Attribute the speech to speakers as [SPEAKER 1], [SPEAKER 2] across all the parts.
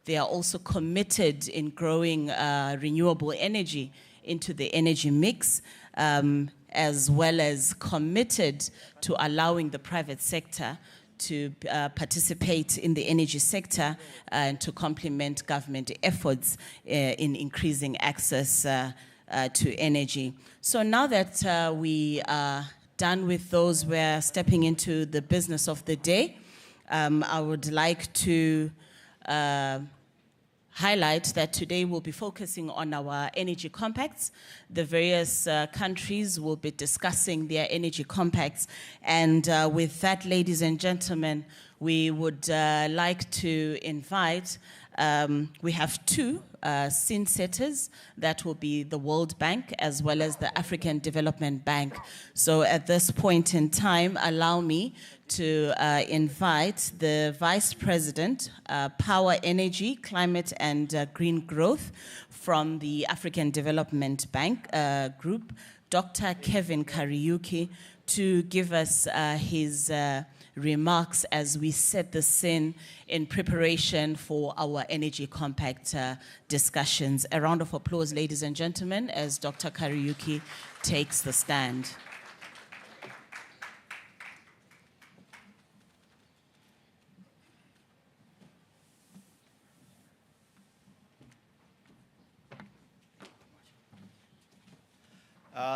[SPEAKER 1] they are also committed in growing renewable energy into the energy mix, as well as committed to allowing the private sector to participate in the energy sector and to complement government efforts in increasing access to energy. So now that we are done with those, we're stepping into the business of the day. I would like to highlight that today we'll be focusing on our energy compacts. The various countries will be discussing their energy compacts. And with that, ladies and gentlemen, we would like to invite, we have two scene setters. That will be the World Bank as well as the African Development Bank. So at this point in time, allow me to invite the Vice President, Power, Energy, Climate and Green Growth from the African Development Bank Group, Dr. Kevin Kariuki, to give us his remarks as we set the scene in preparation for our energy compact discussions. A round of applause, ladies and gentlemen, as Dr. Kariuki takes the stand.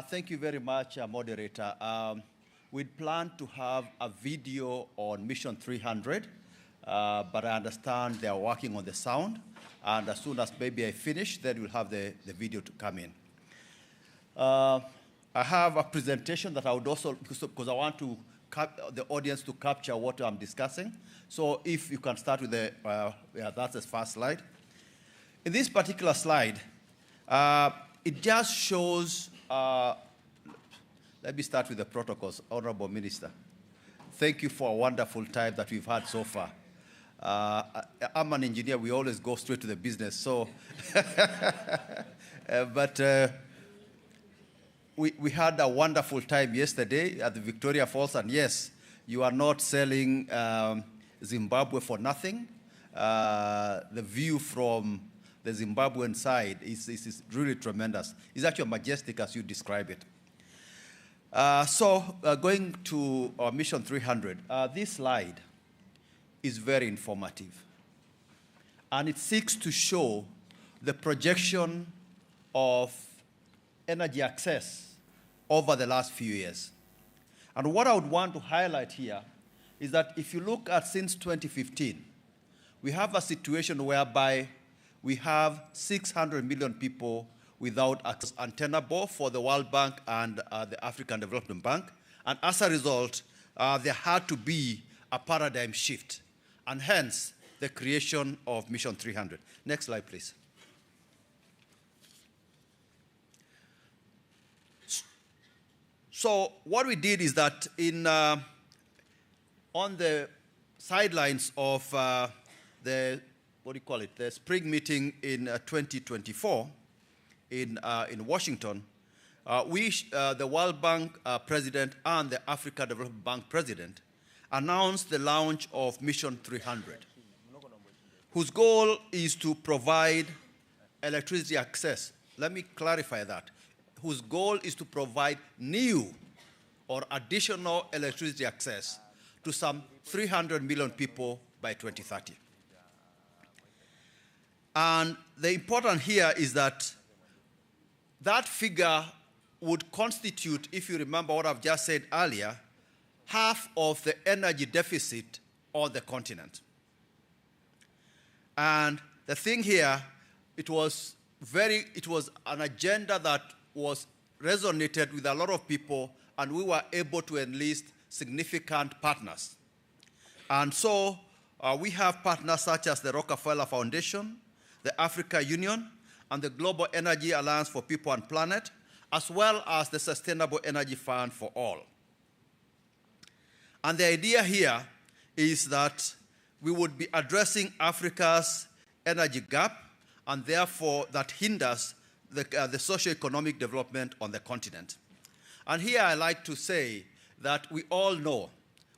[SPEAKER 2] Thank you very much, moderator. We'd planned to have a video on Mission 300, but I understand they are working on the sound, and as soon as maybe I finish, then we'll have the video to come in. I have a presentation that I would also, because I want to the audience to capture what I'm discussing. So if you can start with the, yeah, that's the first slide. In this particular slide, it just shows, let me start with the protocols. Honorable Minister, thank you for a wonderful time that we've had so far. I'm an engineer, we always go straight to the business, so. But we had a wonderful time yesterday at the Victoria Falls, and yes, you are not selling Zimbabwe for nothing. The view from the Zimbabwean side is really tremendous. It's actually majestic as you describe it. Going to our Mission 300, this slide is very informative. And it seeks to show the projection of energy access over the last few years. And what I would want to highlight here is that if you look at since 2015, we have a situation whereby we have 600 million people without access untenable for the World Bank and the African Development Bank. And as a result, there had to be a paradigm shift, and hence the creation of Mission 300. Next slide, please. So what we did is that on the sidelines of the, what do you call it, the spring meeting in 2024, in Washington, the World Bank President and the Africa Development Bank President announced the launch of Mission 300, whose goal is to provide electricity access. Let me clarify that. Whose goal is to provide new or additional electricity access to some 300 million people by 2030. And the important here is that that figure would constitute, if you remember what I've just said earlier, half of the energy deficit on the continent. And the thing here, it was an agenda that was resonated with a lot of people, and we were able to enlist significant partners. And so we have partners such as the Rockefeller Foundation, the Africa Union, and the Global Energy Alliance for People and Planet, as well as the Sustainable Energy Fund for All. And the idea here is that we would be addressing Africa's energy gap, and therefore that hinders the socio-economic development on the continent. And here I like to say that we all know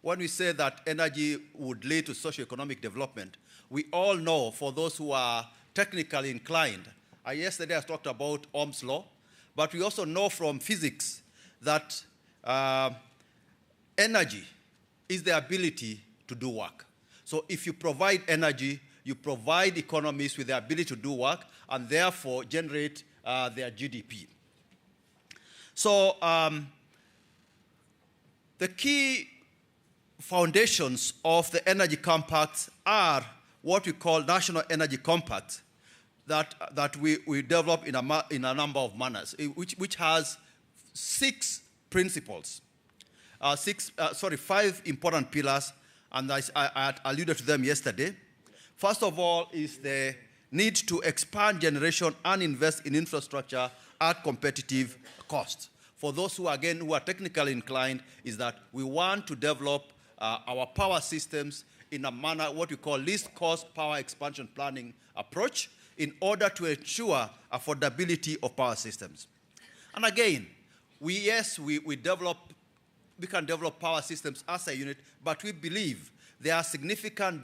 [SPEAKER 2] when we say that energy would lead to socio-economic development, We all know, for those who are technically inclined, yesterday I talked about Ohm's law, but we also know from physics that energy is the ability to do work. So if you provide energy, you provide economies with the ability to do work and therefore generate their GDP. So the key foundations of the energy compacts are what we call national energy compacts that we develop in a number of manners, which has 6 principles, 5 important pillars, and I alluded to them yesterday. First of all is the need to expand generation and invest in infrastructure at competitive cost. For those who, again, who are technically inclined, is that we want to develop our power systems in a manner, what we call least cost power expansion planning approach, in order to ensure affordability of power systems. And again, we can develop power systems as a unit, but we believe there are significant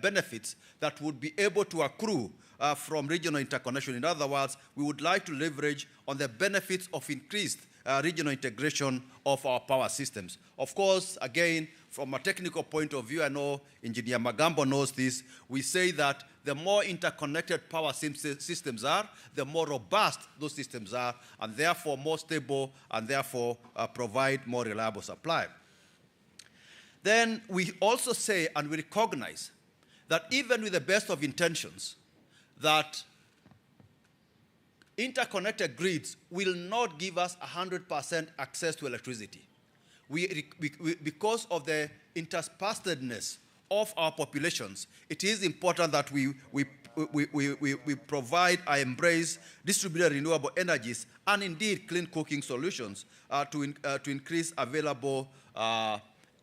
[SPEAKER 2] benefits that would be able to accrue from regional interconnection. In other words, we would like to leverage on the benefits of increased regional integration of our power systems. Of course, again, from a technical point of view, I know Engineer Magambo knows this, we say that the more interconnected power systems are, the more robust those systems are, and therefore more stable, and therefore provide more reliable supply. Then we also say and we recognize that even with the best of intentions, that interconnected grids will not give us 100% access to electricity. Because of the interspersedness of our populations, it is important that we provide or embrace distributed renewable energies and indeed clean cooking solutions to increase available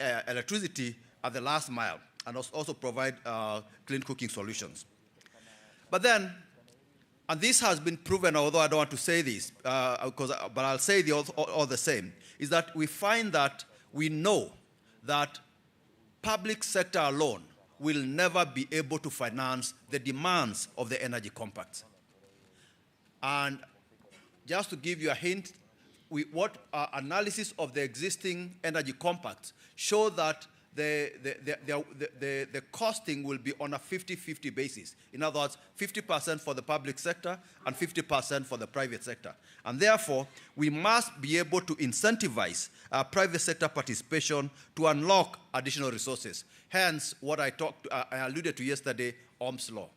[SPEAKER 2] electricity at the last mile, and also provide clean cooking solutions. But then, and this has been proven, although I don't want to say this, but I'll say all the same, is that we find that we know that public sector alone will never be able to finance the demands of the energy compacts. And just to give you a hint, what analysis of the existing energy compacts show that the costing will be on a 50-50 basis. In other words, 50% for the public sector and 50% for the private sector. And therefore, we must be able to incentivize private sector participation to unlock additional resources. Hence, what I alluded to yesterday, Ohm's law.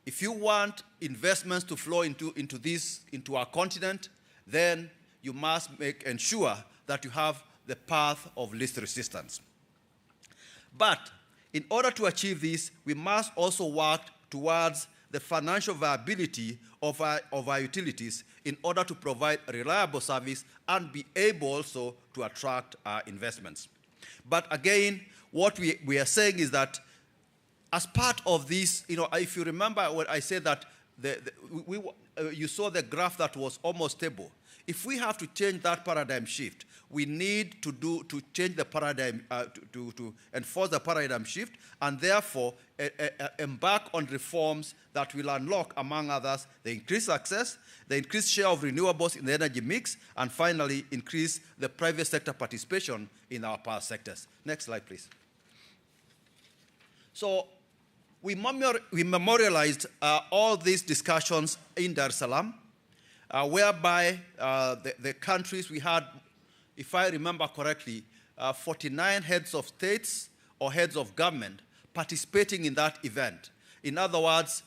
[SPEAKER 2] If you want investments to flow into our continent, then you must ensure that you have the path of least resistance. But in order to achieve this, we must also work towards the financial viability of our utilities in order to provide a reliable service and be able also to attract investments. But again, what we are saying is that as part of this, if you remember what I said that you saw the graph that was almost stable. If we have to change that paradigm shift, we need to change the paradigm, to enforce the paradigm shift, and therefore embark on reforms that will unlock, among others, the increased access, the increased share of renewables in the energy mix, and finally increase the private sector participation in our power sectors. Next slide, please. So we memorialized all these discussions in Dar es Salaam, whereby the countries we had, if I remember correctly, 49 heads of states or heads of government participating in that event. In other words,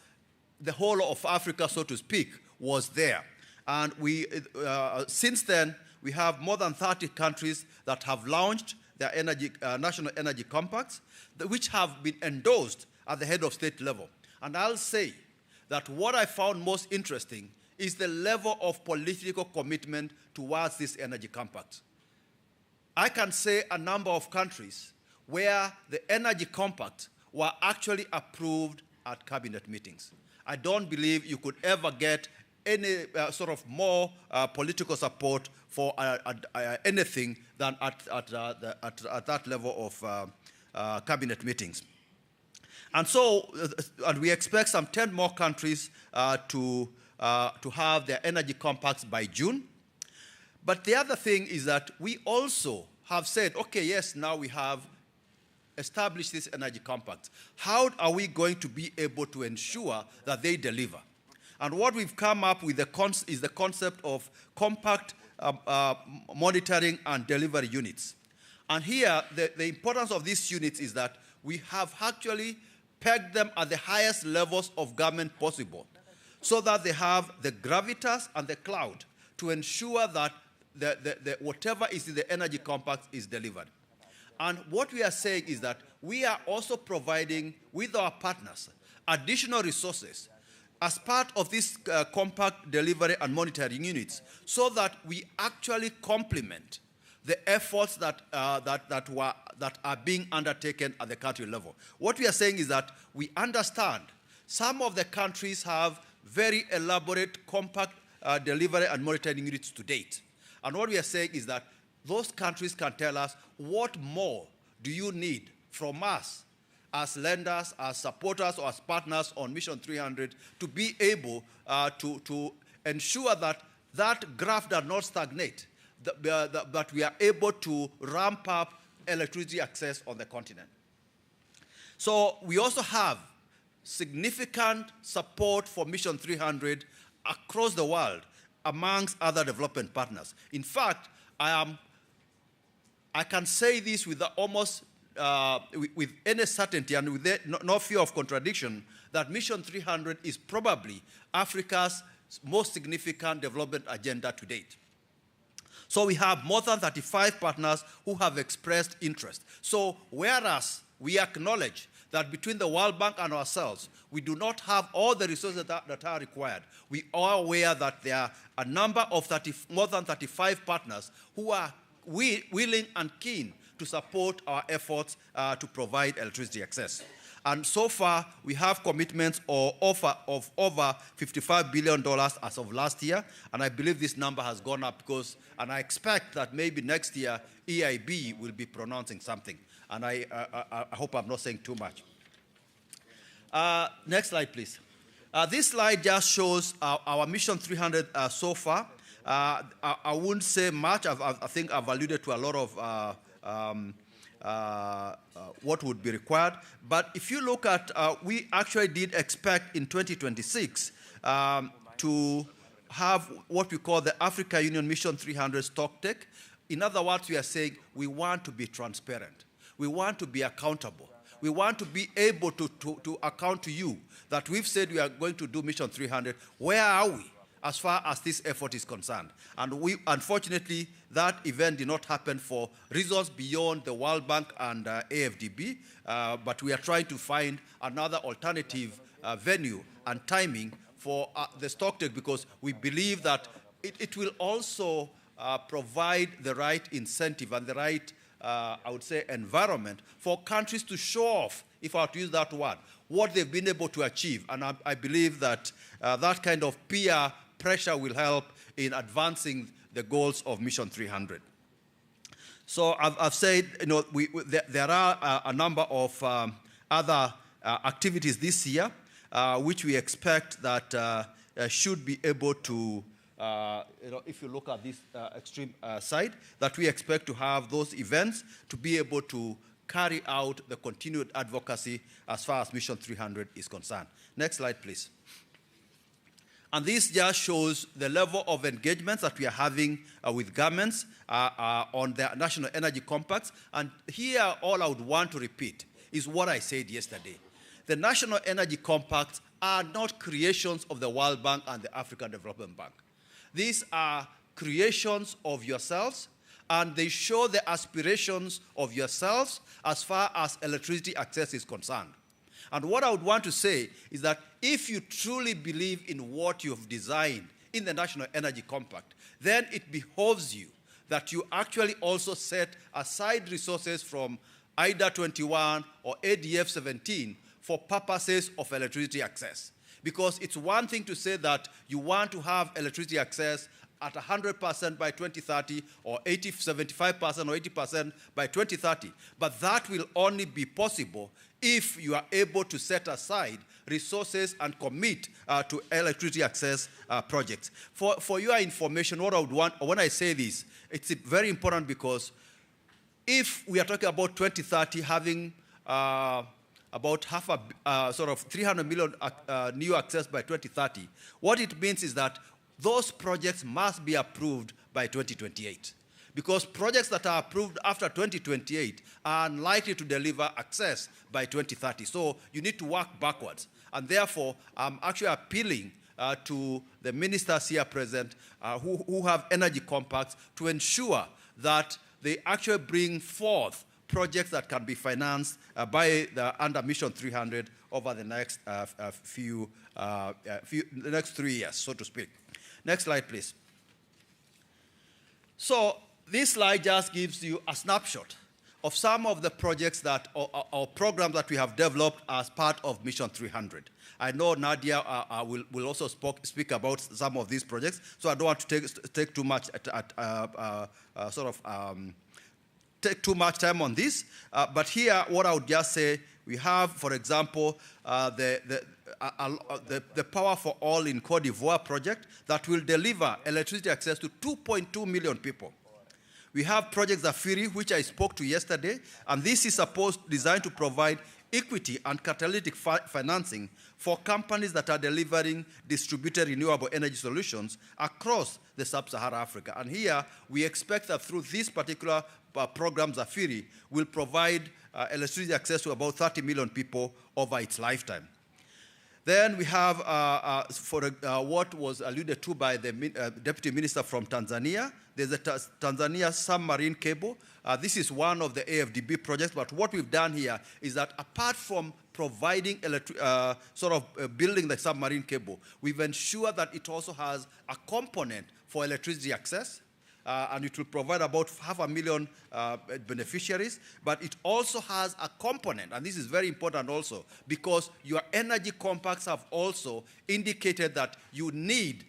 [SPEAKER 2] the whole of Africa, so to speak, was there. And since then, we have more than 30 countries that have launched their national energy compacts, which have been endorsed at the head of state level. And I'll say that what I found most interesting is the level of political commitment towards this energy compact. I can say a number of countries where the energy compact were actually approved at cabinet meetings. I don't believe you could ever get any sort of more political support for anything than at that level of cabinet meetings. And so, and we expect some 10 more countries to have their energy compacts by June. But the other thing is that we also have said, okay, yes, now we have established this energy compact. How are we going to be able to ensure that they deliver? And what we've come up with is the concept of compact monitoring and delivery units. And here, the importance of these units is that we have actually pegged them at the highest levels of government possible, so that they have the gravitas and the cloud to ensure that whatever is in the energy compact is delivered. And what we are saying is that we are also providing, with our partners, additional resources as part of this compact delivery and monitoring units, so that we actually complement the efforts that are being undertaken at the country level. What we are saying is that we understand some of the countries have very elaborate compact delivery and monitoring units to date. And what we are saying is that those countries can tell us, what more do you need from us as lenders, as supporters, or as partners on Mission 300 to be able to ensure that that graph does not stagnate, that we are able to ramp up electricity access on the continent. So we also have significant support for Mission 300 across the world amongst other development partners. In fact, I can say this with almost with any certainty and with no fear of contradiction, that Mission 300 is probably Africa's most significant development agenda to date. So we have more than 35 partners who have expressed interest. So whereas we acknowledge that between the World Bank and ourselves, we do not have all the resources that are required, we are aware that there are a number of more than 35 partners who are willing and keen to support our efforts to provide electricity access. And so far, we have commitments of over $55 billion as of last year, and I believe this number has gone up and I expect that maybe next year, EIB will be pronouncing something. And I hope I'm not saying too much. Next slide, please. This slide just shows our Mission 300 so far. I wouldn't say much. I think I've alluded to a lot of what would be required. But if you look at, we actually did expect in 2026 to have what we call the Africa Union Mission 300 stocktake. In other words, we are saying we want to be transparent. We want to be accountable. We want to be able to account to you that we've said we are going to do Mission 300. Where are we as far as this effort is concerned? And unfortunately, that event did not happen for reasons beyond the World Bank and AFDB, but we are trying to find another alternative venue and timing for the stocktake, because we believe that it will also provide the right incentive and the right, I would say, environment for countries to show off, if I were to use that word, what they've been able to achieve. And I believe that that kind of peer pressure will help in advancing the goals of Mission 300. So I've said, there are a number of other activities this year which we expect that should be able to, if you look at this extreme side, that we expect to have those events to be able to carry out the continued advocacy as far as Mission 300 is concerned. Next slide, please. And this just shows the level of engagement that we are having with governments on the national energy compacts. And here, all I would want to repeat is what I said yesterday. The national energy compacts are not creations of the World Bank and the African Development Bank. These are creations of yourselves, and they show the aspirations of yourselves as far as electricity access is concerned. And what I would want to say is that if you truly believe in what you've designed in the National Energy Compact, then it behoves you that you actually also set aside resources from IDA 21 or ADF 17 for purposes of electricity access. Because it's one thing to say that you want to have electricity access at 100% by 2030 or 75% or 80% by 2030. But that will only be possible if you are able to set aside resources and commit to electricity access projects. For your information, what I would want, when I say this, it's very important because if we are talking about 2030 having about sort of 300 million new access by 2030, what it means is that those projects must be approved by 2028. Because projects that are approved after 2028 are unlikely to deliver access by 2030. So you need to work backwards. And therefore, I'm actually appealing to the ministers here present who have energy compacts to ensure that they actually bring forth projects that can be financed under Mission 300 over the next the next 3 years, so to speak. Next slide, please. So this slide just gives you a snapshot of some of the projects that or programs that we have developed as part of Mission 300. I know Nadia will also speak about some of these projects, so I don't want to take too much take too much time on this. But here, what I would just say, we have, for example, the Power for All in Cote d'Ivoire project that will deliver electricity access to 2.2 million people. We have Project Zafiri, which I spoke to yesterday, and this is designed to provide equity and catalytic financing for companies that are delivering distributed renewable energy solutions across the sub-Saharan Africa. And here, we expect that through this particular program, Zafiri will provide electricity access to about 30 million people over its lifetime. Then we have, what was alluded to by the Deputy Minister from Tanzania, there's a Tanzania submarine cable. This is one of the AFDB projects, but what we've done here is that apart from providing, building the submarine cable, we've ensured that it also has a component for electricity access, and it will provide about 500,000 beneficiaries, but it also has a component, and this is very important also, because your energy compacts have also indicated that you need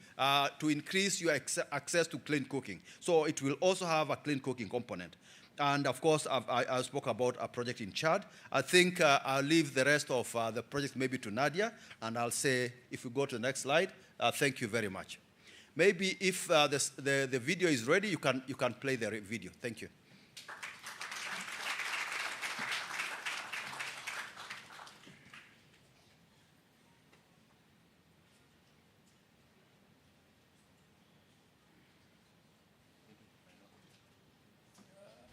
[SPEAKER 2] to increase your access to clean cooking. So it will also have a clean cooking component. And of course, I spoke about a project in Chad. I think I'll leave the rest of the projects maybe to Nadia, and I'll say, if we go to the next slide, thank you very much. Maybe if the video is ready, you can play the video. Thank you.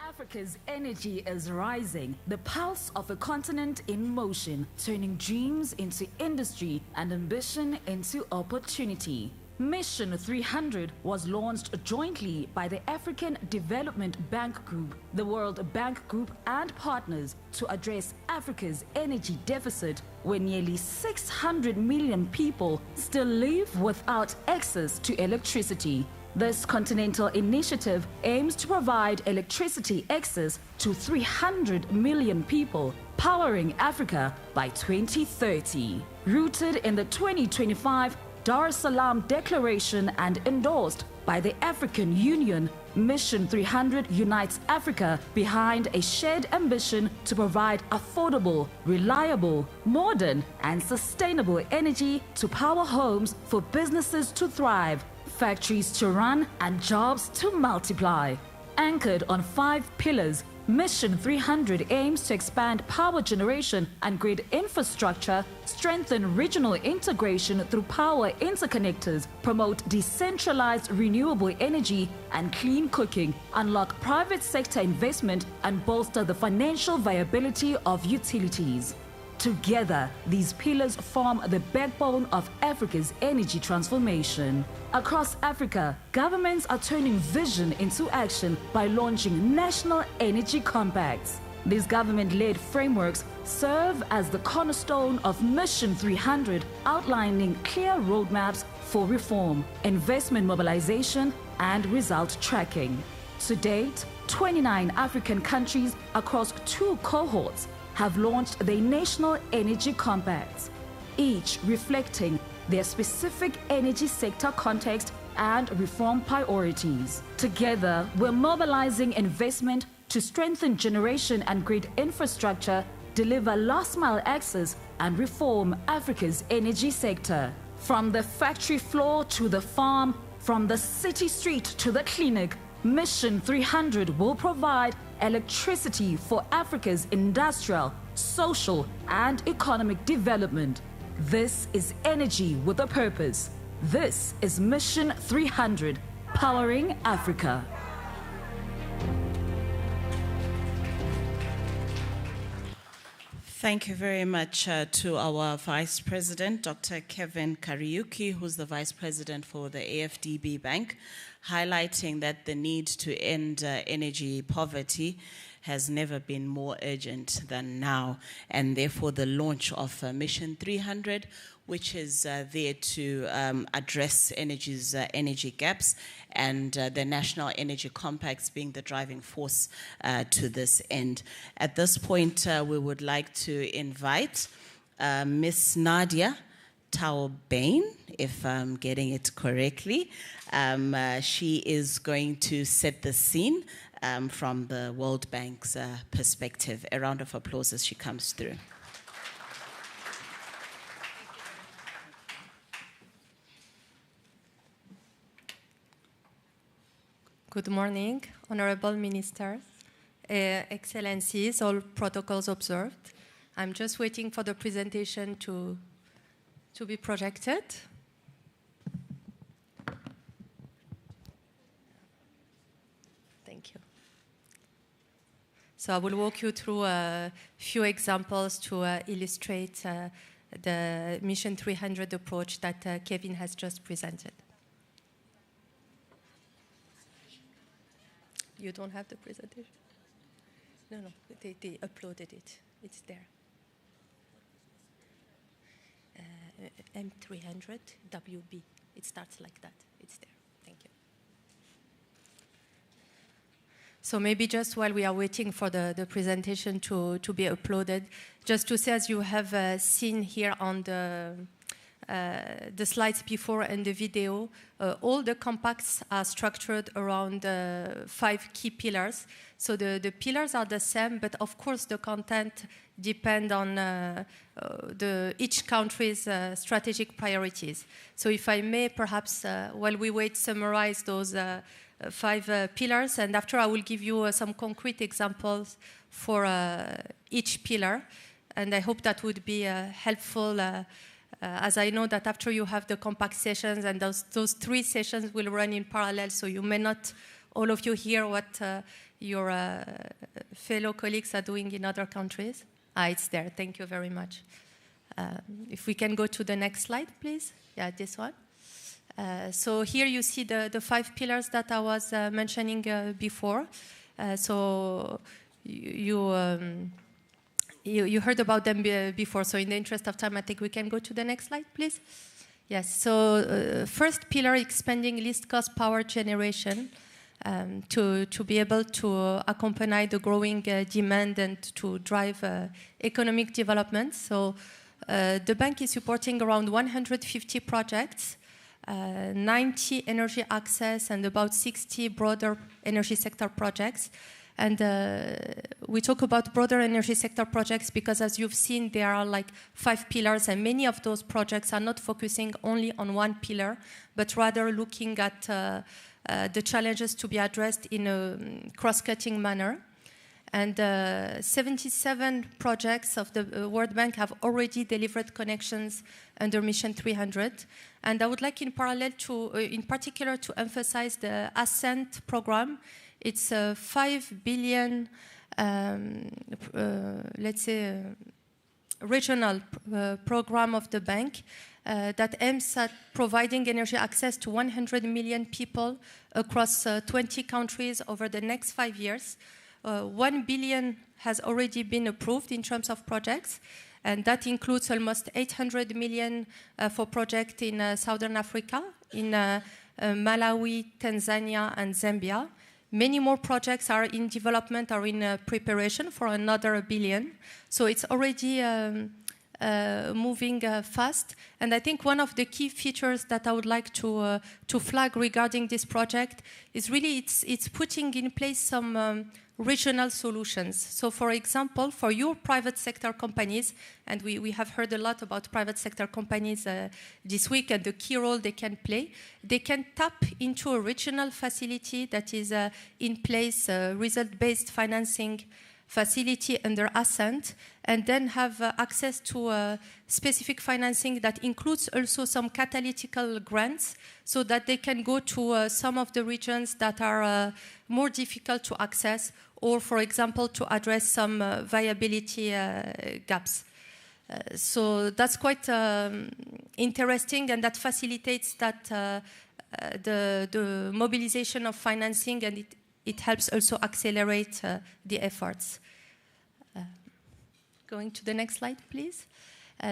[SPEAKER 3] Africa's energy is rising, the pulse of a continent in motion, turning dreams into industry and ambition into opportunity. Mission 300 was launched jointly by the African Development Bank Group, the World Bank Group, and partners to address Africa's energy deficit, where nearly 600 million people still live without access to electricity. This continental initiative aims to provide electricity access to 300 million people, powering Africa by 2030. Rooted in the 2025 Dar es Salaam Declaration and endorsed by the African Union, Mission 300 unites Africa behind a shared ambition to provide affordable, reliable, modern, and sustainable energy to power homes, for businesses to thrive, factories to run, and jobs to multiply. Anchored on 5 pillars, Mission 300 aims to expand power generation and grid infrastructure, strengthen regional integration through power interconnectors, promote decentralized renewable energy and clean cooking, unlock private sector investment, and bolster the financial viability of utilities. Together, these pillars form the backbone of Africa's energy transformation. Across Africa, governments are turning vision into action by launching national energy compacts. These government-led frameworks serve as the cornerstone of Mission 300, outlining clear roadmaps for reform, investment mobilization, and result tracking. To date, 29 African countries across 2 cohorts have launched their national energy compacts, each reflecting their specific energy sector context and reform priorities. Together, we're mobilizing investment to strengthen generation and grid infrastructure, deliver last-mile access, and reform Africa's energy sector. From the factory floor to the farm, from the city street to the clinic, Mission 300 will provide electricity for Africa's industrial, social, and economic development. This is energy with a purpose. This is Mission 300, powering Africa.
[SPEAKER 1] Thank you very much to our Vice President, Dr. Kevin Kariuki, who's the Vice President for the AFDB Bank, highlighting that the need to end energy poverty has never been more urgent than now, and therefore the launch of Mission 300, which is there to address energy gaps, and the National Energy Compacts being the driving force to this end. At this point, we would like to invite Miss Nadia Taobain, if I'm getting it correctly. She is going to set the scene from the World Bank's perspective. A round of applause as she comes through.
[SPEAKER 4] Good morning, honorable ministers, excellencies, all protocols observed. I'm just waiting for the presentation to be projected. Thank you. So I will walk you through a few examples to illustrate the Mission 300 approach that Kevin has just presented. You don't have the presentation? No, they uploaded it. It's there. M300 WB. It starts like that. It's there. Thank you. So maybe just while we are waiting for the presentation to be uploaded, just to say, as you have seen here on the slides before and the video, all the compacts are structured around 5 key pillars. So the pillars are the same, but of course the content depend on each country's strategic priorities. So if I may, perhaps while we wait, summarize those 5 pillars, and after I will give you some concrete examples for each pillar, and I hope that would be helpful. As I know that after you have the compact sessions, and those 3 sessions will run in parallel, so you may not, all of you, hear what your fellow colleagues are doing in other countries. It's there. Thank you very much. If we can go to the next slide, please. Yeah, this one. So here you see the 5 pillars that I was mentioning before. So you heard about them before, so in the interest of time, I think we can go to the next slide, please. Yes, so first pillar, expanding least cost power generation to be able to accompany the growing demand and to drive economic development. So the bank is supporting around 150 projects, 90 energy access and about 60 broader energy sector projects. And we talk about broader energy sector projects because, as you've seen, there are like 5 pillars, and many of those projects are not focusing only on one pillar, but rather looking at the challenges to be addressed in a cross-cutting manner. And 77 projects of the World Bank have already delivered connections under Mission 300. And I would like in parallel to, in particular, to emphasize the Ascent program. It's a 5 billion, let's say, regional program of the bank that aims at providing energy access to 100 million people across 20 countries over the next 5 years. 1 billion has already been approved in terms of projects, and that includes almost 800 million for projects in Southern Africa, in Malawi, Tanzania, and Zambia. Many more projects are in development or in preparation for another 1 billion. So it's already moving fast. And I think one of the key features that I would like to flag regarding this project is really it's putting in place some regional solutions. So for example, for your private sector companies, and we have heard a lot about private sector companies this week and the key role they can play, they can tap into a regional facility that is in place, result-based financing facility under Ascent, and then have access to specific financing that includes also some catalytical grants so that they can go to some of the regions that are more difficult to access, or for example to address some viability gaps. So that's quite interesting, and that facilitates that the mobilization of financing, and it helps also accelerate the efforts. Going to the next slide, please.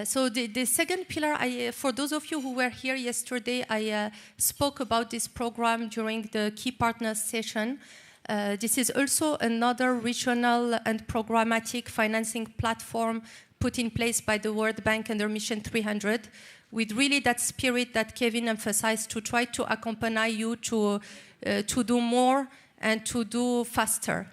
[SPEAKER 4] So the second pillar, for those of you who were here yesterday, I spoke about this program during the key partners session. This is also another regional and programmatic financing platform put in place by the World Bank under Mission 300, with really that spirit that Kevin emphasized, to try to accompany you to do more and to do faster.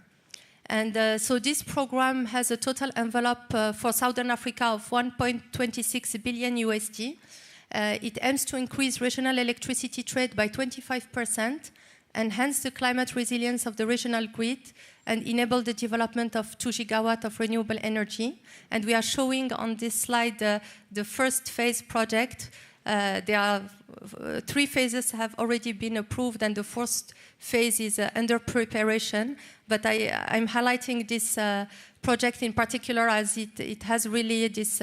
[SPEAKER 4] And so this program has a total envelope for Southern Africa of 1.26 billion USD. It aims to increase regional electricity trade by 25%, enhance the climate resilience of the regional grid, and enable the development of 2 gigawatts of renewable energy. And we are showing on this slide the first phase project. There are 3 phases have already been approved, and the first phase is under preparation. But I'm highlighting this project in particular as it has really this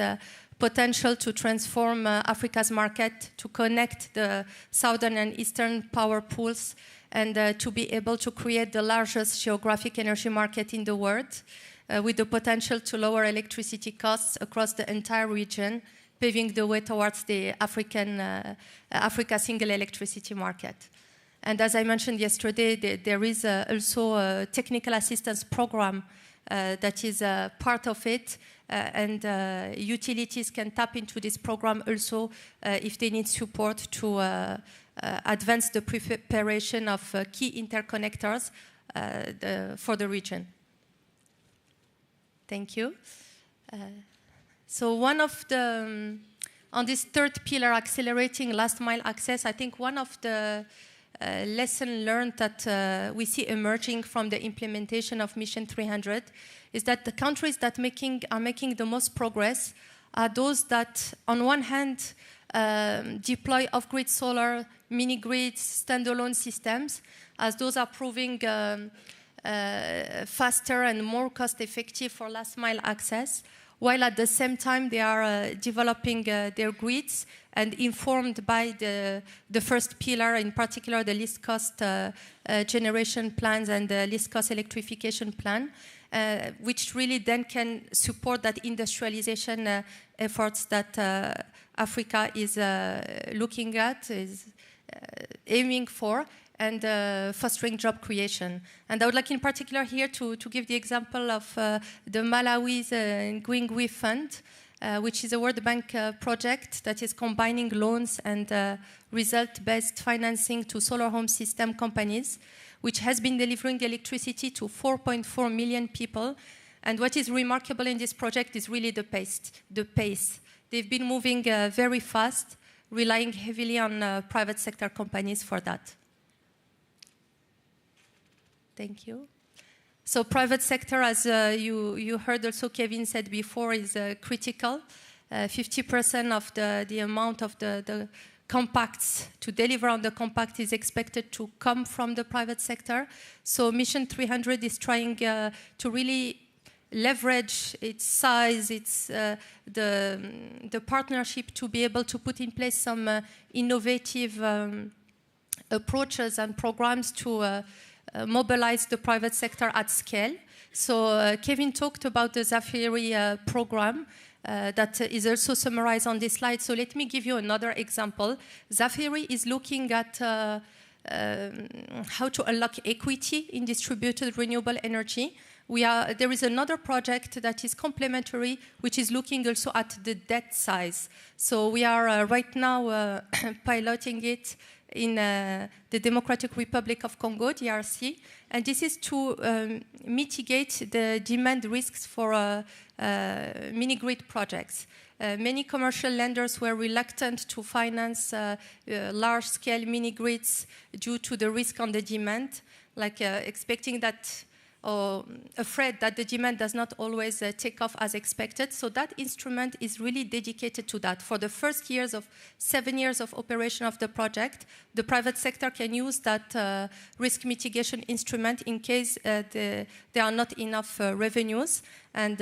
[SPEAKER 4] potential to transform Africa's market, to connect the southern and eastern power pools, and to be able to create the largest geographic energy market in the world, with the potential to lower electricity costs across the entire region, paving the way towards the Africa single electricity market. And as I mentioned yesterday, there is also a technical assistance program that is part of it, and utilities can tap into this program also if they need support to advance the preparation of key interconnectors for the region. Thank you. So one of the, on this third pillar, accelerating last mile access, I think one of the lesson learned that we see emerging from the implementation of Mission 300 is that the countries that are making the most progress are those that, on one hand, deploy off-grid solar, mini-grids, standalone systems, as those are proving faster and more cost-effective for last-mile access, while at the same time they are developing their grids and informed by the first pillar, in particular the least cost generation plans and the least cost electrification plan, which really then can support that industrialization efforts that Africa is looking at, is aiming for, and fostering job creation. And I would like in particular here to give the example of the Malawi's Ngwingwi Fund, which is a World Bank project that is combining loans and result-based financing to solar home system companies, which has been delivering electricity to 4.4 million people. And what is remarkable in this project is really the pace. They've been moving very fast, relying heavily on private sector companies for that. Thank you. So private sector, as you heard also Kevin said before, is critical. 50% of the amount of the compacts, to deliver on the compact, is expected to come from the private sector. So Mission 300 is trying to really leverage its size, the partnership, to be able to put in place some innovative approaches and programs to mobilize the private sector at scale. So Kevin talked about the Zafiri program that is also summarized on this slide. So let me give you another example. Zafiri is looking at how to unlock equity in distributed renewable energy There is another project that is complementary, which is looking also at the debt size. So we are right now piloting it in the Democratic Republic of Congo, DRC, and this is to mitigate the demand risks for mini-grid projects. Many commercial lenders were reluctant to finance large-scale mini-grids due to the risk on the demand, like expecting that, or afraid that the demand does not always take off as expected. So that instrument is really dedicated to that. For the first 7 years of operation of the project, the private sector can use that risk mitigation instrument in case there are not enough revenues. And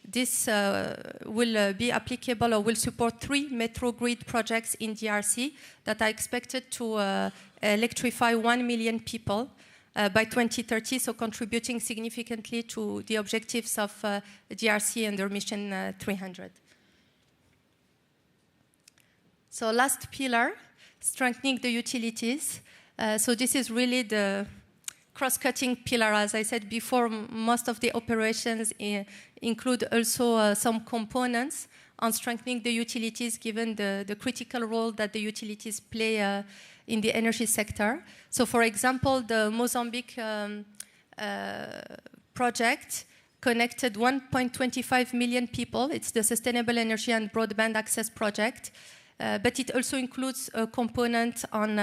[SPEAKER 4] this will be applicable or will support 3 metro grid projects in DRC that are expected to electrify 1 million people by 2030, so contributing significantly to the objectives of DRC under Mission 300. So last pillar, strengthening the utilities. So this is really the cross-cutting pillar. As I said before, most of the operations include also some components on strengthening the utilities, given the critical role that the utilities play in the energy sector. So for example, the Mozambique project connected 1.25 million people. It's the Sustainable Energy and Broadband Access Project. But it also includes a component on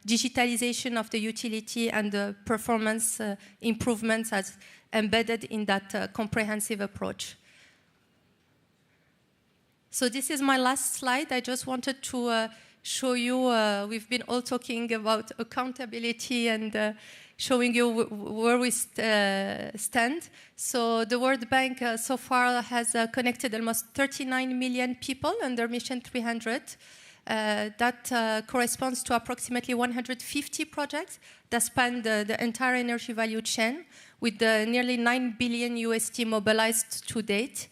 [SPEAKER 4] digitalization of the utility and the performance improvements as embedded in that comprehensive approach. So this is my last slide. I just wanted to show you, we've been all talking about accountability and showing you where we stand. So the World Bank so far has connected almost 39 million people under Mission 300. That corresponds to approximately 150 projects that span the entire energy value chain, with nearly $9 billion USD mobilized to date.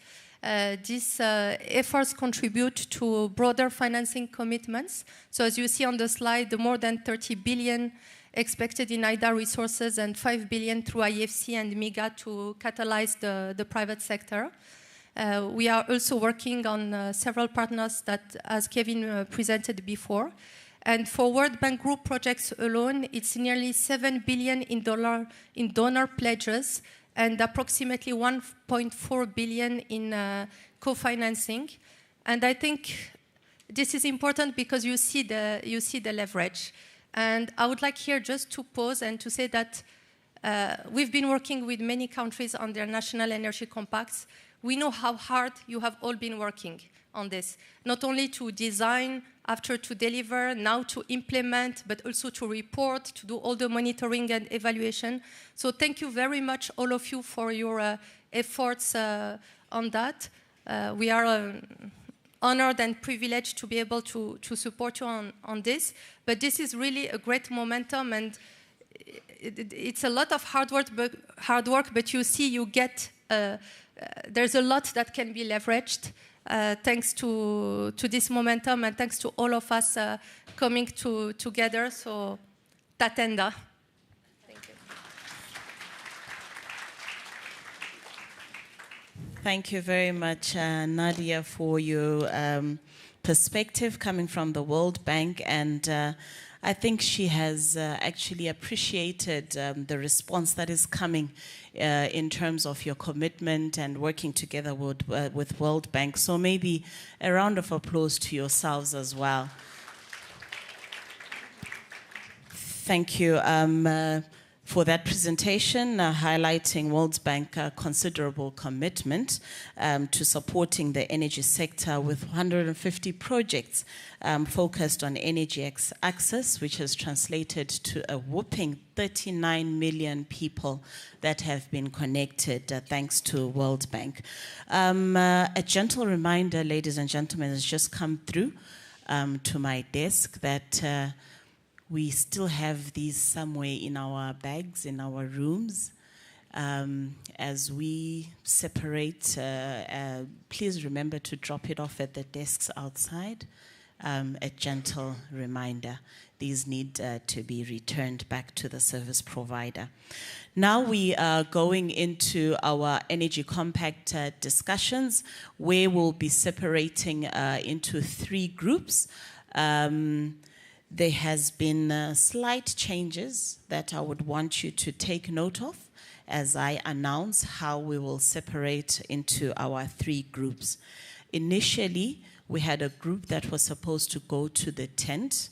[SPEAKER 4] These efforts contribute to broader financing commitments. So as you see on the slide, the more than 30 billion expected in IDA resources and 5 billion through IFC and MIGA to catalyze the private sector. We are also working on several partners that, as Kevin presented before. And for World Bank Group projects alone, it's nearly $7 billion in donor pledges and approximately 1.4 billion in co-financing. And I think this is important because you see the leverage. And I would like here just to pause and to say that we've been working with many countries on their national energy compacts. We know how hard you have all been working on this, not only to design, after to deliver, now to implement, but also to report, to do all the monitoring and evaluation. So thank you very much, all of you, for your efforts on that. We are honored and privileged to be able to support you on this. But this is really a great momentum, and it's a lot of hard work, but you see, you get, there's a lot that can be leveraged thanks to this momentum and thanks to all of us coming together. So, tatenda. Thank you.
[SPEAKER 1] Thank you very much, Nadia, for your perspective coming from the World Bank. And I think she has actually appreciated the response that is coming in terms of your commitment and working together with World Bank. So maybe a round of applause to yourselves as well. Thank you for that presentation, highlighting World Bank's considerable commitment to supporting the energy sector with 150 projects focused on energy access, which has translated to a whopping 39 million people that have been connected thanks to World Bank. A gentle reminder, ladies and gentlemen, has just come through to my desk that we still have these somewhere in our bags, in our rooms. As we separate, please remember to drop it off at the desks outside. a gentle reminder. These need to be returned back to the service provider. Now we are going into our Energy Compact discussions, where we'll be separating into 3 groups. There has been slight changes that I would want you to take note of as I announce how we will separate into our 3 groups. Initially, we had a group that was supposed to go to the tent.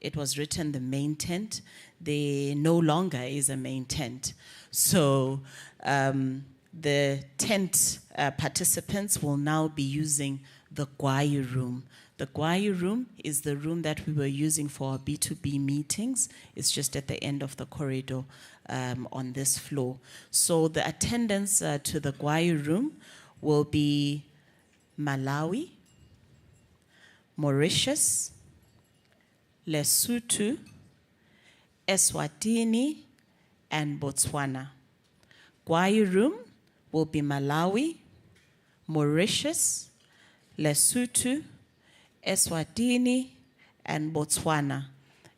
[SPEAKER 1] It was written the main tent. There no longer is a main tent. So the tent participants will now be using the Gwai room. The Gwai room is the room that we were using for our B2B meetings. It's just at the end of the corridor on this floor. So the attendance to the Gwai room will be Malawi, Mauritius, Lesotho, Eswatini, and Botswana. Gwai room will be Malawi, Mauritius, Lesotho, Eswatini, and Botswana.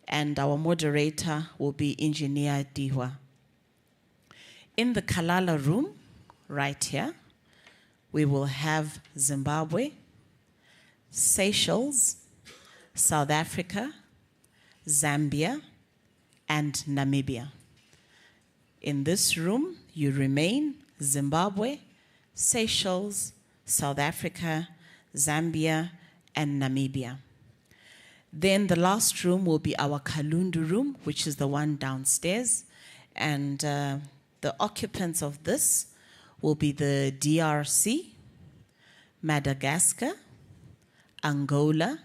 [SPEAKER 1] And our moderator will be Engineer Diwa. In the Kalala room, right here, we will have Zimbabwe, Seychelles, South Africa, Zambia, and Namibia. In this room, you remain Zimbabwe, Seychelles, South Africa, Zambia, and Namibia. Then the last room will be our Kalundu room, which is the one downstairs. And the occupants of this will be the DRC, Madagascar, Angola,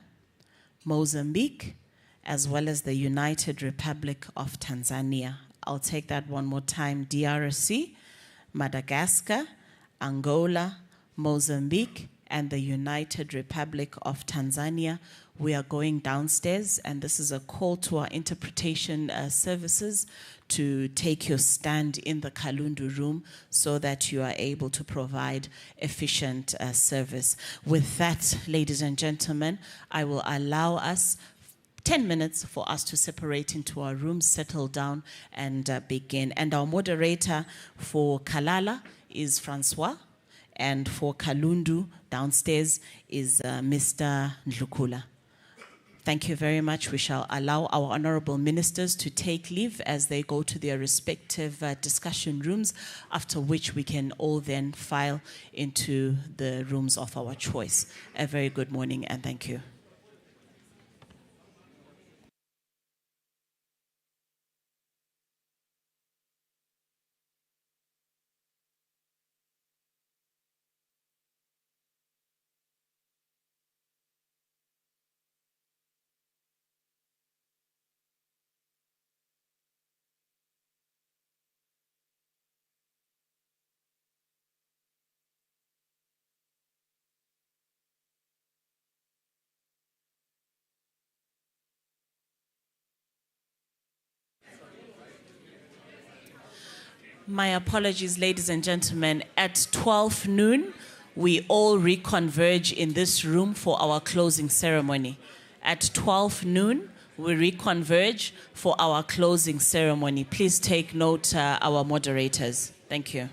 [SPEAKER 1] Mozambique, as well as the United Republic of Tanzania. I'll take that one more time. DRC, Madagascar, Angola, Mozambique, and the United Republic of Tanzania. We are going downstairs, and this is a call to our interpretation services to take your stand in the Kalundu room so that you are able to provide efficient service. With that, ladies and gentlemen, I will allow us 10 minutes for us to separate into our rooms, settle down, and begin. And our moderator for Kalala is Francois, and for Kalundu downstairs is Mr. Ndlukula. Thank you very much. We shall allow our honorable ministers to take leave as they go to their respective discussion rooms, after which we can all then file into the rooms of our choice. A very good morning and thank you. My apologies, ladies and gentlemen. At 12 noon, we all reconverge in this room for our closing ceremony. At 12 noon, we reconverge for our closing ceremony. Please take note, our moderators. Thank you.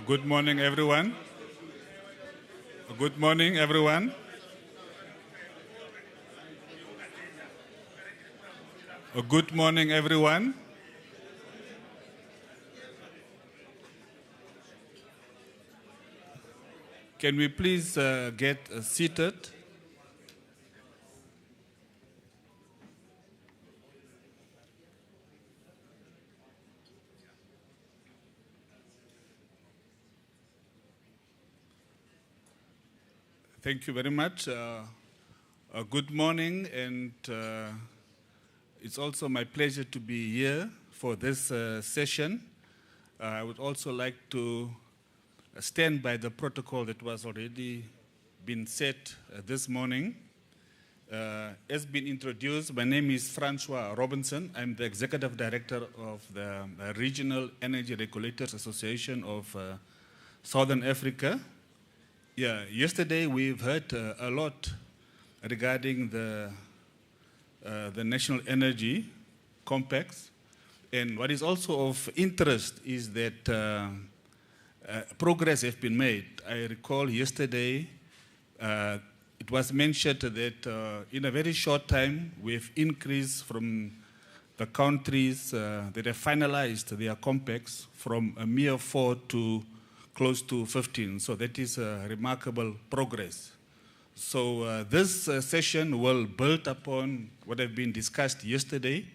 [SPEAKER 5] Good morning, everyone. Good morning, everyone. Good morning, everyone. Can we please get seated? Thank you very much. Good morning, and it's also my pleasure to be here for this session. I would also like to stand by the protocol that was already been set this morning. As been introduced, my name is Francois Robinson. I'm the Executive Director of the Regional Energy Regulators Association of Southern Africa. Yeah, yesterday we've heard a lot regarding the National Energy Complex, and what is also of interest is that progress has been made. I recall yesterday it was mentioned that in a very short time we've increased from the countries that have finalized their complex from a mere 4 to close to 15. So that is a remarkable progress. So this session will build upon what have been discussed yesterday,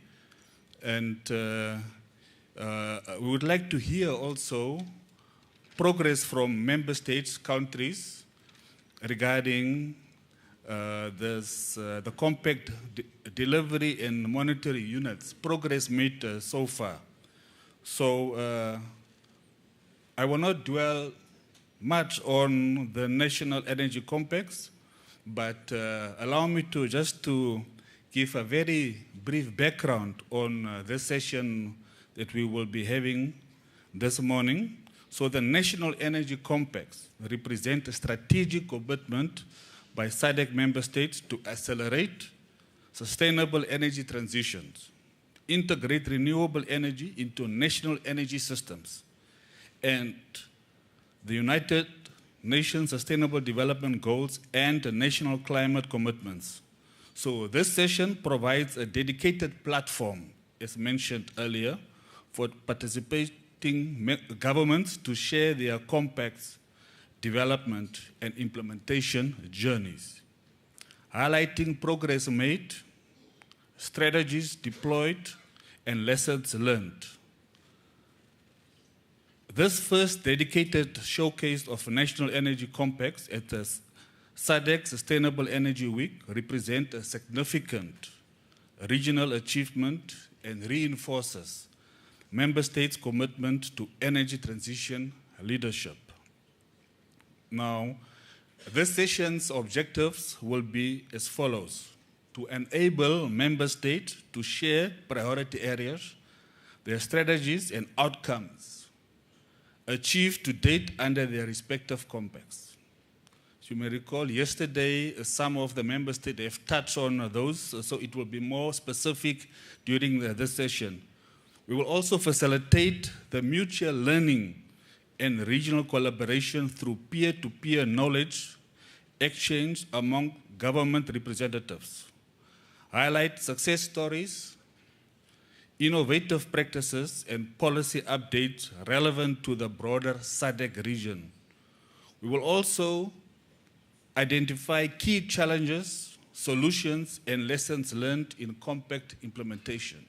[SPEAKER 5] and we would like to hear also progress from member states, countries, regarding the compact delivery and monitoring units, progress made so far. So I will not dwell much on the National Energy Complex, but allow me to give a very brief background on this session that we will be having this morning. So the National Energy Complex represents a strategic commitment by SADC member states to accelerate sustainable energy transitions, integrate renewable energy into national energy systems, and the United Nations Sustainable Development Goals and the national climate commitments. So this session provides a dedicated platform, as mentioned earlier, for participating governments to share their complex development and implementation journeys, highlighting progress made, strategies deployed, and lessons learned. This first dedicated showcase of National Energy Complex at the SADC Sustainable Energy Week represents a significant regional achievement and reinforces member states' commitment to energy transition leadership. Now, this session's objectives will be as follows: to enable member states to share priority areas, their strategies and outcomes achieved to date under their respective compacts. As you may recall, yesterday some of the member states have touched on those, so it will be more specific during this session. We will also facilitate the mutual learning and regional collaboration through peer-to-peer knowledge exchange among government representatives, highlight success stories, innovative practices, and policy updates relevant to the broader SADC region. We will also identify key challenges, solutions, and lessons learned in compact implementation.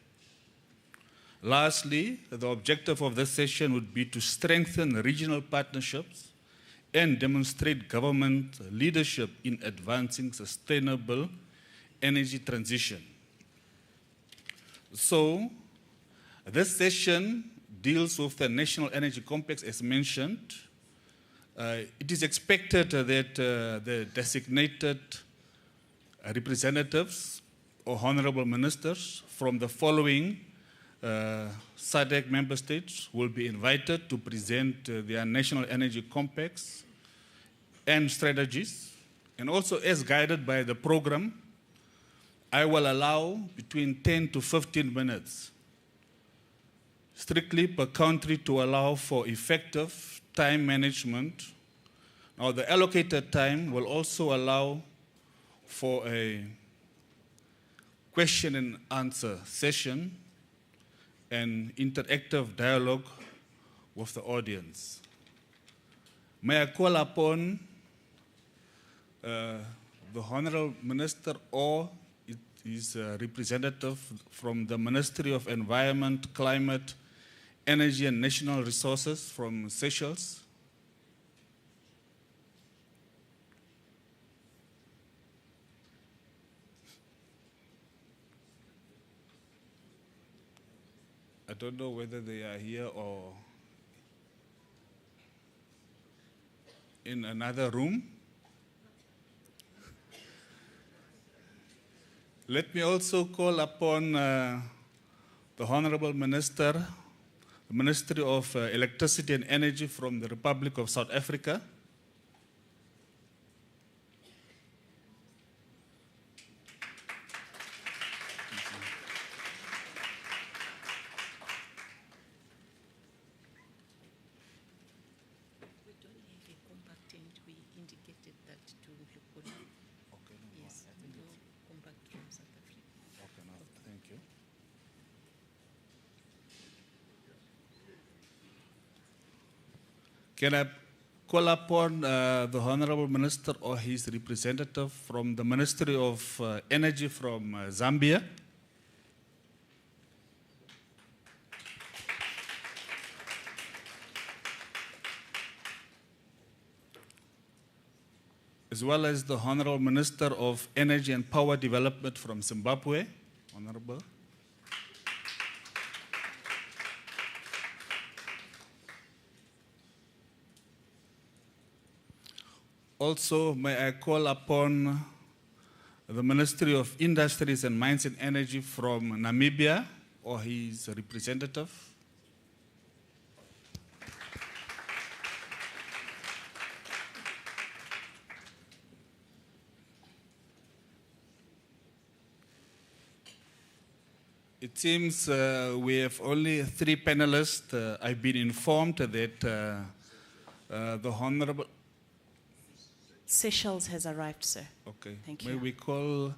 [SPEAKER 5] Lastly, the objective of this session would be to strengthen regional partnerships and demonstrate government leadership in advancing sustainable energy transition. So, this session deals with the National Energy Complex as mentioned. It is expected that the designated representatives or honorable ministers from the following SADC member states will be invited to present their National Energy Complex and strategies. And also, as guided by the program, I will allow between 10 to 15 minutes strictly per country to allow for effective time management. Now, the allocated time will also allow for a question and answer session and interactive dialogue with the audience. May I call upon the Honorable Minister or his representative from the Ministry of Environment, Climate, Energy and National Resources from Seychelles. I don't know whether they are here or in another room. Let me also call upon the Honorable Minister, the Ministry of Electricity and Energy from the Republic of South Africa. Can I call upon the Honorable Minister or his representative from the Ministry of Energy from Zambia? As well as the Honorable Minister of Energy and Power Development from Zimbabwe. Honorable. Also, may I call upon the Ministry of Industries and Mines and Energy from Namibia or his representative. It seems we have only 3 panelists. I've been informed that the Honorable...
[SPEAKER 1] Seychelles has arrived, sir.
[SPEAKER 5] Okay.
[SPEAKER 1] Thank you.
[SPEAKER 5] May we call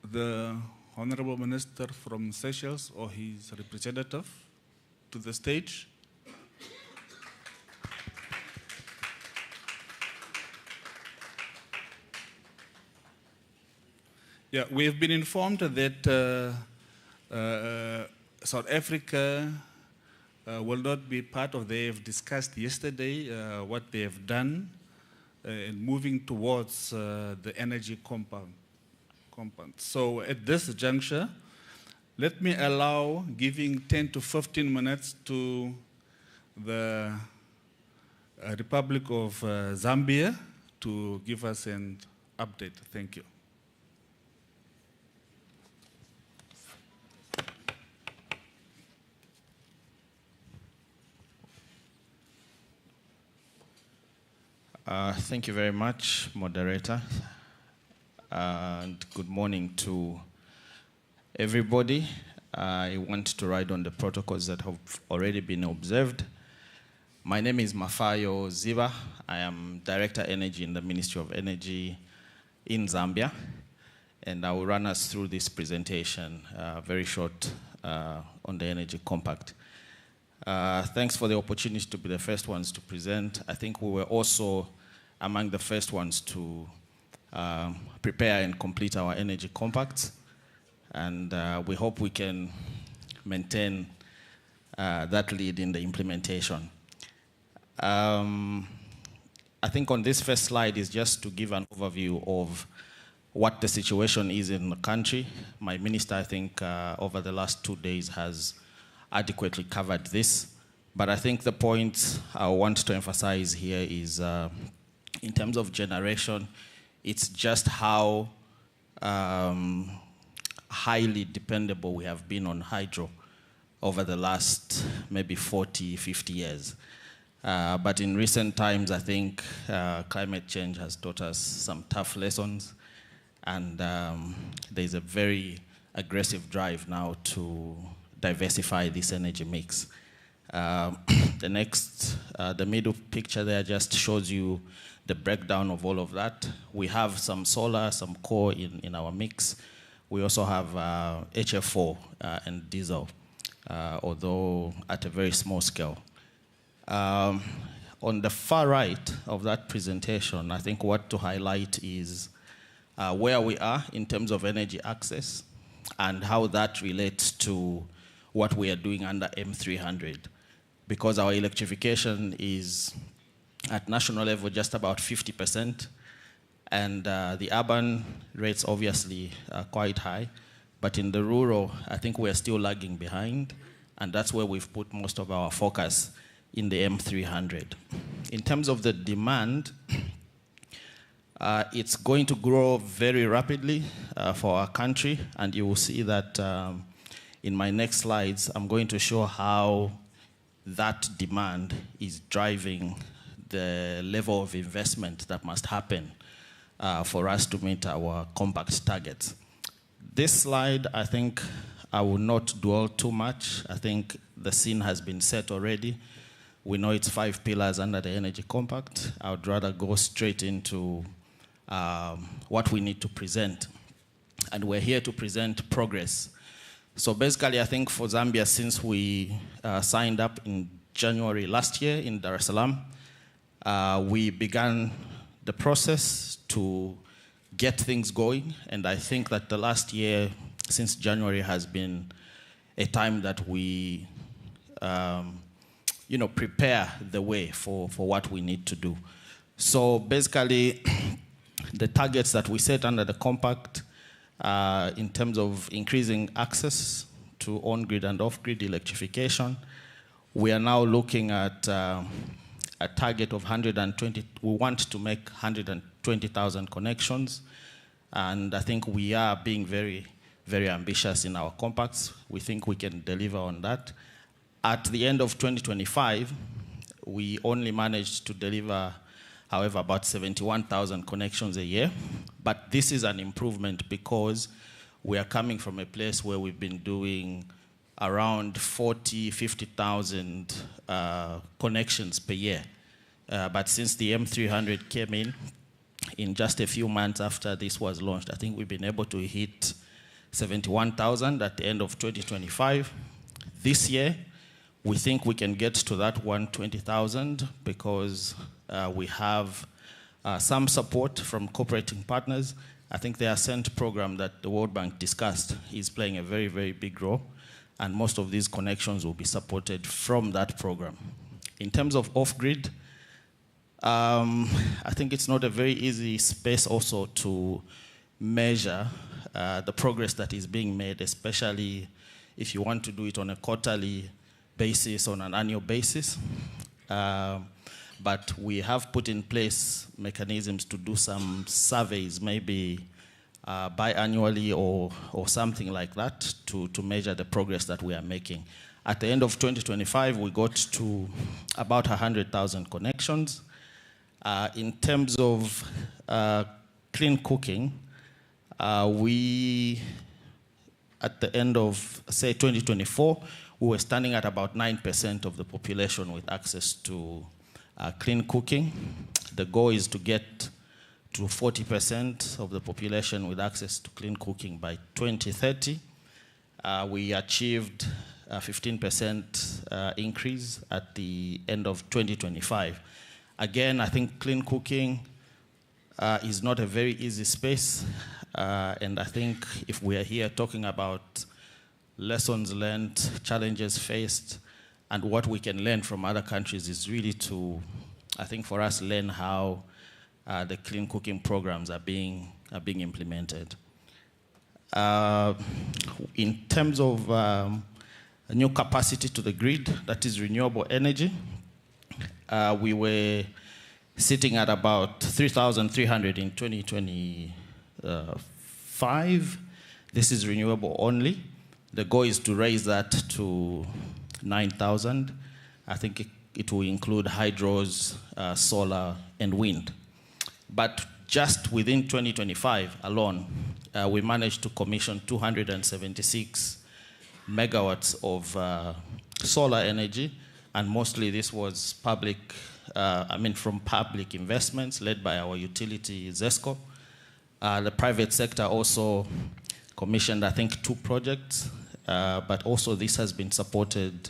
[SPEAKER 5] the Honorable Minister from Seychelles or his representative to the stage? Yeah, we have been informed that South Africa will not be part of. They have discussed yesterday what they have done in moving towards the energy compound. So at this juncture, let me allow giving 10 to 15 minutes to the Republic of Zambia to give us an update. Thank you.
[SPEAKER 6] Thank you very much, moderator, and good morning to everybody. I want to ride on the protocols that have already been observed. My name is Mafayo Ziba. I am Director Energy in the Ministry of Energy in Zambia, and I will run us through this presentation, very short, on the Energy Compact. Thanks for the opportunity to be the first ones to present. I think we were also among the first ones to prepare and complete our Energy Compact, and we hope we can maintain that lead in the implementation. I think on this first slide is just to give an overview of what the situation is in the country. My minister, I think, over the last 2 days has adequately covered this. But I think the point I want to emphasize here is, in terms of generation, it's just how highly dependable we have been on hydro over the last maybe 40, 50 years. But in recent times, I think climate change has taught us some tough lessons, and there's a very aggressive drive now to diversify this energy mix. The middle picture there just shows you the breakdown of all of that. We have some solar, some coal in our mix. We also have HF4 and diesel, although at a very small scale. On the far right of that presentation, I think what to highlight is where we are in terms of energy access and how that relates to what we are doing under M300. Because our electrification is at national level just about 50%, and the urban rates obviously are quite high, but in the rural, I think we're still lagging behind, and that's where we've put most of our focus in the M300. In terms of the demand, it's going to grow very rapidly for our country, and you will see that in my next slides, I'm going to show how that demand is driving the level of investment that must happen for us to meet our compact targets. This slide, I think I will not dwell too much. I think the scene has been set already. We know it's 5 pillars under the Energy Compact. I would rather go straight into what we need to present. And we're here to present progress. So basically, I think for Zambia, since we signed up in January last year in Dar es Salaam, we began the process to get things going. And I think that the last year, since January, has been a time that we prepare the way for what we need to do. So basically, the targets that we set under the compact in terms of increasing access to on-grid and off-grid electrification, we are now looking at a target of 120. We want to make 120,000 connections, and I think we are being very, very ambitious in our compacts. We think we can deliver on that. At the end of 2025, we only managed to deliver, however, about 71,000 connections a year. But this is an improvement because we are coming from a place where we've been doing around 40, 50,000 connections per year. But since the M300 came in just a few months after this was launched, I think we've been able to hit 71,000 at the end of 2025. This year, we think we can get to that 120,000 because we have some support from cooperating partners. I think the Ascent program that the World Bank discussed is playing a very, very big role, and most of these connections will be supported from that program. In terms of off-grid, I think it's not a very easy space also to measure the progress that is being made, especially if you want to do it on a quarterly basis, on an annual basis. But we have put in place mechanisms to do some surveys, maybe biannually or something like that, to measure the progress that we are making. At the end of 2025, we got to about 100,000 connections. In terms of clean cooking, we, at the end of, say, 2024, we were standing at about 9% of the population with access to clean cooking. The goal is to get to 40% of the population with access to clean cooking by 2030. We achieved a 15% increase at the end of 2025. Again, I think clean cooking is not a very easy space. And I think if we are here talking about lessons learned, challenges faced, and what we can learn from other countries is really to, I think for us, learn how the clean cooking programs are being implemented. In terms of a new capacity to the grid, that is renewable energy, we were sitting at about 3,300 in 2025. This is renewable only. The goal is to raise that to 9,000. I think it will include hydros, solar, and wind. But just within 2025 alone, we managed to commission 276 megawatts of solar energy and mostly this was public, from public investments led by our utility, ZESCO. The private sector also commissioned, I think, 2 projects, but also this has been supported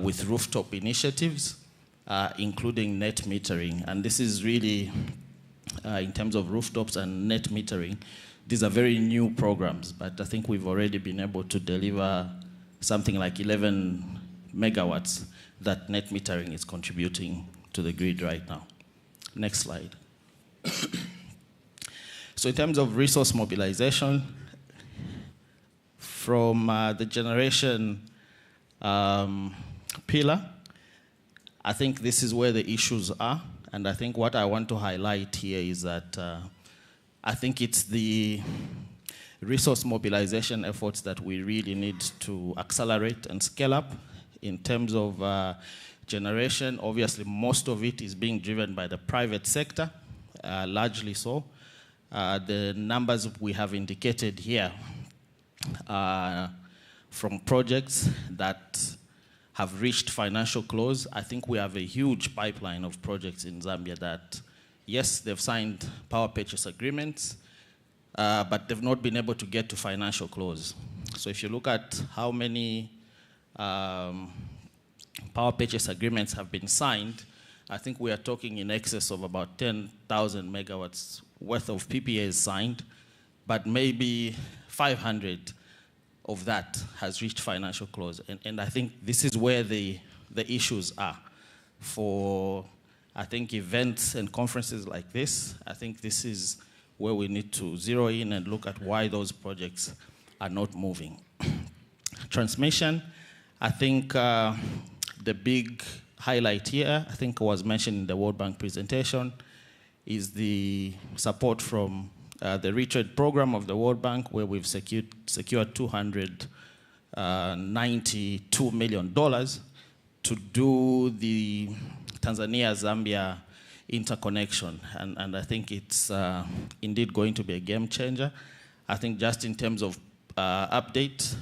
[SPEAKER 6] with rooftop initiatives, including net metering. And this is really, in terms of rooftops and net metering, these are very new programs, but I think we've already been able to deliver something like 11 megawatts that net metering is contributing to the grid right now. Next slide. So in terms of resource mobilization, from the generation pillar, I think this is where the issues are. And I think what I want to highlight here is that I think it's the resource mobilization efforts that we really need to accelerate and scale up. In terms of generation, obviously most of it is being driven by the private sector, largely so. The numbers we have indicated here are from projects that have reached financial close. I think we have a huge pipeline of projects in Zambia that, yes, they've signed power purchase agreements, but they've not been able to get to financial close. So if you look at how many power purchase agreements have been signed, I think we are talking in excess of about 10,000 megawatts worth of PPAs signed, but maybe 500 of that has reached financial close. And I think this is where the issues are. For, I think, events and conferences like this, I think this is where we need to zero in and look at why those projects are not moving. Transmission, I think the big highlight here, I think was mentioned in the World Bank presentation, is the support from the retrade program of the World Bank, where we've secured $292 million to do the Tanzania-Zambia interconnection. And I think it's indeed going to be a game changer. I think just in terms of update,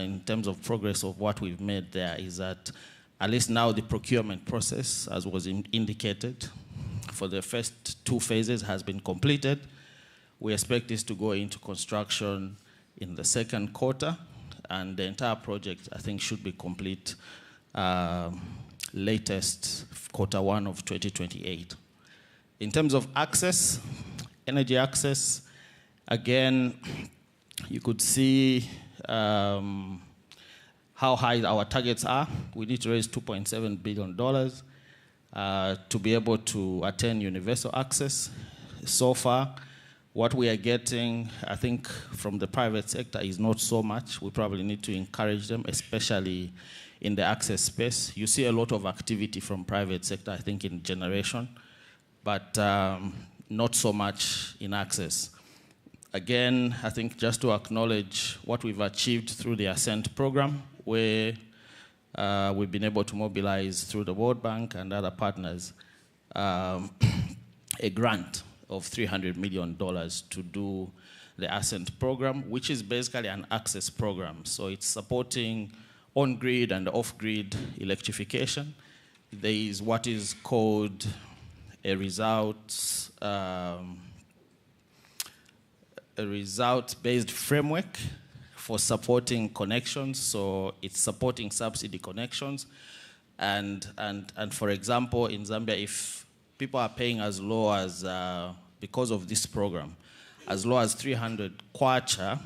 [SPEAKER 6] in terms of progress of what we've made there, is that at least now the procurement process, as was indicated, for the first 2 phases has been completed. We expect this to go into construction in the 2nd quarter, and the entire project, I think, should be complete latest Q1 of 2028. In terms of access, energy access, again, you could see how high our targets are. We need to raise $2.7 billion to be able to attain universal access. So far, what we are getting, I think, from the private sector is not so much. We probably need to encourage them, especially in the access space. You see a lot of activity from private sector, I think, in generation, but not so much in access. Again, I think just to acknowledge what we've achieved through the Ascent program, where we've been able to mobilize through the World Bank and other partners a grant of $300 million to do the Ascent program, which is basically an access program. So it's supporting on-grid and off-grid electrification. There is what is called a result-based framework for supporting connections. So it's supporting subsidy connections. And for example, in Zambia, if people are paying as low as, because of this program, as low as 300 kwacha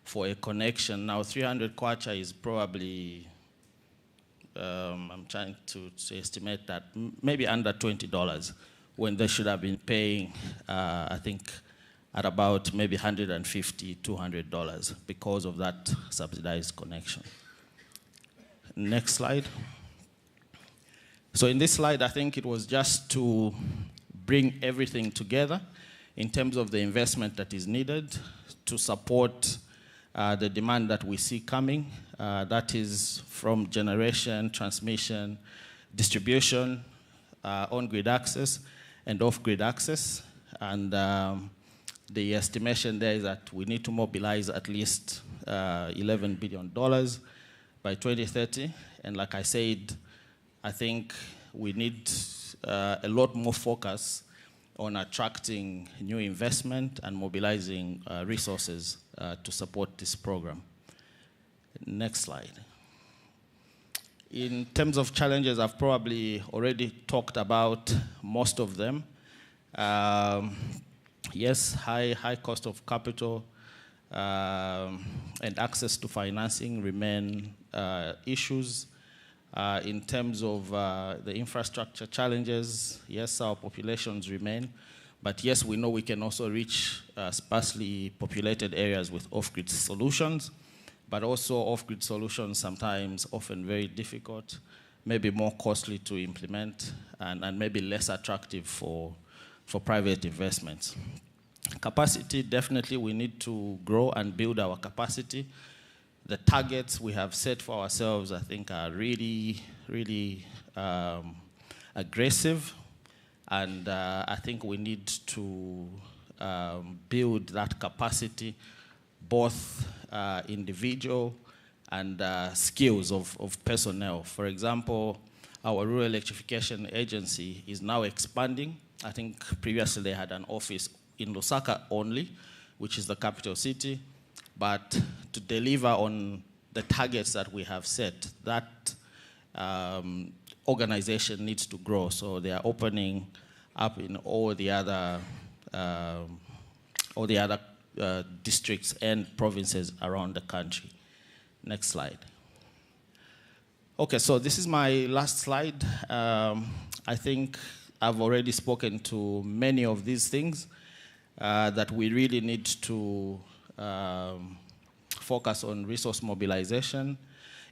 [SPEAKER 6] for a connection. Now, 300 kwacha is probably, I'm trying to estimate that, maybe under $20, when they should have been paying, I think, at about maybe $150, $200 because of that subsidized connection. Next slide. So in this slide, I think it was just to bring everything together in terms of the investment that is needed to support the demand that we see coming. That is from generation, transmission, distribution, on-grid access, and off-grid access. And the estimation there is that we need to mobilize at least $11 billion by 2030. And like I said, I think we need a lot more focus on attracting new investment and mobilizing resources to support this program. Next slide. In terms of challenges, I've probably already talked about most of them. Yes, high cost of capital and access to financing remain issues. In terms of the infrastructure challenges, yes, our populations remain. But yes, we know we can also reach sparsely populated areas with off-grid solutions. But also off-grid solutions sometimes often very difficult, maybe more costly to implement, and maybe less attractive for private investments. Capacity, definitely we need to grow and build our capacity. The targets we have set for ourselves, I think, are really, really aggressive. And I think we need to build that capacity, both individual and skills of personnel. For example, our Rural Electrification Agency is now expanding. I think previously they had an office in Lusaka only, which is the capital city. But to deliver on the targets that we have set, that organization needs to grow. So they are opening up in all the other districts and provinces around the country. Next slide. Okay, so this is my last slide. I think I've already spoken to many of these things that we really need to focus on resource mobilization.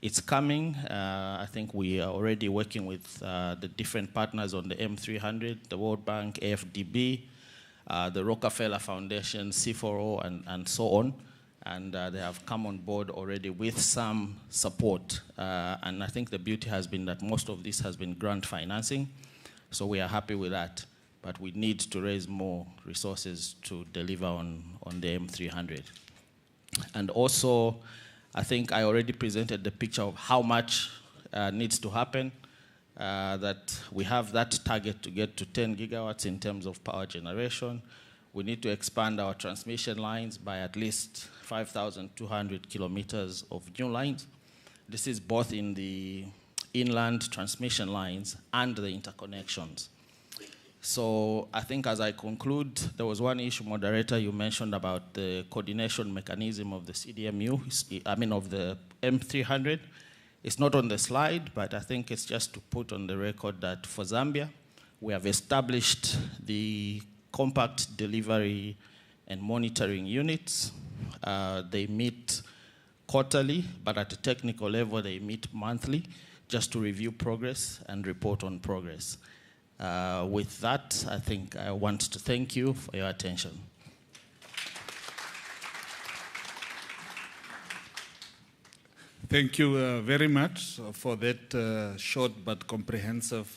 [SPEAKER 6] It's coming. I think we are already working with the different partners on the M300, the World Bank, AFDB, the Rockefeller Foundation, C4O, and so on. And they have come on board already with some support. And I think the beauty has been that most of this has been grant financing. So we are happy with that. But we need to raise more resources to deliver on the M300. And also, I think I already presented the picture of how much needs to happen, that we have that target to get to 10 gigawatts in terms of power generation. We need to expand our transmission lines by at least 5,200 kilometers of new lines. This is both in the inland transmission lines and the interconnections. So I think as I conclude, there was one issue, moderator, you mentioned about the coordination mechanism of the CDMU, I mean of the M300. It's not on the slide, but I think it's just to put on the record that for Zambia, we have established the compact delivery and monitoring units. They meet quarterly, but at a technical level, they meet monthly just to review progress and report on progress. With that, I think I want to thank you for your attention.
[SPEAKER 5] Thank you very much for that short but comprehensive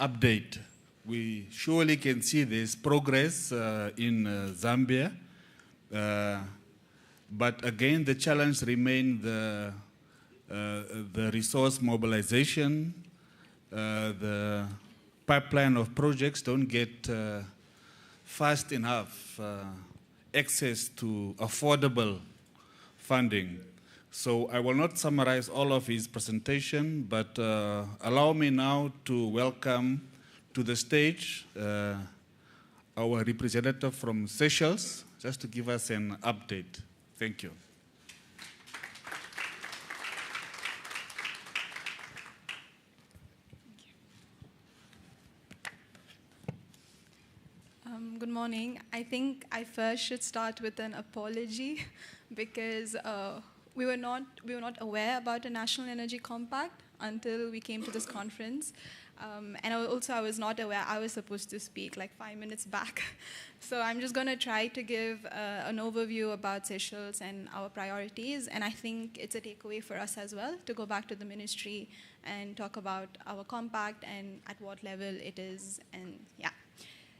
[SPEAKER 5] update. We surely can see this progress in Zambia. But again, the challenge remains the resource mobilization, the pipeline of projects don't get fast enough access to affordable funding. So I will not summarize all of his presentation, but allow me now to welcome to the stage our representative from Seychelles, just to give us an update. Thank you.
[SPEAKER 7] Good morning. I think I first should start with an apology because we were not aware about the National Energy Compact until we came to this conference. And I was not aware I was supposed to speak like 5 minutes back. So I'm just going to try to give an overview about Seychelles and our priorities. And I think it's a takeaway for us as well to go back to the ministry and talk about our compact and at what level it is. And yeah.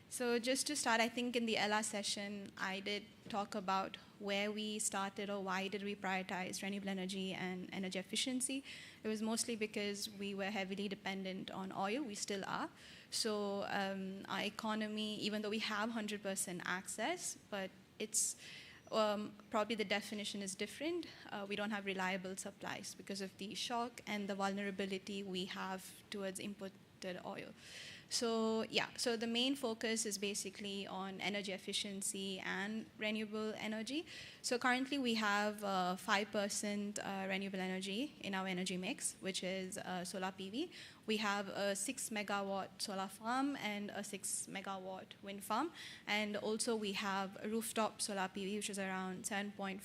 [SPEAKER 7] So just to start, I think in the ELA session, I did talk about where we started or why did we prioritize renewable energy and energy efficiency, it was mostly because we were heavily dependent on oil. We still are. So our economy, even though we have 100% access, but it's probably the definition is different. We don't have reliable supplies because of the shock and the vulnerability we have towards imported oil. So yeah, so the main focus is basically on energy efficiency and renewable energy. So currently we have 5% renewable energy in our energy mix, which is solar PV. We have a 6 megawatt solar farm and a 6 megawatt wind farm. And also we have a rooftop solar PV, which is around 7.5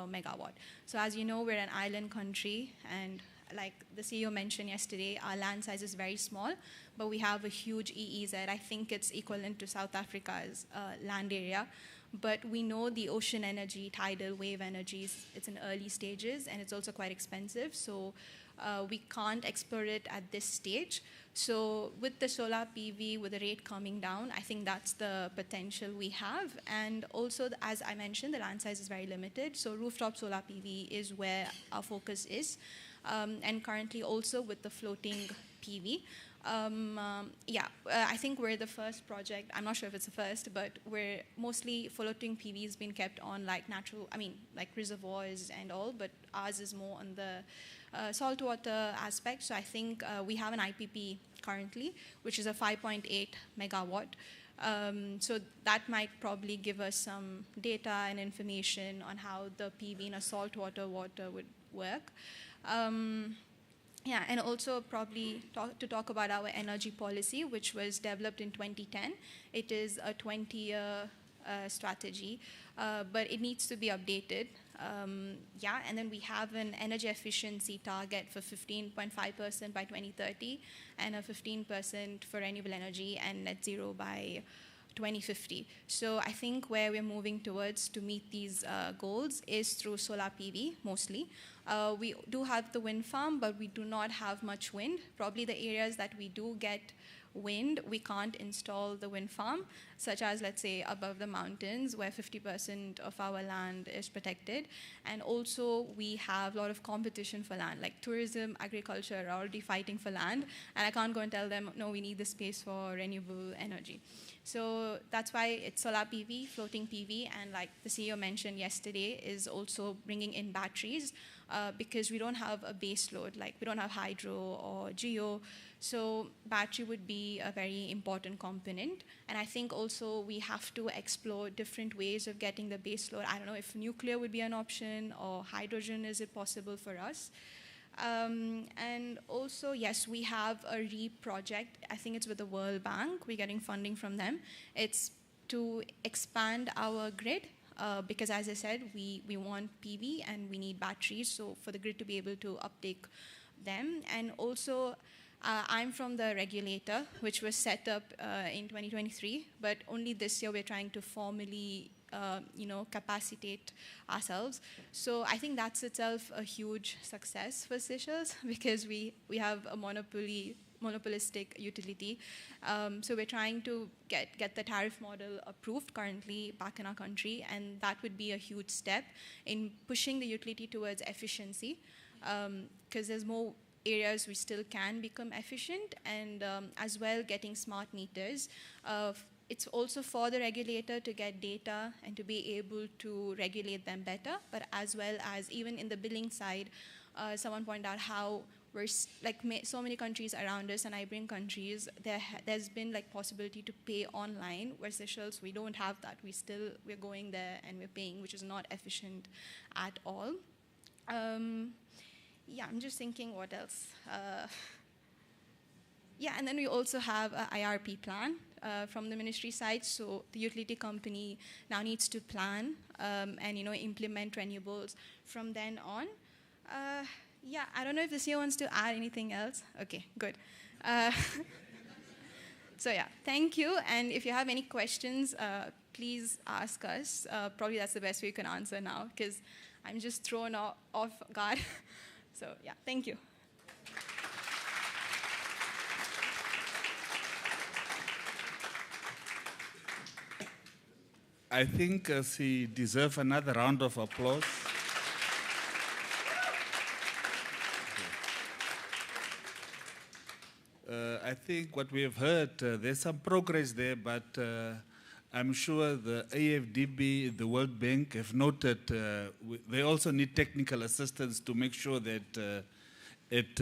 [SPEAKER 7] megawatt. So as you know, we're an island country, and like the CEO mentioned yesterday, our land size is very small, but we have a huge EEZ. I think it's equivalent to South Africa's land area. But we know the ocean energy, tidal wave energies, it's in early stages, and it's also quite expensive. So we can't explore it at this stage. So with the solar PV, with the rate coming down, I think that's the potential we have. And also, as I mentioned, the land size is very limited. So rooftop solar PV is where our focus is. And currently also with the floating PV. I think we're the first project, I'm not sure if it's the first, but we're mostly floating PV has been kept on like like reservoirs and all, but ours is more on the saltwater aspect. So I think we have an IPP currently, which is a 5.8 megawatt. So that might probably give us some data and information on how the PV in a saltwater water would work. And also probably talk about our energy policy, which was developed in 2010. It is a 20-year strategy, but it needs to be updated. And then we have an energy efficiency target for 15.5% by 2030 and a 15% for renewable energy and net zero by 2050. So I think where we're moving towards to meet these goals is through solar PV mostly. We do have the wind farm, but we do not have much wind. Probably the areas that we do get wind, we can't install the wind farm, such as, let's say, above the mountains, where 50% of our land is protected. And also, we have a lot of competition for land, like tourism, agriculture are already fighting for land, and I can't go and tell them, no, we need the space for renewable energy. So that's why it's solar PV, floating PV, and like the CEO mentioned yesterday, is also bringing in batteries because we don't have a base load, like we don't have hydro or geo. So battery would be a very important component. And I think also we have to explore different ways of getting the base load. I don't know if nuclear would be an option or hydrogen, is it possible for us? And also, yes, we have a REAP project. I think it's with the World Bank. We're getting funding from them. It's to expand our grid because, as I said, we want PV and we need batteries, so for the grid to be able to uptake them. And also, I'm from the regulator, which was set up in 2023, but only this year we're trying to formally capacitate ourselves. So I think that's itself a huge success for Seychelles because we have a monopolistic utility. So we're trying to get the tariff model approved currently back in our country, and that would be a huge step in pushing the utility towards efficiency because there's more areas we still can become efficient, and as well getting smart meters. It's also for the regulator to get data and to be able to regulate them better, but as well as even in the billing side, someone pointed out how we're so many countries around us and neighboring countries, there's been like possibility to pay online, where Seychelles, we don't have that. We're going there and we're paying, which is not efficient at all. I'm just thinking what else. And then we also have an IRP plan from the ministry side. So the utility company now needs to plan and implement renewables from then on. I don't know if the CEO wants to add anything else. Okay, good. Thank you. And if you have any questions, please ask us. Probably that's the best way you can answer now because I'm just thrown off guard. So thank you.
[SPEAKER 5] I think she deserves another round of applause. I think what we have heard, there's some progress there, but I'm sure the AFDB, the World Bank have noted they also need technical assistance to make sure that at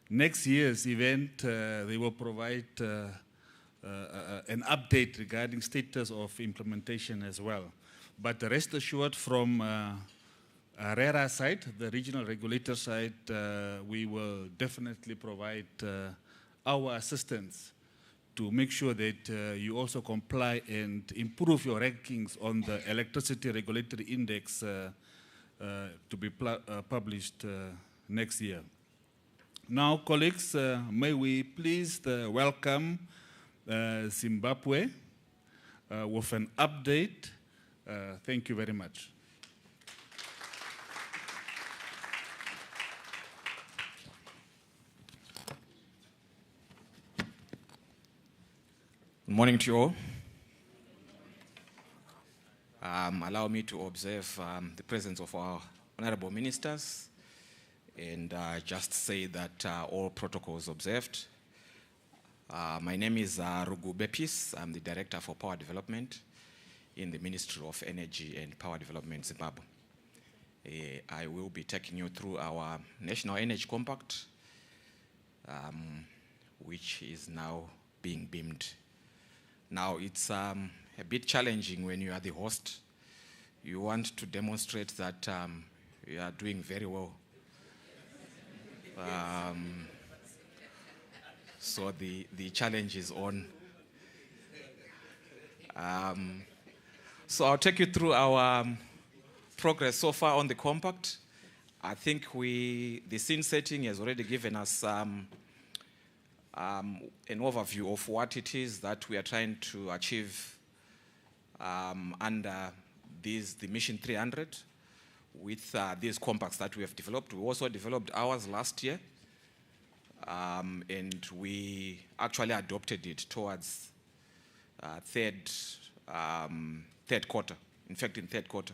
[SPEAKER 5] next year's event they will provide an update regarding status of implementation as well. But rest assured from RERA side, the regional regulator side, we will definitely provide our assistance to make sure that you also comply and improve your rankings on the electricity regulatory index to be published next year. Now, colleagues, may we please welcome Zimbabwe with an update. Thank you very much.
[SPEAKER 8] Good morning to you all. Allow me to observe the presence of our honorable ministers and just say that all protocols observed. My name is Rugu Bepis. I'm the Director for Power Development in the Ministry of Energy and Power Development, Zimbabwe. I will be taking you through our National Energy Compact, which is now being beamed. Now, it's a bit challenging when you are the host. You want to demonstrate that you are doing very well. So the challenge is on. So I'll take you through our progress so far on the compact. I think the scene setting has already given us an overview of what it is that we are trying to achieve under the Mission 300 with these compacts that we have developed. We also developed ours last year, and we actually adopted it towards third quarter, in fact, in third quarter.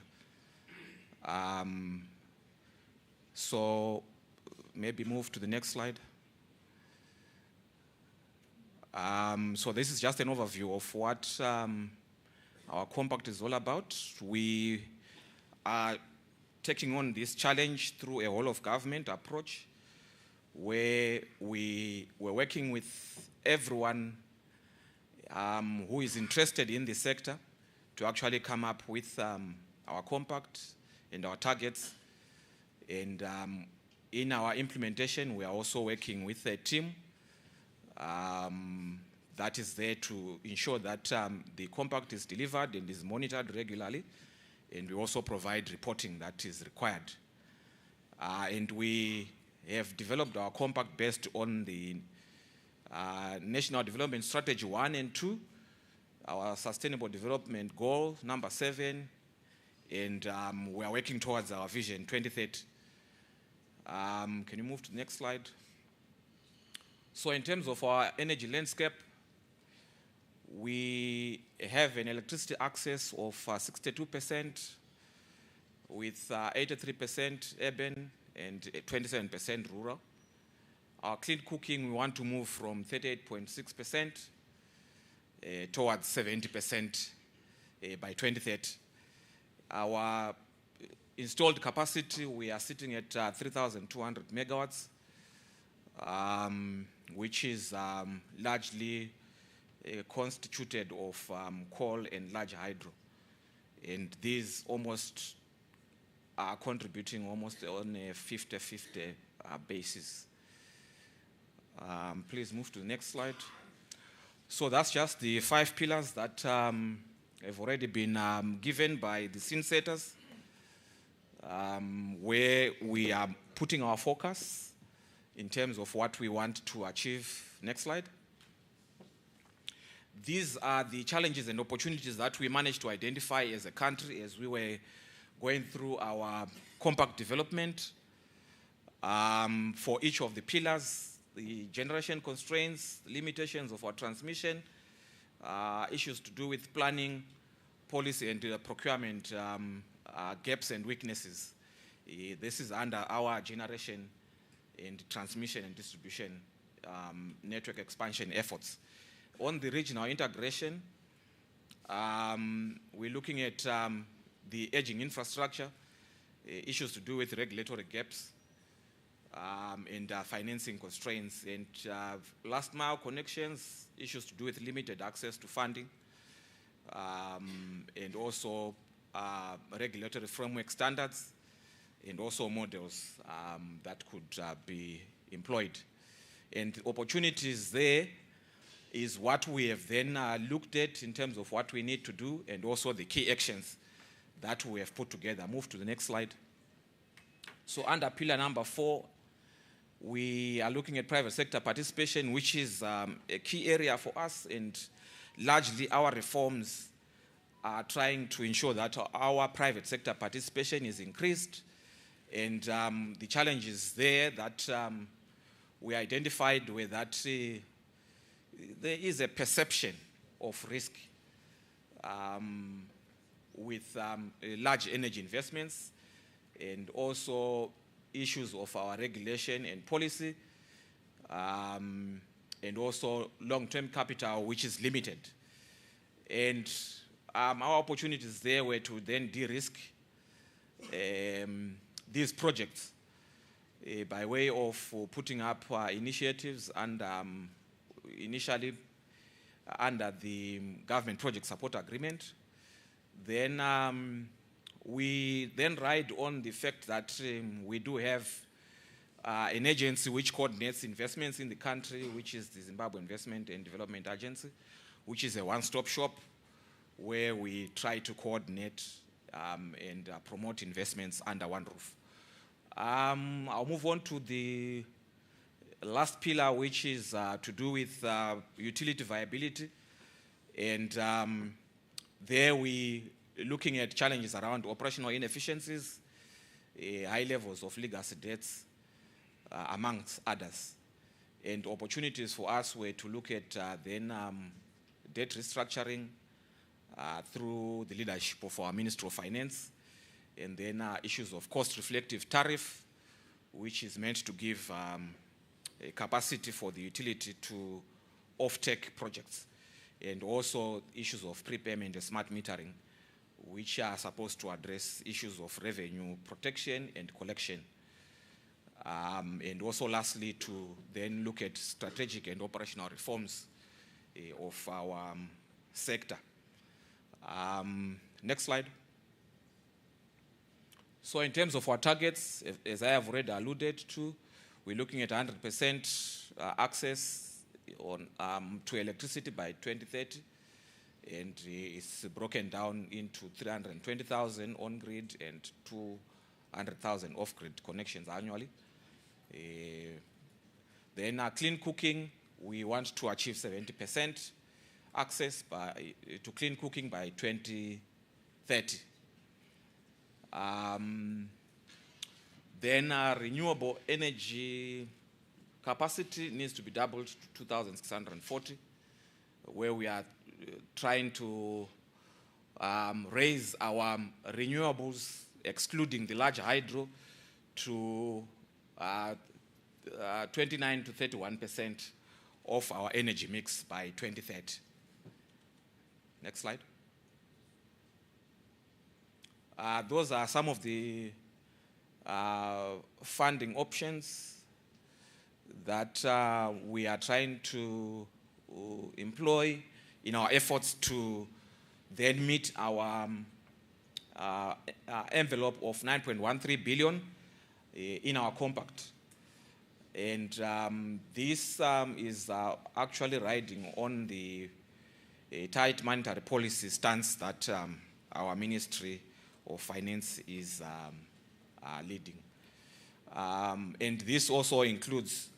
[SPEAKER 8] So maybe move to the next slide. So this is just an overview of what our compact is all about. We are taking on this challenge through a whole-of-government approach where we were working with everyone who is interested in the sector to actually come up with our compact and our targets. And in our implementation, we are also working with a team that is there to ensure that the compact is delivered and is monitored regularly, and we also provide reporting that is required. And we have developed our compact based on the National Development Strategy 1 and 2, our Sustainable Development Goal number 7, and we are working towards our Vision 2030. Can you move to the next slide? So in terms of our energy landscape, we have an electricity access of 62%, with 83% urban and 27% rural. Our clean cooking, we want to move from 38.6% towards 70% by 2030. Our installed capacity, we are sitting at 3,200 megawatts, which is largely constituted of coal and large hydro. And these almost are contributing almost on a 50-50 basis. Please move to the next slide. So that's just the 5 pillars that have already been given by the scene setters, where we are putting our focus in terms of what we want to achieve. Next slide. These are the challenges and opportunities that we managed to identify as a country as we were going through our compact development. For each of the pillars, the generation constraints, limitations of our transmission, issues to do with planning, policy and procurement gaps and weaknesses. This is under our generation and transmission and distribution network expansion efforts. On the regional integration, we're looking at the aging infrastructure, issues to do with regulatory gaps, and financing constraints, and last mile connections, issues to do with limited access to funding, and also regulatory framework standards, and also models that could be employed. And the opportunities there is what we have then looked at in terms of what we need to do, and also the key actions that we have put together. Move to the next slide. So under pillar number 4, we are looking at private sector participation, which is a key area for us, and largely our reforms are trying to ensure that our private sector participation is increased. And the challenges there that we identified were that there is a perception of risk with large energy investments, and also issues of our regulation and policy, and also long-term capital, which is limited. And our opportunities there were to then de-risk these projects by way of putting up initiatives and initially under the government project support agreement. Then we then ride on the fact that we do have an agency which coordinates investments in the country, which is the Zimbabwe Investment and Development Agency, which is a one-stop shop where we try to coordinate and promote investments under one roof. I'll move on to the last pillar, which is to do with utility viability. And there we looking at challenges around operational inefficiencies, high levels of legacy debts, amongst others. And opportunities for us were to look at then debt restructuring through the leadership of our Ministry of Finance, and then issues of cost-reflective tariff, which is meant to give a capacity for the utility to off-take projects, and also issues of prepayment and smart metering, which are supposed to address issues of revenue protection and collection. And also lastly, to then look at strategic and operational reforms of our sector. Next slide. So in terms of our targets, as I have already alluded to, we're looking at 100% access on, to electricity by 2030. And it's broken down into 320,000 on-grid and 200,000 off-grid connections annually. Then clean cooking, we want to achieve 70% access to clean cooking by 2030. Then renewable energy capacity needs to be doubled to 2,640, where we are trying to raise our renewables, excluding the large hydro, to 29 to 31% of our energy mix by 2030. Next slide. Those are some of the funding options that we are trying to employ in our efforts to then meet our envelope of 9.13 billion in our compact. And this is actually riding on the tight monetary policy stance that our Ministry of Finance is leading. And this also includes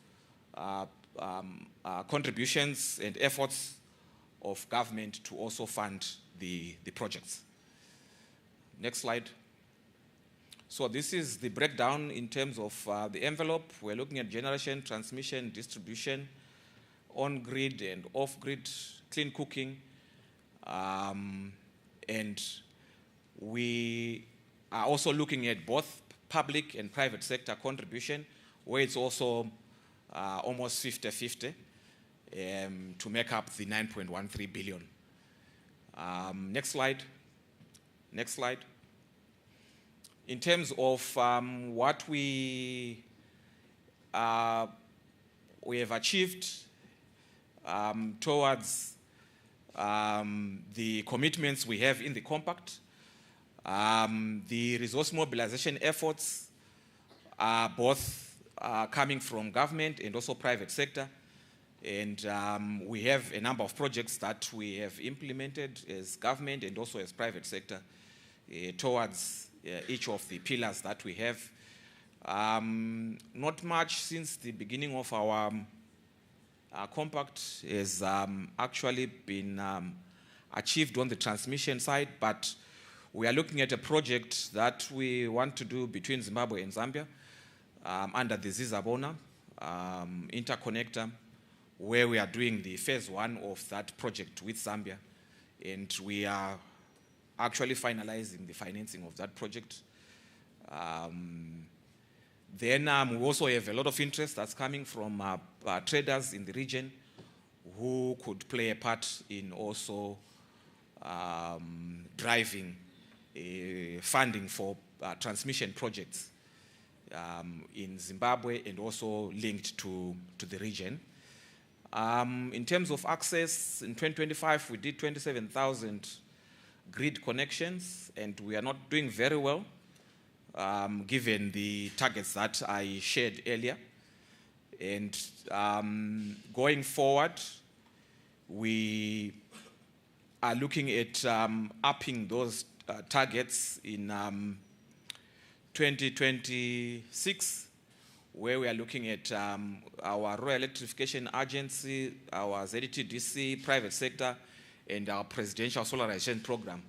[SPEAKER 8] contributions and efforts of government to also fund the projects. Next slide. So this is the breakdown in terms of the envelope. We're looking at generation, transmission, distribution, on-grid and off-grid, clean cooking, And we are also looking at both public and private sector contribution, where it's also almost 50-50 to make up the 9.13 billion. Next slide. Next slide. In terms of what we have achieved towards the commitments we have in the compact, the resource mobilization efforts are both coming from government and also private sector. And we have a number of projects that we have implemented as government and also as private sector towards each of the pillars that we have. Not much since the beginning of our compact has actually been achieved on the transmission side, but we are looking at a project that we want to do between Zimbabwe and Zambia under the Zizabona interconnector, where we are doing the phase 1 of that project with Zambia, and we are actually finalizing the financing of that project. Then we also have a lot of interest that's coming from traders in the region who could play a part in also driving funding for transmission projects in Zimbabwe and also linked to the region. In terms of access, in 2025 we did 27,000 grid connections, and we are not doing very well given the targets that I shared earlier. And going forward, we are looking at upping those targets in 2026, where we are looking at our Rural Electrification Agency, our SADC, private sector, and our Presidential Solarization Program,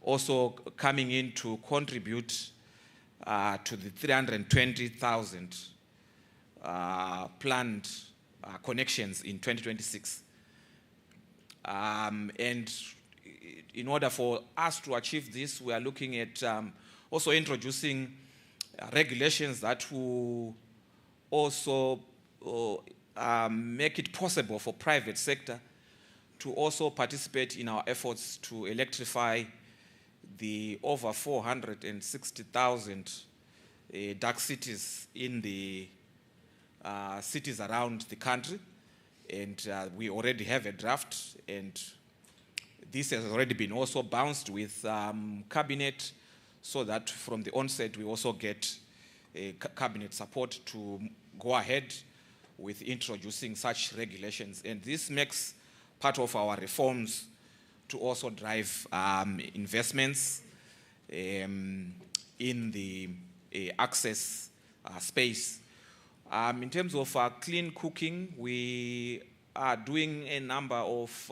[SPEAKER 8] also coming in to contribute to the 320,000 planned connections in 2026. And in order for us to achieve this, we are looking at also introducing regulations that will also make it possible for private sector to also participate in our efforts to electrify the over 460,000 dark cities in the cities around the country. And we already have a draft, and this has already been also bounced with cabinet, so that from the onset we also get cabinet support to go ahead with introducing such regulations. And this makes part of our reforms to also drive investments in the access space. In terms of clean cooking, we are doing a number of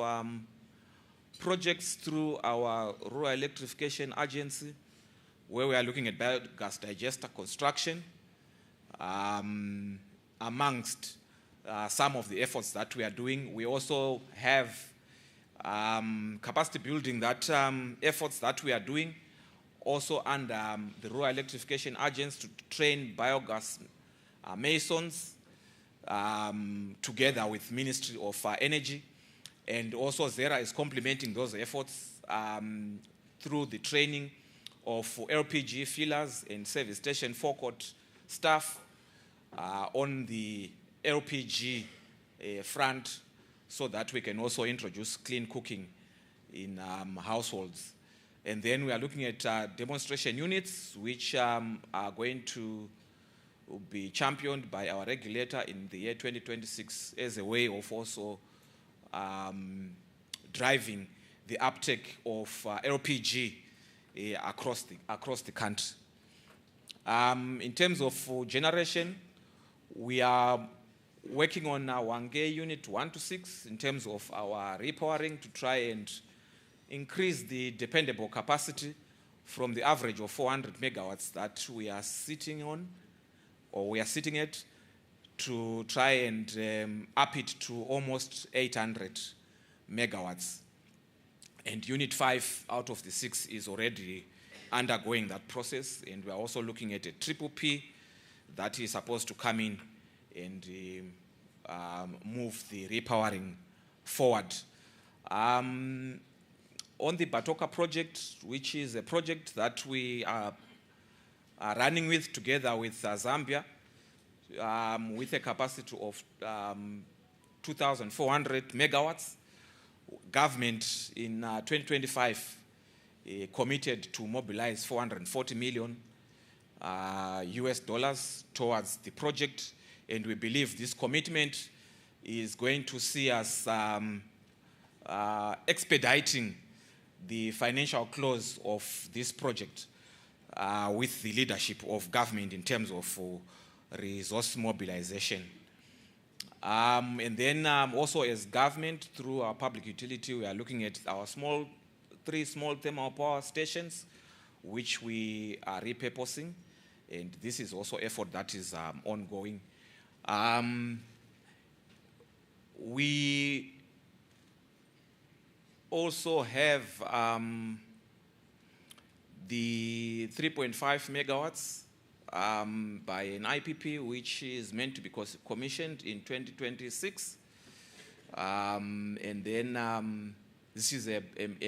[SPEAKER 8] projects through our Rural Electrification Agency, where we are looking at biogas digester construction, amongst some of the efforts that we are doing. We also have capacity building that efforts that we are doing also under the Rural Electrification Agency to train biogas masons together with Ministry of Energy. And also ZERA is complementing those efforts through the training of LPG fillers and service station forecourt staff on the LPG front, so that we can also introduce clean cooking in households. And then we are looking at demonstration units, which are going to be championed by our regulator in the year 2026 as a way of also driving the uptake of LPG across the country. In terms of generation, we are working on our Wange unit 1 to 6 in terms of our repowering to try and increase the dependable capacity from the average of 400 megawatts that we are sitting on, or we are sitting at, to try and up it to almost 800 megawatts. And Unit 5 out of the 6 is already undergoing that process. And we are also looking at a triple P that is supposed to come in and move the repowering forward. On the Batoka project, which is a project that we are running with together with Zambia, with a capacity of 2,400 megawatts. Government in 2025 committed to mobilize 440 million US dollars towards the project, and we believe this commitment is going to see us expediting the financial close of this project with the leadership of government in terms of resource mobilization. And then also as government, through our public utility, we are looking at our 3 small thermal power stations, which we are repurposing. And this is also effort that is ongoing. We also have the 3.5 megawatts by an IPP, which is meant to be commissioned in 2026. And then this is a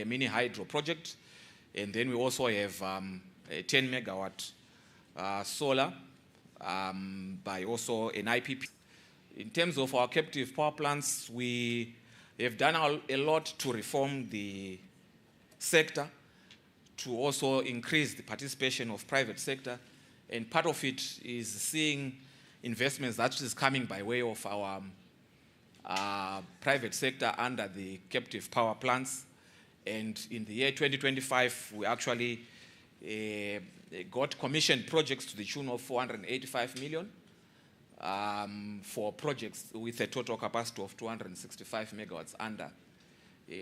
[SPEAKER 8] mini hydro project. And then we also have a 10 megawatt solar by also an IPP. In terms of our captive power plants, we have done a lot to reform the sector, to also increase the participation of private sector. And part of it is seeing investments that is coming by way of our private sector under the captive power plants. And in the year 2025, we actually got commissioned projects to the tune of 485 million for projects with a total capacity of 265 megawatts under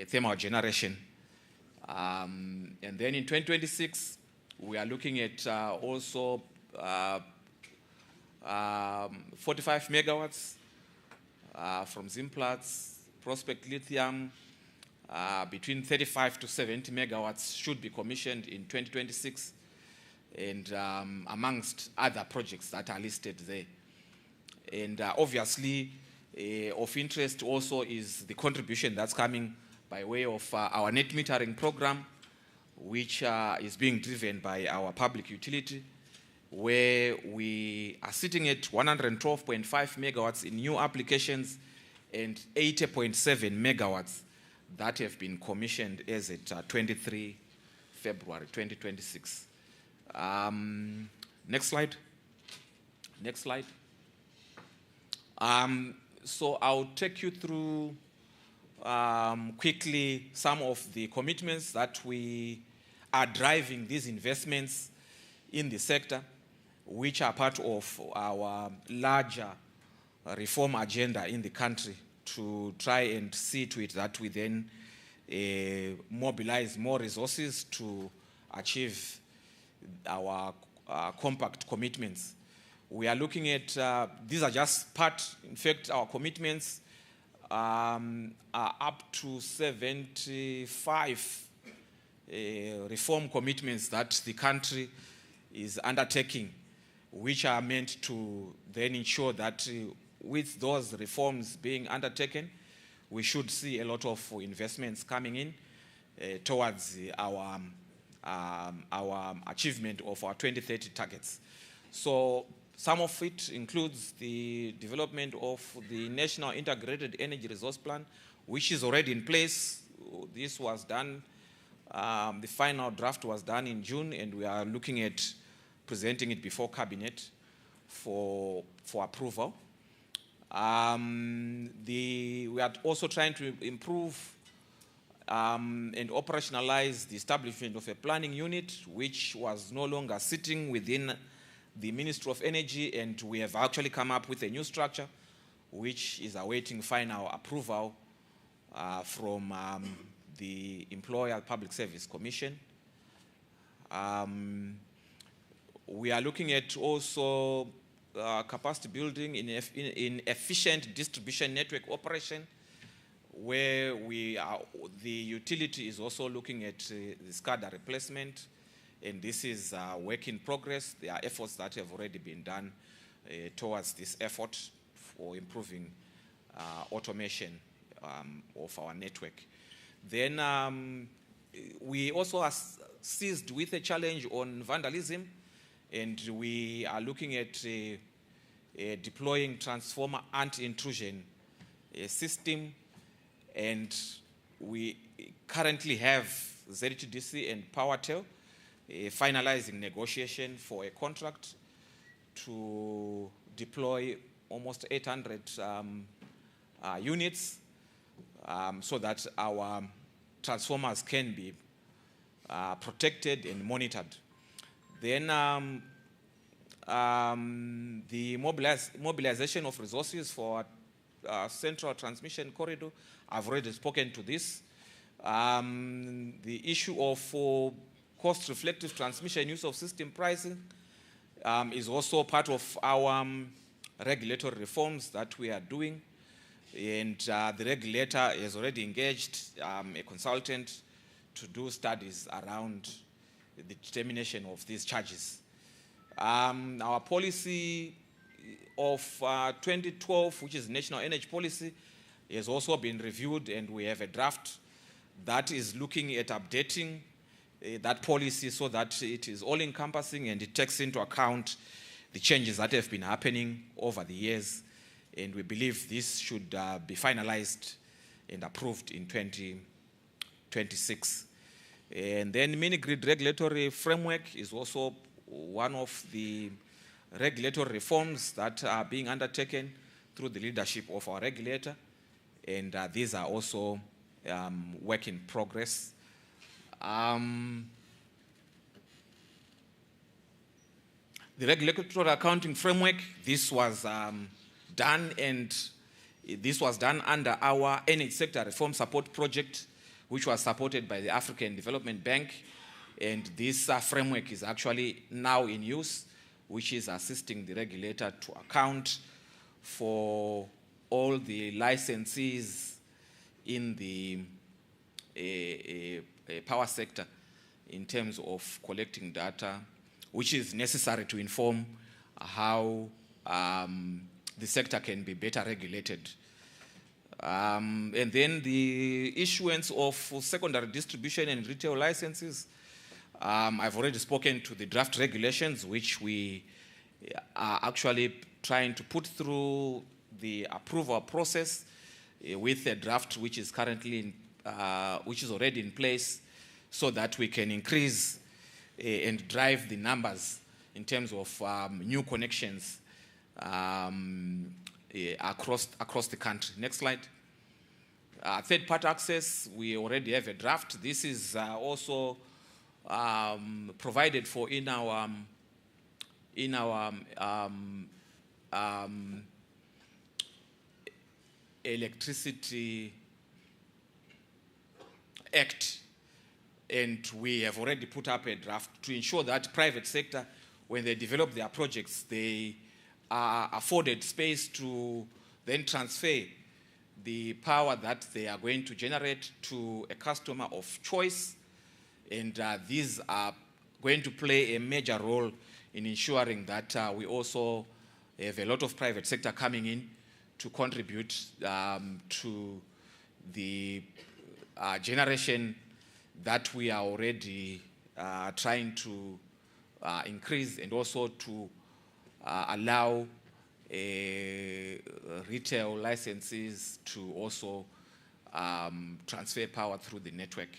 [SPEAKER 8] thermal generation. And then in 2026, we are looking at also 45 megawatts from Zimplats, Prospect Lithium, between 35 to 70 megawatts should be commissioned in 2026, and amongst other projects that are listed there. And obviously, of interest also is the contribution that's coming by way of our net metering program, which is being driven by our public utility, where we are sitting at 112.5 megawatts in new applications and 80.7 megawatts that have been commissioned as at 23 February 2026. Next slide. Next slide. So I'll take you through quickly some of the commitments that we are driving these investments in the sector, which are part of our larger reform agenda in the country to try and see to it that we then mobilize more resources to achieve our compact commitments. We are looking at, these are just part, in fact, our commitments are up to 75 reform commitments that the country is undertaking, which are meant to then ensure that with those reforms being undertaken, we should see a lot of investments coming in towards our achievement of our 2030 targets. So some of it includes the development of the National Integrated Energy Resource Plan, which is already in place. This was done, the final draft was done in June, and we are looking at presenting it before Cabinet for approval. We are also trying to improve and operationalize the establishment of a planning unit, which was no longer sitting within the Ministry of Energy, and we have actually come up with a new structure, which is awaiting final approval from the Employer Public Service Commission. We are looking at also capacity building in efficient distribution network operation, where the utility is also looking at the SCADA replacement, and this is a work in progress. There are efforts that have already been done towards this effort for improving automation of our network. Then we also are seized with a challenge on vandalism, and we are looking at deploying transformer anti-intrusion system, and we currently have SADC and PowerTel finalizing negotiation for a contract to deploy almost 800 units so that our transformers can be protected and monitored. Then the mobilization of resources for central transmission corridor, I've already spoken to this. The issue of cost-reflective transmission use of system pricing is also part of our regulatory reforms that we are doing. And the regulator has already engaged a consultant to do studies around the determination of these charges. Our policy of 2012, which is National Energy Policy, has also been reviewed, and we have a draft that is looking at updating that policy so that it is all-encompassing and it takes into account the changes that have been happening over the years. And we believe this should be finalized and approved in 2026. And then mini-grid regulatory framework is also one of the regulatory reforms that are being undertaken through the leadership of our regulator. And these are also work in progress. The regulatory accounting framework, this was done, and this was done under our energy sector reform support project, which was supported by the African Development Bank. And this framework is actually now in use, which is assisting the regulator to account for all the licensees in the power sector in terms of collecting data, which is necessary to inform how the sector can be better regulated. And then the issuance of secondary distribution and retail licenses. I've already spoken to the draft regulations, which we are actually trying to put through the approval process with a draft which is currently which is already in place, so that we can increase and drive the numbers in terms of new connections across the country. Next slide. Third-party access, we already have a draft. This is also provided for in our Electricity Act, and we have already put up a draft to ensure that private sector, when they develop their projects, they are afforded space to then transfer the power that they are going to generate to a customer of choice. And these are going to play a major role in ensuring that we also have a lot of private sector coming in to contribute to the generation that we are already trying to increase, and also to allow retail licenses to also transfer power through the network.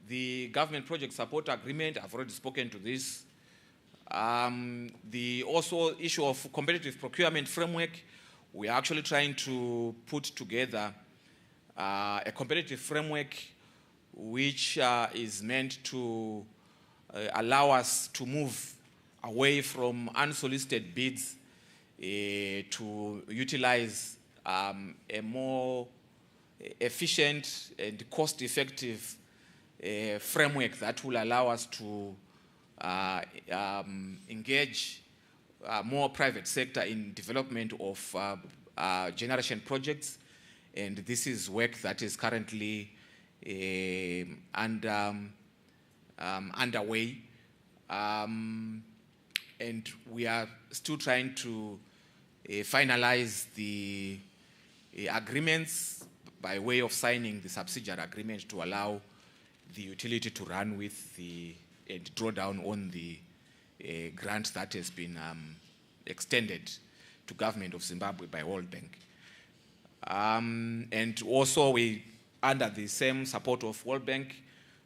[SPEAKER 8] The government project support agreement, I've already spoken to this. The also issue of competitive procurement framework, we are actually trying to put together a competitive framework which is meant to allow us to move away from unsolicited bids to utilize a more efficient and cost-effective framework that will allow us to engage more private sector in development of generation projects, and this is work that is currently underway. And we are still trying to finalize the agreements by way of signing the subsidiary agreement to allow the utility to run with and draw down on the grant that has been extended to government of Zimbabwe by World Bank. And also we, under the same support of World Bank,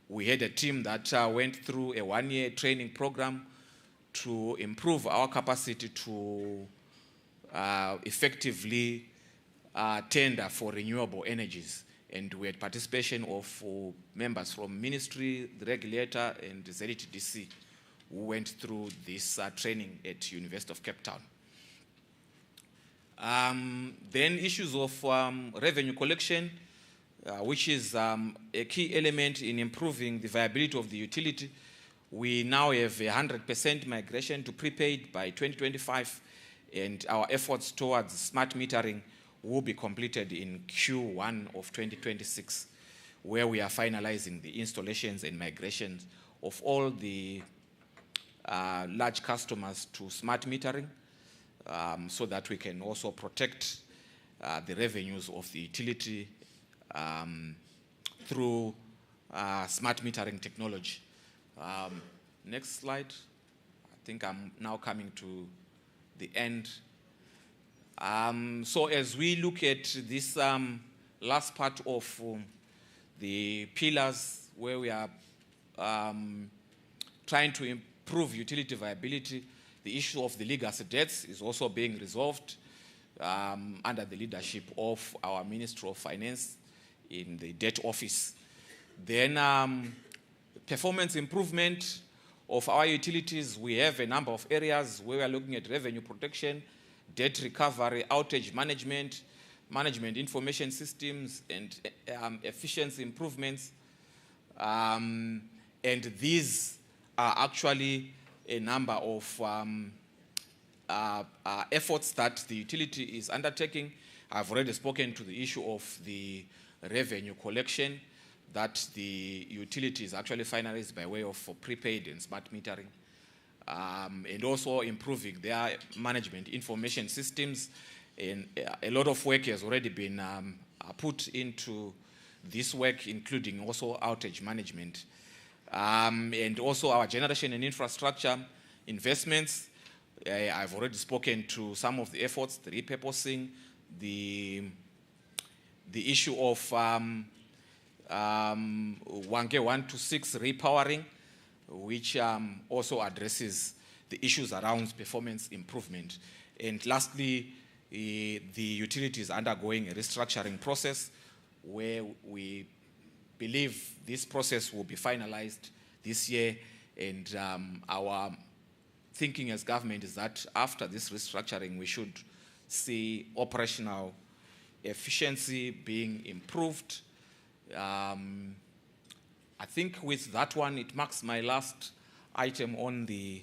[SPEAKER 8] we had a team that went through a one-year training program to improve our capacity to effectively tender for renewable energies. And we had participation of members from ministry, the regulator, and the SADC who went through this training at University of Cape Town. Then issues of revenue collection, which is a key element in improving the viability of the utility. We now have 100% migration to prepaid by 2025, and our efforts towards smart metering will be completed in Q1 of 2026, where we are finalizing the installations and migrations of all the large customers to smart metering, so that we can also protect the revenues of the utility through smart metering technology. Next slide. I think I'm now coming to the end. So as we look at this last part of the pillars where we are trying to improve utility viability, the issue of the legacy debts is also being resolved under the leadership of our Minister of Finance in the debt office. Then performance improvement of our utilities, we have a number of areas where we are looking at revenue protection, debt recovery, outage management, management information systems, and efficiency improvements. And these are actually a number of efforts that the utility is undertaking. I've already spoken to the issue of the revenue collection that the utility is actually finalized by way of prepaid and smart metering. And also improving their management information systems. And a lot of work has already been put into this work, including also outage management. And also our generation and infrastructure investments. I've already spoken to some of the efforts, the repurposing, the issue of Wange 1 to 6 repowering, which also addresses the issues around performance improvement. And lastly, the utility is undergoing a restructuring process where we believe this process will be finalized this year. And our thinking as government is that after this restructuring, we should see operational efficiency being improved. I think with that one, it marks my last item on the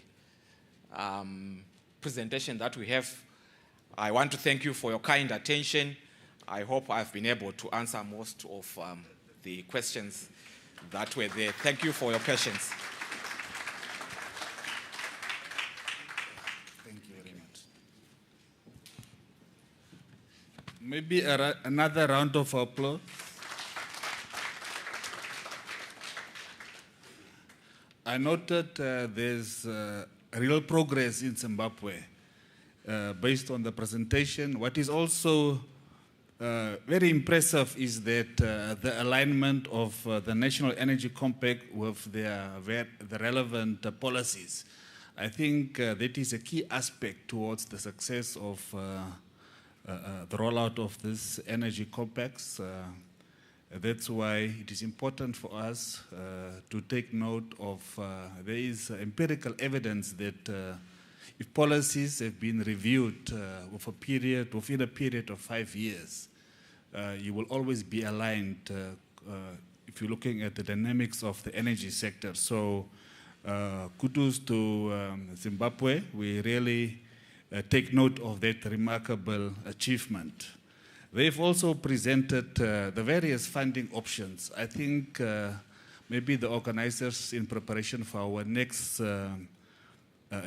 [SPEAKER 8] presentation that we have. I want to thank you for your kind attention. I hope I've been able to answer most of the questions that were there. Thank you for your patience.
[SPEAKER 2] Thank you very much.
[SPEAKER 5] Maybe another round of applause. I noted there's real progress in Zimbabwe based on the presentation. What is also very impressive is that the alignment of the National Energy Compact with the relevant policies. I think that is a key aspect towards the success of the rollout of this energy compacts. That's why it is important for us to take note of there is empirical evidence that if policies have been reviewed within a period of 5 years, you will always be aligned if you're looking at the dynamics of the energy sector. So kudos to Zimbabwe. We really take note of that remarkable achievement. They've also presented the various funding options. I think maybe the organizers, in preparation for our next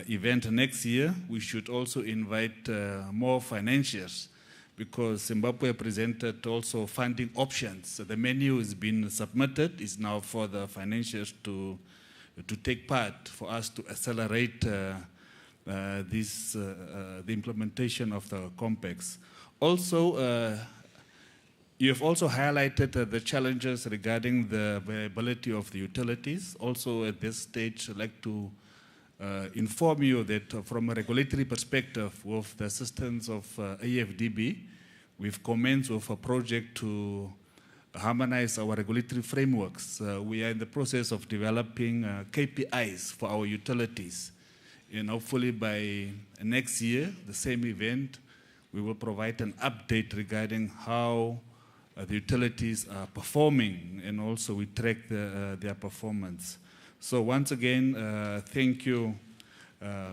[SPEAKER 5] event next year, we should also invite more financiers, because Zimbabwe presented also funding options. So the menu has been submitted. It's now for the financiers to take part, for us to accelerate the implementation of the complex. Also, you have also highlighted the challenges regarding the viability of the utilities. Also, at this stage, I'd like to inform you that from a regulatory perspective, with the assistance of AFDB, we've commenced with a project to harmonize our regulatory frameworks. We are in the process of developing KPIs for our utilities. And hopefully by next year, the same event, we will provide an update regarding how the utilities are performing, and also we track their performance. So once again, thank you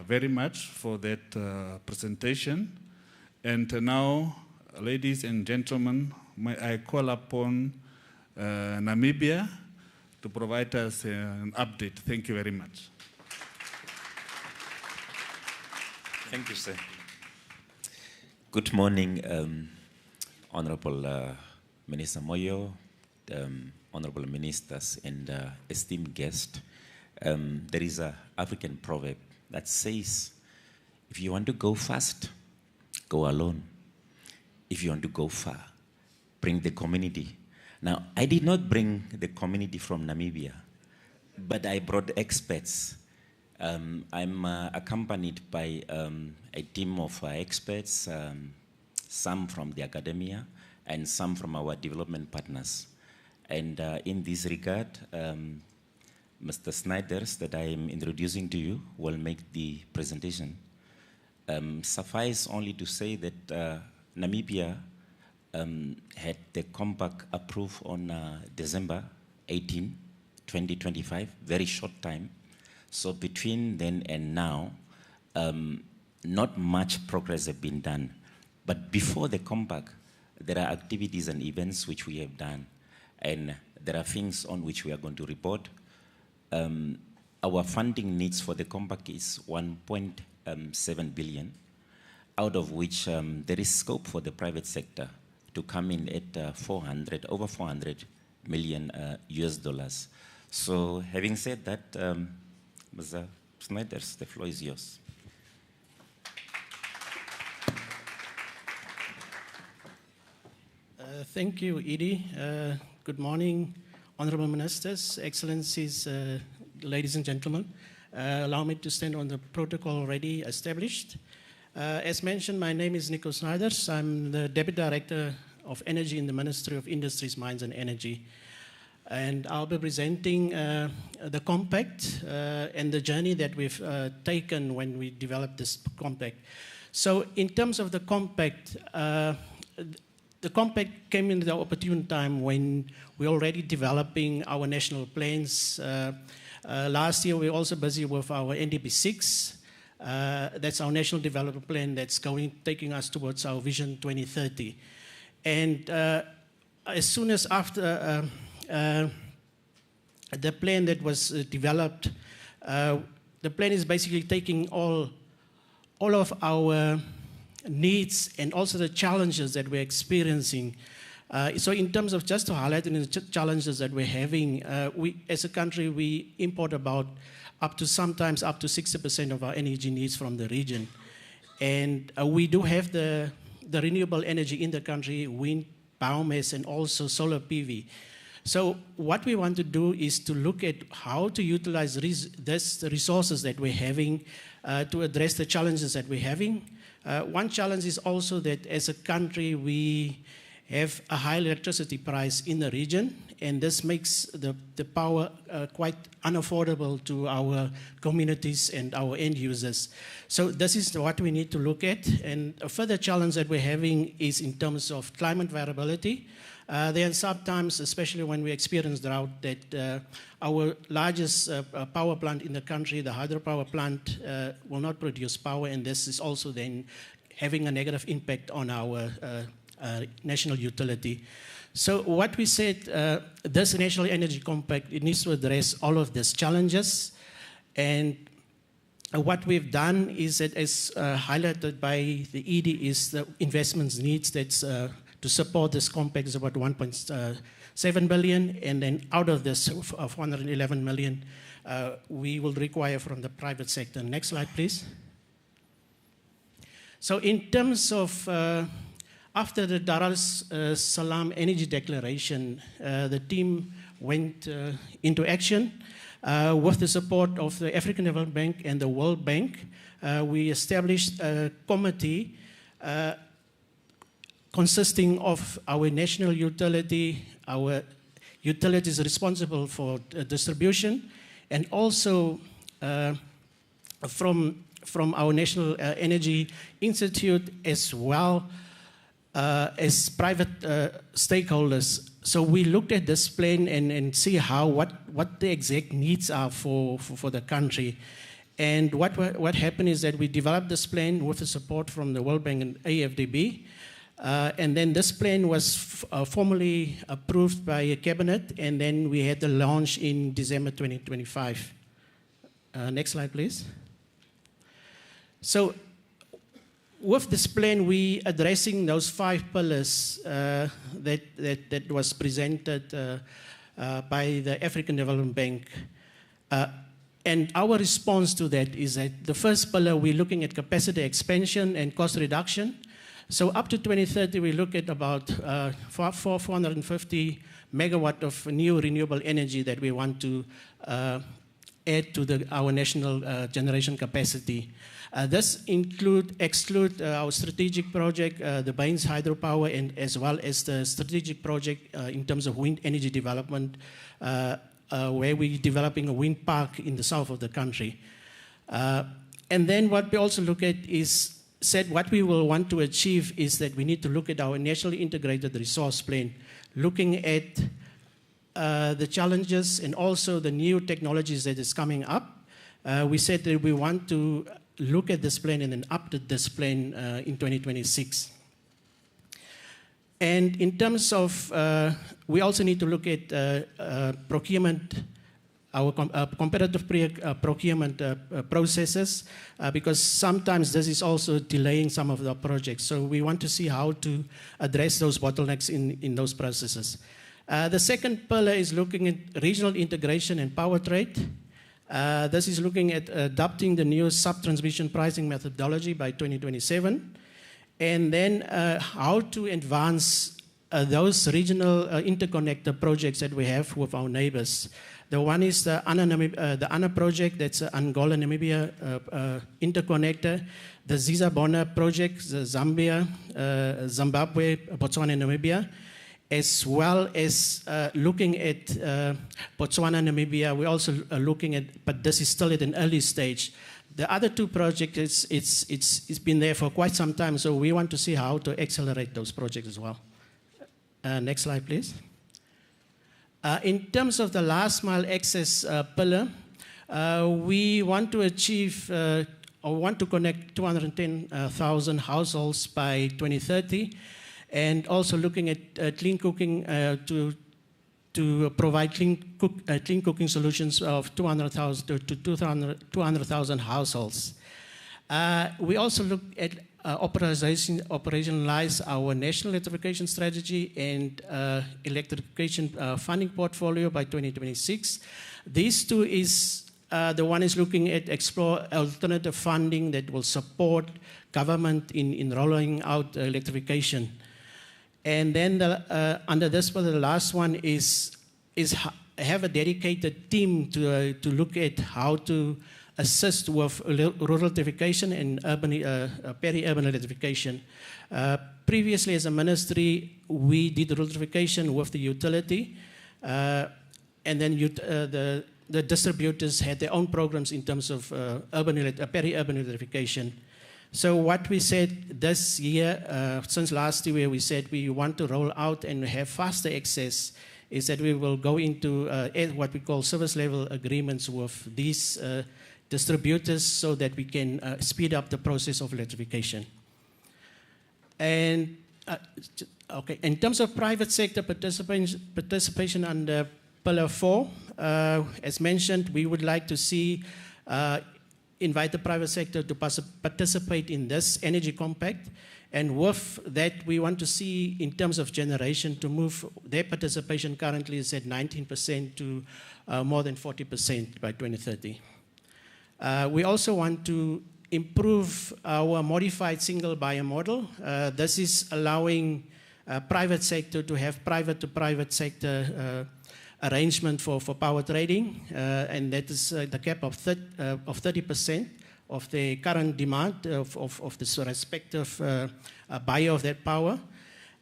[SPEAKER 5] very much for that presentation. And now, ladies and gentlemen, may I call upon Namibia to provide us an update. Thank you very much.
[SPEAKER 9] Thank you, sir. Good morning, Honorable Minister Moyo, Honorable Ministers, and esteemed guests. There is an African proverb that says, if you want to go fast, go alone. If you want to go far, bring the community. Now, I did not bring the community from Namibia, but I brought experts. I'm accompanied by a team of experts, some from the academia and some from our development partners. And in this regard, Mr. Snyders, that I am introducing to you, will make the presentation. Suffice only to say that Namibia had the compact approved on December 18, 2025, very short time. So between then and now, not much progress has been done. But before the compact, there are activities and events which we have done. And there are things on which we are going to report. Our funding needs for the compact is 1.7 billion, out of which there is scope for the private sector to come in at over 400 million US dollars. So having said that, Mr. Snyders, the floor is yours.
[SPEAKER 10] Thank you, Edie. Good morning, Honorable Ministers, Excellencies, ladies and gentlemen. Allow me to stand on the protocol already established. As mentioned, my name is Nico Snyders. I'm the Deputy Director of Energy in the Ministry of Industries, Mines and Energy. And I'll be presenting the compact and the journey that we've taken when we developed this compact. So in terms of the compact came in the opportune time when we're already developing our national plans. Last year, we were also busy with our NDP 6. That's our national development plan that's taking us towards our Vision 2030. And as soon as after the plan that was developed, the plan is basically taking all of our needs and also the challenges that we're experiencing. So in terms of just to highlight the challenges that we're having, we as a country, we import sometimes up to 60% of our energy needs from the region. And we do have the renewable energy in the country, wind, biomass, and also solar PV. So what we want to do is to look at how to utilize the resources that we're having to address the challenges that we're having. One challenge is also that as a country, we have a high electricity price in the region, and this makes the power quite unaffordable to our communities and our end users. So this is what we need to look at. And a further challenge that we're having is in terms of climate variability. There are sometimes, especially when we experience drought, that our largest power plant in the country, the hydropower plant, will not produce power, and this is also then having a negative impact on our national utility. So what we said, this National Energy Compact, it needs to address all of these challenges. And what we've done is that, as highlighted by the ED, is the investments needs that's to support this compact is about 1.7 billion, and then out of this 411 million, we will require from the private sector. Next slide, please. So in terms of after the Dar es Salaam Energy Declaration, the team went into action with the support of the African Development Bank and the World Bank. We established a committee consisting of our national utility, our utilities responsible for distribution, and also from our National Energy Institute, as well as private stakeholders. So we looked at this plan and see what the exact needs are for the country. And what happened is that we developed this plan with the support from the World Bank and AFDB. And then this plan was formally approved by a cabinet, and then we had the launch in December 2025. Next slide, please. So with this plan, we addressing those 5 pillars that was presented by the African Development Bank. And our response to that is that the first pillar, we're looking at capacity expansion and cost reduction. So up to 2030, we look at about 450 megawatt of new renewable energy that we want to add to our national generation capacity. This exclude our strategic project, the Baines hydropower, and as well as the strategic project in terms of wind energy development, where we're developing a wind park in the south of the country. And then what we also look at is what we will want to achieve is that we need to look at our nationally integrated resource plan, looking at the challenges and also the new technologies that is coming up. We said that we want to look at this plan and then update this plan in 2026. And in terms of, we also need to look at procurement, our competitive procurement processes, because sometimes this is also delaying some of the projects. So we want to see how to address those bottlenecks in those processes. The second pillar is looking at regional integration and power trade. This is looking at adopting the new sub-transmission pricing methodology by 2027, and then how to advance those regional interconnector projects that we have with our neighbors. The one is the ANA project, that's Angola-Namibia interconnector, the Zizabona project, the Zambia, Zimbabwe, Botswana, and Namibia, as well as looking at Botswana, Namibia. We're also looking at, but this is still at an early stage. The other 2 projects, it's been there for quite some time, so we want to see how to accelerate those projects as well. Next slide, please. In terms of the last mile access pillar, we want to achieve or want to connect 210,000 households by 2030, and also looking at clean cooking to provide clean cooking solutions of 200,000 to 200,000 households. We also look at operationalize our national electrification strategy and electrification funding portfolio by 2026. These 2 is, the one is looking at explore alternative funding that will support government in rolling out electrification. And then under this, for the last one is have a dedicated team to look at how to assist with rural electrification and peri-urban electrification. Previously, as a ministry, we did rural electrification with the utility, and then the distributors had their own programs in terms of peri-urban electrification. So what we said this year, since last year, we said we want to roll out and have faster access, is that we will go into what we call service level agreements with these distributors so that we can speed up the process of electrification. And okay, in terms of private sector participation under Pillar 4, as mentioned, we would like to see invite the private sector to participate in this energy compact. And with that, we want to see, in terms of generation, to move their participation currently is at 19% to more than 40% by 2030. We also want to improve our modified single buyer model. This is allowing private sector to have private-to-private sector arrangement for power trading, and that is the cap of 30% of the current demand of this respective buyer of that power.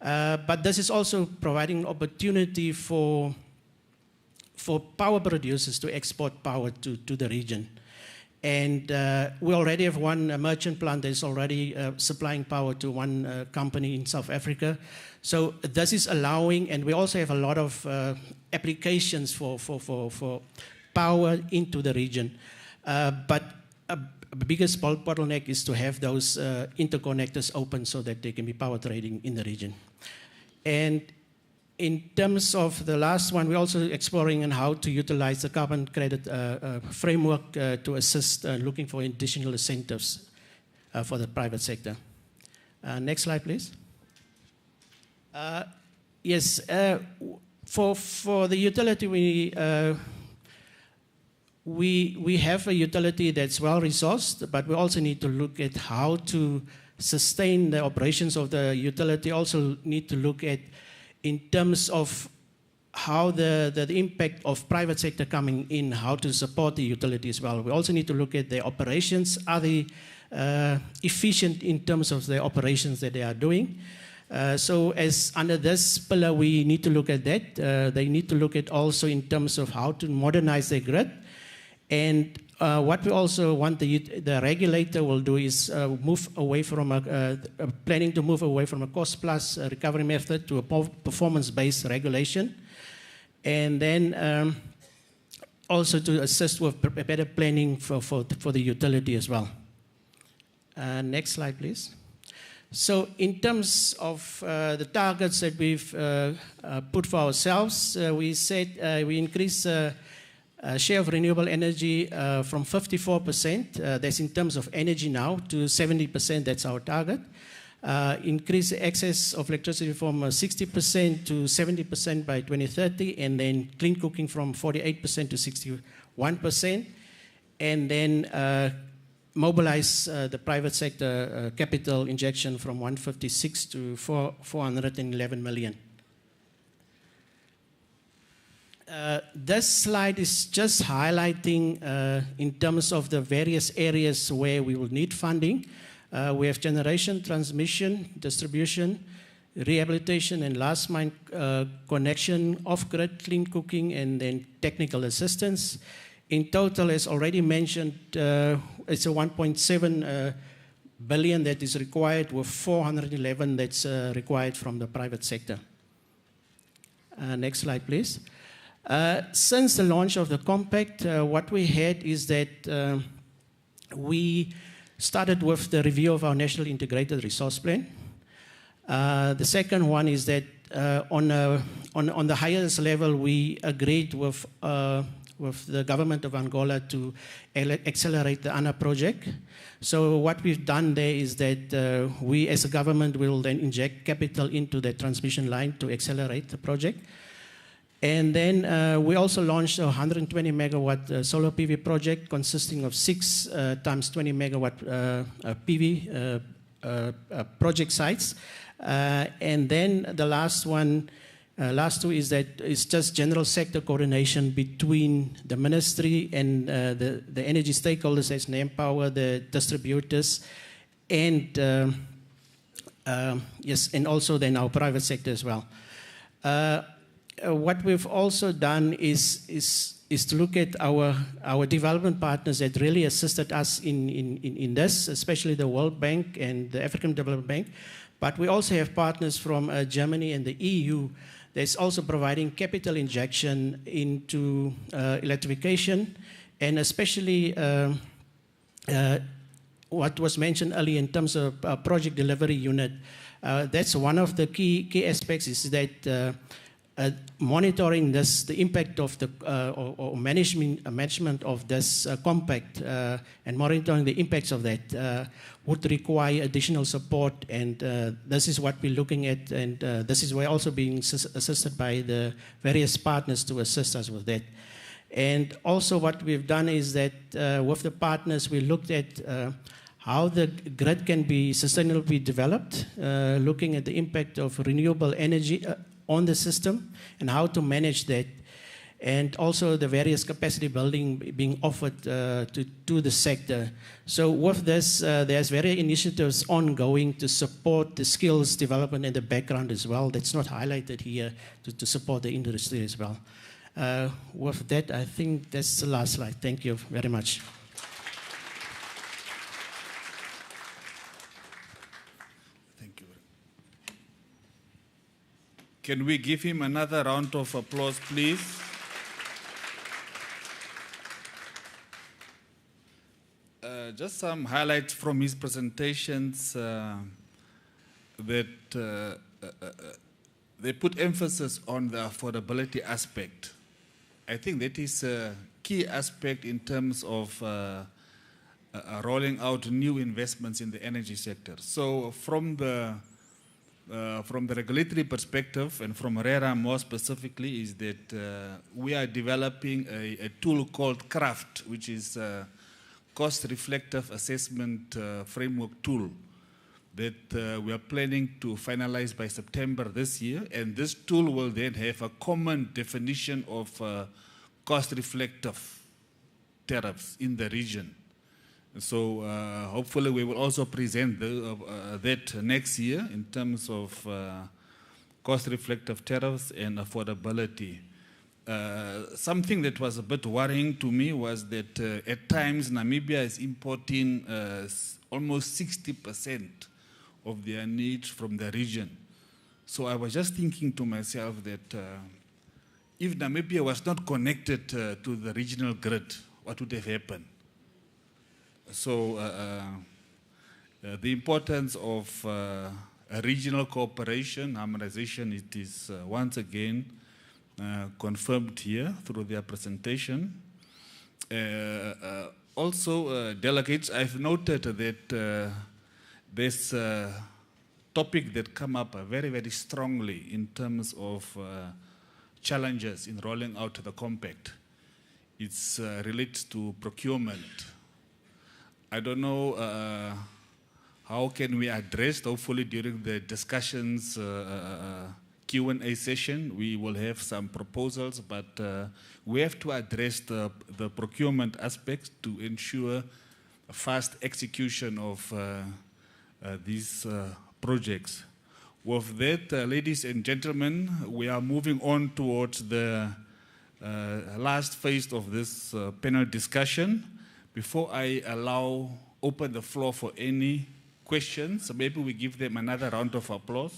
[SPEAKER 10] But this is also providing opportunity for power producers to export power to the region. And we already have one merchant plant that is already supplying power to one company in South Africa. So this is allowing, and we also have a lot of applications for power into the region. But the biggest bottleneck is to have those interconnectors open so that they can be power trading in the region. And in terms of the last one, we're also exploring on how to utilize the carbon credit framework to assist looking for additional incentives for the private sector. Next slide, please. Yes, for the utility, we have a utility that's well resourced, but we also need to look at how to sustain the operations of the utility. Also need to look at in terms of how the impact of private sector coming in, how to support the utility as well. We also need to look at their operations. Are they efficient in terms of the operations that they are doing? So as under this pillar, we need to look at that. They need to look at also in terms of how to modernize their grid. And what we also want the regulator will do is move away from planning to move away from a cost-plus recovery method to a performance-based regulation. And then also to assist with better planning for the utility as well. Next slide, please. So in terms of the targets that we've put for ourselves, we said we increase share of renewable energy from 54%, that's in terms of energy now, to 70%, that's our target. Increase the access of electricity from 60% to 70% by 2030, and then clean cooking from 48% to 61%, and then mobilize the private sector capital injection from 156 to 411 million. This slide is just highlighting in terms of the various areas where we will need funding. We have generation, transmission, distribution, rehabilitation, and last mile connection, off-grid, clean cooking, and then technical assistance. In total, as already mentioned, it's a 1.7 billion that is required, with 411 that's required from the private sector. Next slide, please. Since the launch of the compact, what we had is that we started with the review of our National Integrated Resource Plan. The second one is that on the highest level, we agreed with the government of Angola to accelerate the ANA project. So what we've done there is that we as a government will then inject capital into the transmission line to accelerate the project. And then we also launched a 120 megawatt solar PV project consisting of 6 times 20 megawatt PV project sites. And then the last one Last two is that it's just general sector coordination between the ministry and the energy stakeholders, as Power, the distributors, and yes, and also then our private sector as well. What we've also done is to look at our development partners that really assisted us in this, especially the World Bank and the African Development Bank. But we also have partners from Germany and the EU that's also providing capital injection into electrification, and especially what was mentioned earlier in terms of project delivery unit. That's one of the key aspects, is that monitoring this, the impact of the or management of this compact, and monitoring the impacts of that would require additional support, and this is what we're looking at, and this is why also being assisted by the various partners to assist us with that. And also what we've done is that with the partners, we looked at how the grid can be sustainably developed, looking at the impact of renewable energy on the system and how to manage that, and also the various capacity building being offered to the sector. So with this, there's various initiatives ongoing to support the skills development in the background as well. That's not highlighted here, to support the industry as well. With that, I think that's the last slide. Thank you very much.
[SPEAKER 5] Can we give him another round of applause, please? Just some highlights from his presentations that they put emphasis on the affordability aspect. I think that is a key aspect in terms of rolling out new investments in the energy sector. So from the regulatory perspective, and from RERA more specifically, is that we are developing a tool called CRAFT, which is a cost reflective assessment framework tool that we are planning to finalize by September this year. And this tool will then have a common definition of cost reflective tariffs in the region. So hopefully we will also present that next year in terms of cost-reflective tariffs and affordability. Something that was a bit worrying to me was that at times Namibia is importing almost 60% of their needs from the region. So I was just thinking to myself that if Namibia was not connected to the regional grid, what would have happened? So the importance of regional cooperation, harmonization, it is once again confirmed here through their presentation. Also, delegates, I've noted that this topic that come up very, very strongly in terms of challenges in rolling out the compact. It's related to procurement. I don't know how can we address, hopefully during the discussions Q&A session, we will have some proposals, but we have to address the procurement aspects to ensure a fast execution of these projects. With that, ladies and gentlemen, we are moving on towards the last phase of this panel discussion. Before I open the floor for any questions, maybe we give them another round of applause.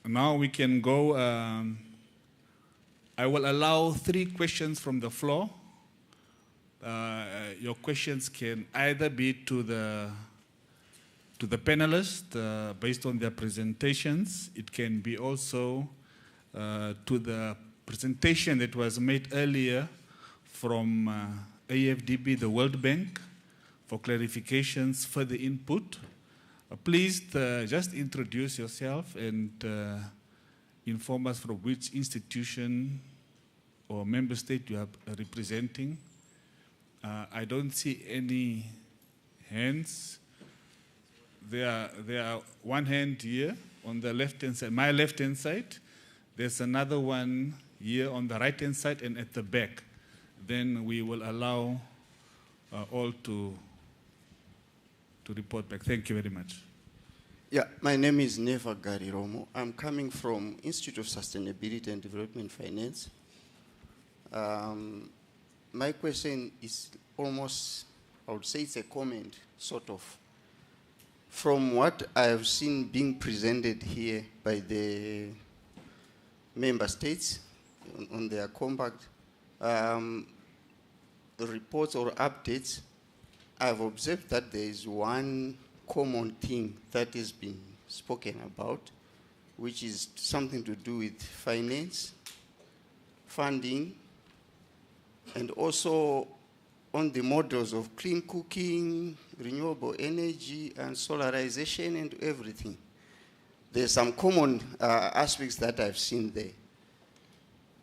[SPEAKER 5] Now we can go. I will allow 3 questions from the floor. Your questions can either be to the panelists based on their presentations. It can be also to the presentation that was made earlier from AFDB, the World Bank, for clarifications, further input. Please just introduce yourself and inform us from which institution or member state you are representing. I don't see any hands. there are one hand here on the left-hand side, my left-hand side. There's another one here on the right-hand side and at the back. Then we will allow all to report back. Thank you very much.
[SPEAKER 11] Yeah, my name is Neva Gariromo. I'm coming from Institute of Sustainability and Development Finance. My question is almost, I would say it's a comment, sort of. From what I have seen being presented here by the member states on their compact, the reports or updates, I've observed that there is one common thing that has been spoken about, which is something to do with finance, funding, and also on the models of clean cooking, renewable energy, and solarization and everything. There's some common aspects that I've seen there.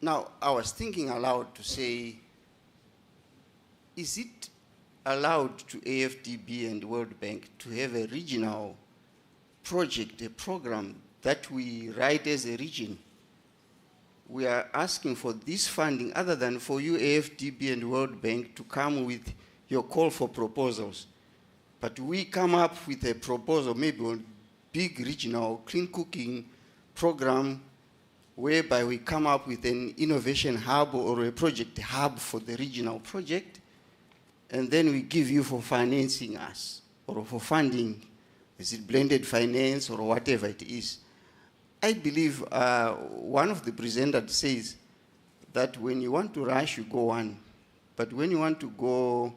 [SPEAKER 11] Now, I was thinking aloud to say, is it allowed to AFDB and World Bank to have a regional project, a program that we write as a region? We are asking for this funding other than for you, AFDB and World Bank, to come with your call for proposals. But we come up with a proposal, maybe on big regional clean cooking program, whereby we come up with an innovation hub or a project hub for the regional project, and then we give you for financing us, or for funding, is it blended finance or whatever it is. I believe one of the presenters says that when you want to rush, you go one. But when you want to go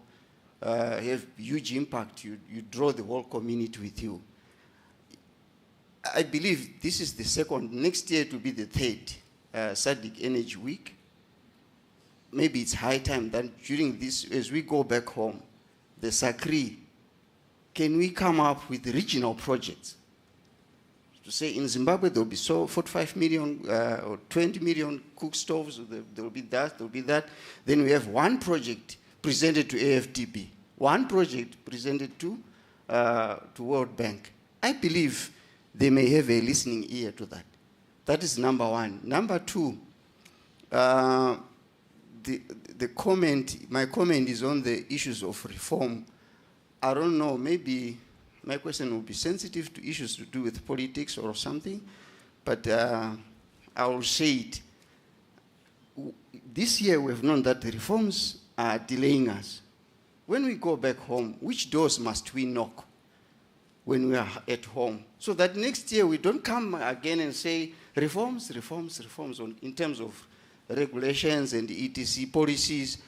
[SPEAKER 11] have huge impact, you draw the whole community with you. I believe this is the second. Next year it will be the third SADC Energy Week. Maybe it's high time that during this, as we go back home, the SACRI, can we come up with regional projects? To say in Zimbabwe there will be 45 million or 20 million cook stoves, there will be that, there will be that. Then we have one project presented to AFDB, one project presented to World Bank. I believe they may have a listening ear to that. That is number one. Number two, my comment is on the issues of reform. I don't know, maybe my question will be sensitive to issues to do with politics or something, but I will say it. This year we've known that the reforms are delaying us. When we go back home, which doors must we knock when we are at home? So that next year we don't come again and say reforms, reforms, reforms in terms of regulations and etc. policies.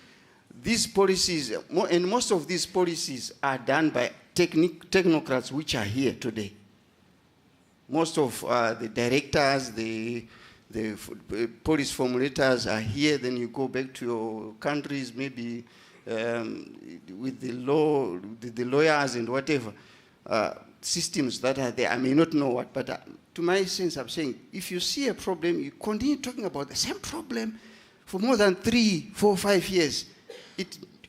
[SPEAKER 11] These policies, and most of these policies are done by technocrats which are here today. Most of the directors, the policy formulators are here. Then you go back to your countries, maybe with the law, the lawyers and whatever systems that are there. I may not know what, but to my sense, I'm saying, if you see a problem, you continue talking about the same problem for more than 3, 4, 5 years.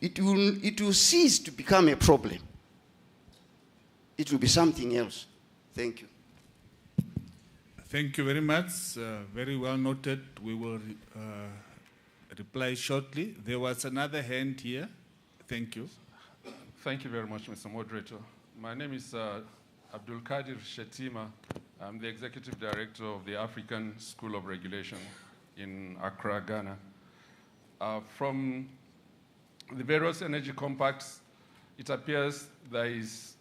[SPEAKER 11] It will cease to become a problem. It will be something else. Thank you.
[SPEAKER 5] Thank you very much. Very well noted. We will reply shortly. There was another hand here. Thank you.
[SPEAKER 12] Thank you very much, Mr. Moderator. My name is Abdul Kadir Shetima. I'm the Executive Director of the African School of Regulation in Accra, Ghana. From the various energy compacts, it appears there is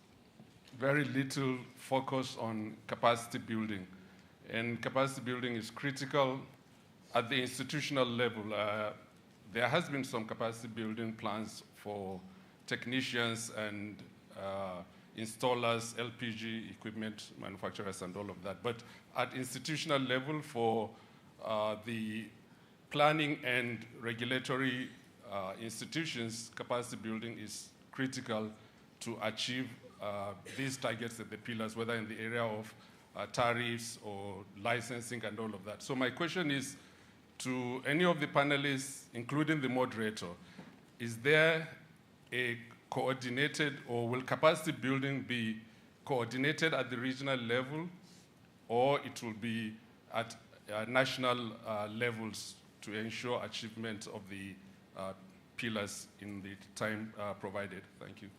[SPEAKER 12] very little focus on capacity building. And capacity building is critical at the institutional level. There has been some capacity building plans for technicians and installers, LPG equipment manufacturers and all of that. But at institutional level for the planning and regulatory institutions, capacity building is critical to achieve these targets at the pillars, whether in the area of tariffs or licensing and all of that. So my question is to any of the panelists, including the moderator, is there a coordinated, or will capacity building be coordinated at the regional level, or it will be at national levels to ensure achievement of the pillars in the time provided. Thank you.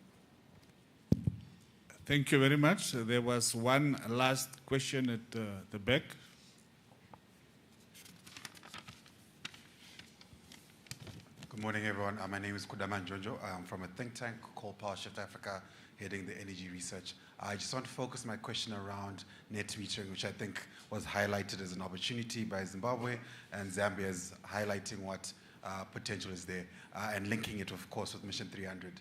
[SPEAKER 5] Thank you very much. There was one last question at the back.
[SPEAKER 13] Good morning, everyone. My name is Kudaman Jojo. I'm from a think tank called Power Shift Africa, heading the energy research. I just want to focus my question around net metering, which I think was highlighted as an opportunity by Zimbabwe, and Zambia is highlighting what potential is there, and linking it, of course, with Mission 300.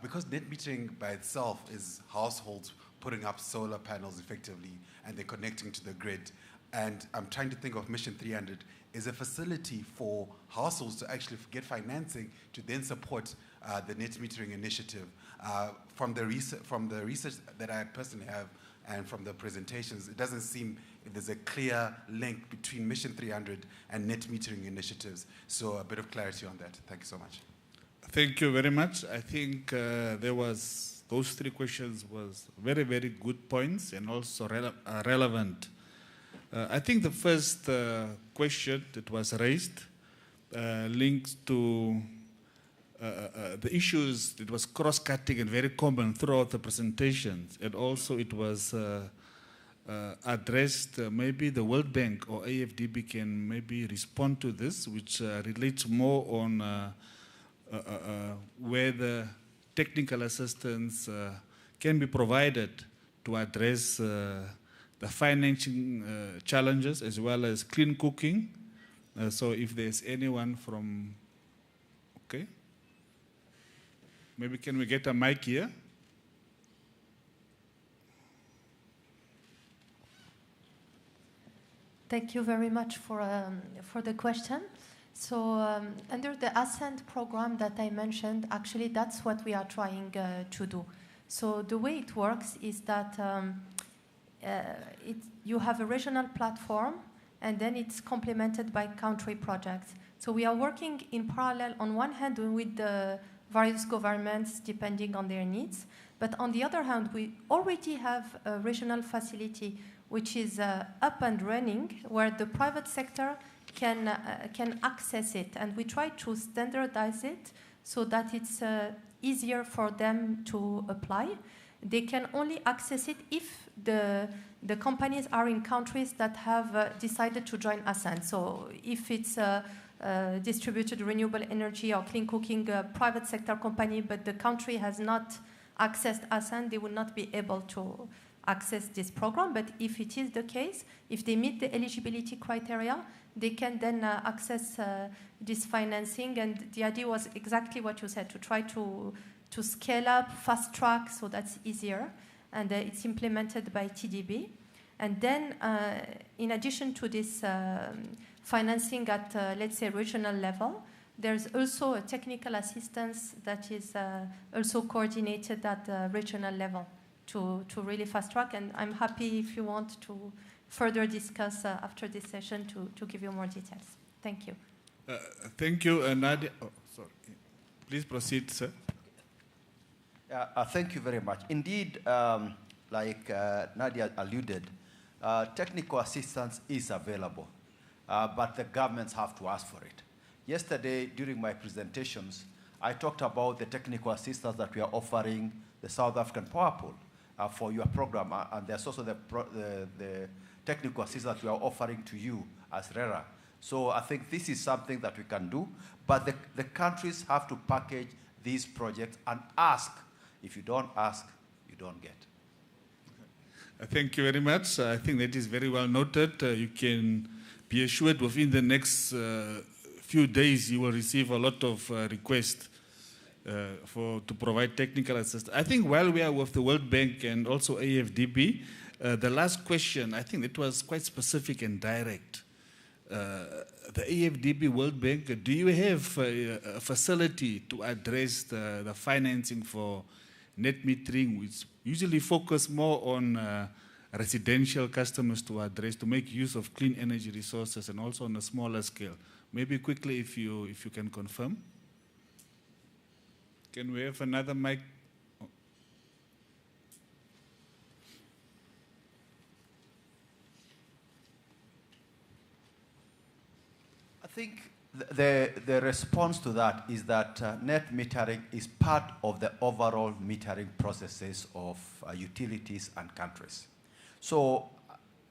[SPEAKER 13] Because net metering by itself is households putting up solar panels effectively, and they're connecting to the grid. And I'm trying to think of Mission 300 as a facility for households to actually get financing to then support the net metering initiative. From the research that I personally have and from the presentations, it doesn't seem there's a clear link between Mission 300 and net metering initiatives. So a bit of clarity on that. Thank you so much.
[SPEAKER 5] Thank you very much. I think those three questions was very, very good points and also relevant. I think the first question that was raised links to the issues that was cross-cutting and very common throughout the presentations, and also it was addressed. Maybe the World Bank or AFDB can maybe respond to this, which relates more on where the technical assistance can be provided to address the financing challenges as well as clean cooking. So if there's anyone from, okay. Maybe can we get a mic here?
[SPEAKER 4] Thank you very much for the question. So under the Ascend program that I mentioned, actually that's what we are trying to do. So the way it works is that you have a regional platform, and then it's complemented by country projects. So we are working in parallel on one hand with the various governments depending on their needs, but on the other hand we already have a regional facility which is up and running where the private sector can access it, and we try to standardize it so that it's easier for them to apply. They can only access it if the companies are in countries that have decided to join Ascend. So if it's distributed renewable energy or clean cooking private sector company, but the country has not accessed Ascend, they will not be able to access this program. But if it is the case, if they meet the eligibility criteria, they can then access this financing. And the idea was exactly what you said, to try to scale up, fast track, so that's easier. And it's implemented by TDB. And then, in addition to this financing at, let's say, regional level, there's also a technical assistance that is also coordinated at the regional level to really fast track. And I'm happy if you want to further discuss after this session to give you more details. Thank you.
[SPEAKER 5] Thank you, Nadia. Oh, sorry. Please proceed, sir.
[SPEAKER 2] Thank you very much. Indeed, like Nadia alluded, technical assistance is available, but the governments have to ask for it. Yesterday, during my presentations, I talked about the technical assistance that we are offering the South African Power Pool for your program, and there's also the technical assistance we are offering to you as RERA. So I think this is something that we can do, but the countries have to package these projects and ask. If you don't ask, you don't get.
[SPEAKER 5] Thank you very much. I think that is very well noted. You can be assured within the next few days you will receive a lot of requests to provide technical assistance. I think while we are with the World Bank and also AFDB, the last question, I think it was quite specific and direct. The AFDB World Bank, do you have a facility to address the financing for net metering, which usually focus more on residential customers to address, to make use of clean energy resources, and also on a smaller scale? Maybe quickly, if you can confirm. Can we have another mic?
[SPEAKER 2] think the response to that is that net metering is part of the overall metering processes of utilities and countries. So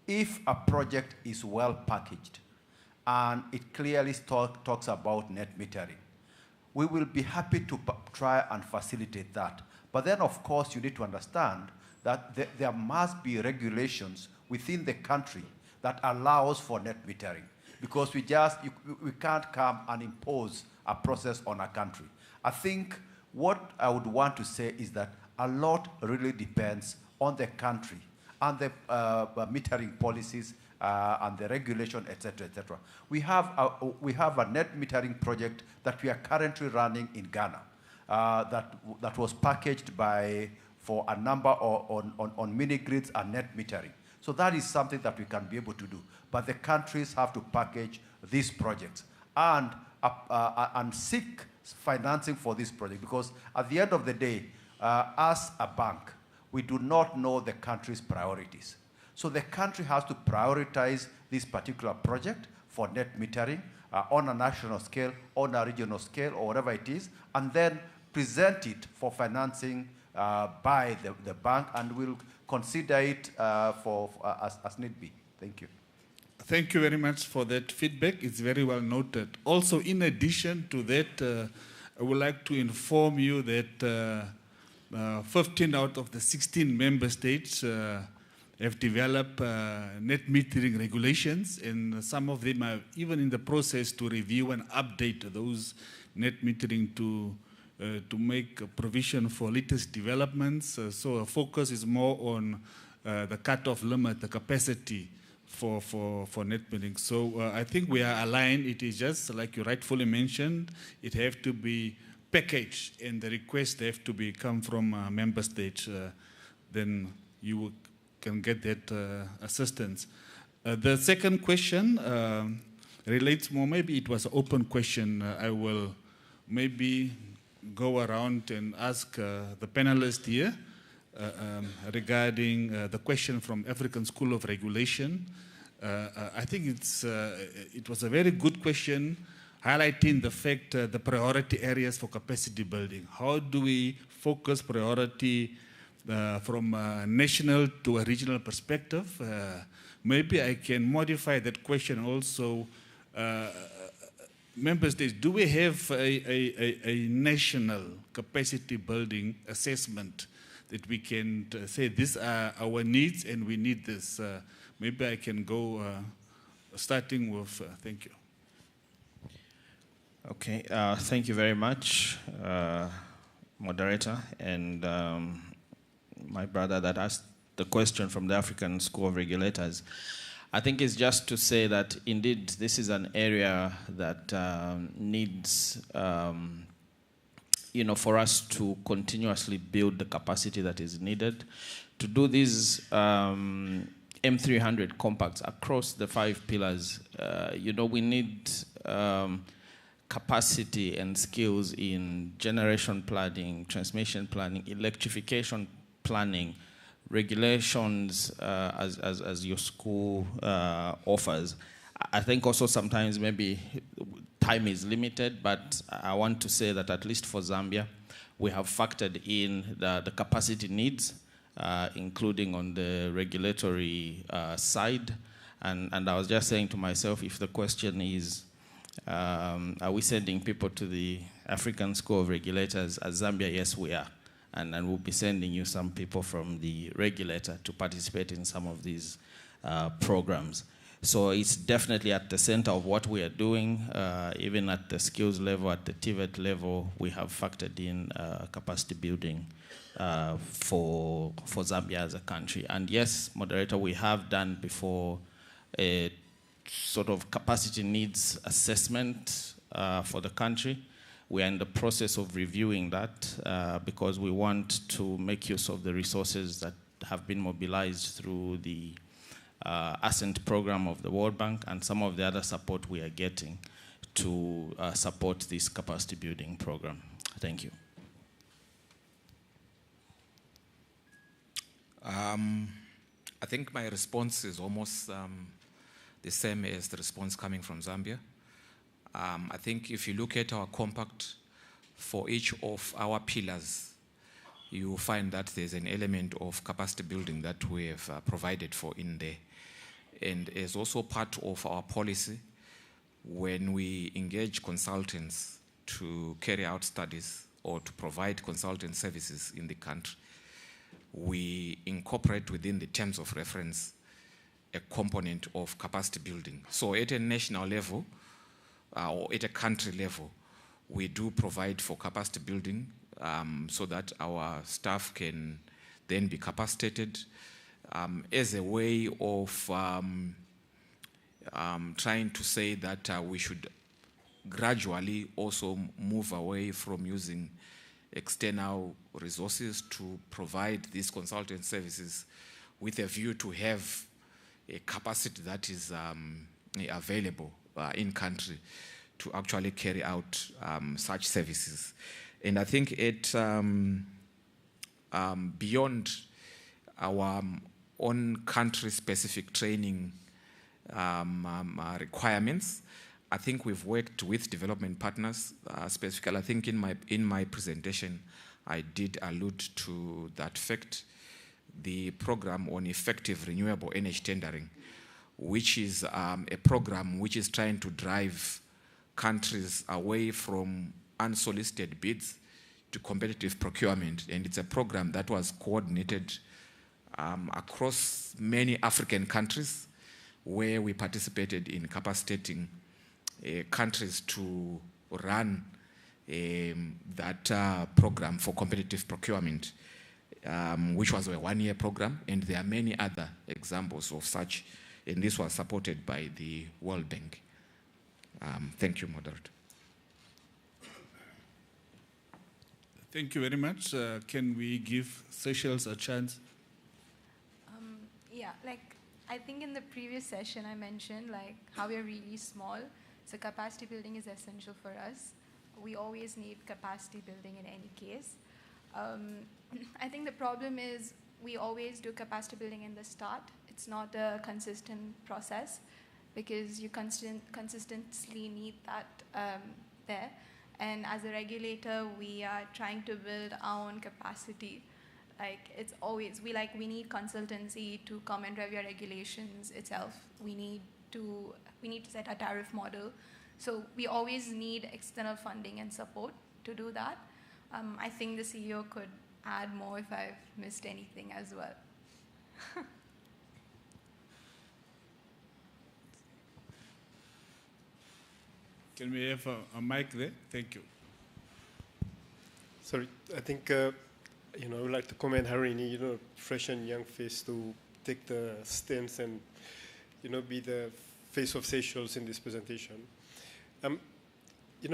[SPEAKER 2] if a project is well packaged and it clearly talks about net metering, we will be happy to try and facilitate that. But then, of course, you need to understand that there must be regulations within the country that allows for net metering, because we can't come and impose a process on a country. I think what I would want to say is that a lot really depends on the country and the metering policies and the regulation, etc., etc. We have a net metering project that we are currently running in Ghana that was packaged for a number on mini grids and net metering. So that is something that we can be able to do. But the countries have to package these projects and seek financing for this project, because at the end of the day, as a bank, we do not know the country's priorities. So the country has to prioritize this particular project for net metering on a national scale, on a regional scale, or whatever it is, and then present it for financing by the bank, and we'll consider it as need be. Thank you.
[SPEAKER 5] Thank you very much for that feedback. It's very well noted. Also, in addition to that, I would like to inform you that 15 out of the 16 member states have developed net metering regulations, and some of them are even in the process to review and update those net metering to make a provision for latest developments. So our focus is more on the cutoff limit, the capacity for net metering. So I think we are aligned. It is just like you rightfully mentioned, it have to be packaged, and the requests have to come from member states. Then you can get that assistance. The second question relates more, maybe it was an open question. I will maybe go around and ask the panelists here regarding the question from African School of Regulation. I think it was a very good question, highlighting the fact the priority areas for capacity building. How do we focus priority from a national to a regional perspective? Maybe I can modify that question also. Member states, do we have a national capacity building assessment that we can say these are our needs and we need this? Maybe I can go starting with, thank you.
[SPEAKER 6] Okay, thank you very much, moderator, and my brother that asked the question from the African School of Regulators. I think it's just to say that indeed this is an area that needs, for us to continuously build the capacity that is needed to do these M300 compacts across the 5 pillars. We need capacity and skills in generation planning, transmission planning, electrification planning, regulations as your school offers. I think also sometimes maybe time is limited, but I want to say that at least for Zambia, we have factored in the capacity needs, including on the regulatory side. And I was just saying to myself, if the question is, are we sending people to the African School of Regulators as Zambia? Yes, we are. And we'll be sending you some people from the regulator to participate in some of these programs. So it's definitely at the center of what we are doing. Even at the skills level, at the TVET level, we have factored in capacity building for Zambia as a country. And yes, moderator, we have done before a sort of capacity needs assessment for the country. We are in the process of reviewing that because we want to make use of the resources that have been mobilized through the Ascent program of the World Bank and some of the other support we are getting to support this capacity building program. Thank you.
[SPEAKER 8] I think my response is almost the same as the response coming from Zambia. I think if you look at our compact, for each of our pillars, you will find that there's an element of capacity building that we have provided for in there. And as also part of our policy, when we engage consultants to carry out studies or to provide consultant services in the country, we incorporate within the terms of reference a component of capacity building. So at a national level, or at a country level, we do provide for capacity building so that our staff can then be capacitated as a way of trying to say that we should gradually also move away from using external resources to provide these consultant services with a view to have a capacity that is available in country to actually carry out such services. And I think it beyond our own country-specific training requirements, I think we've worked with development partners. Specifically, I think in my presentation, I did allude to that fact. The program on effective renewable energy tendering, which is a program which is trying to drive countries away from unsolicited bids to competitive procurement. And it's a program that was coordinated across many African countries, where we participated in capacitating countries to run that program for competitive procurement, which was a one-year program, and there are many other examples of such, and this was supported by the World Bank. Thank you, Moderator.
[SPEAKER 5] Thank you very much. Can we give Seychelles a chance?
[SPEAKER 14] Yeah, like I think in the previous session I mentioned like how we are really small, so capacity building is essential for us. We always need capacity building in any case. I think the problem is we always do capacity building in the start. It's not a consistent process because you consistently need that there. And as a regulator, we are trying to build our own capacity. Like it's always, we need consultancy to come and review regulations itself. We need to set a tariff model. So we always need external funding and support to do that. I think the CEO could add more if I've missed anything as well.
[SPEAKER 5] Can we have a mic there? Thank you.
[SPEAKER 15] Sorry, I think, I would like to commend Harini, fresh and young face to take the stance and, be the face of Seychelles in this presentation.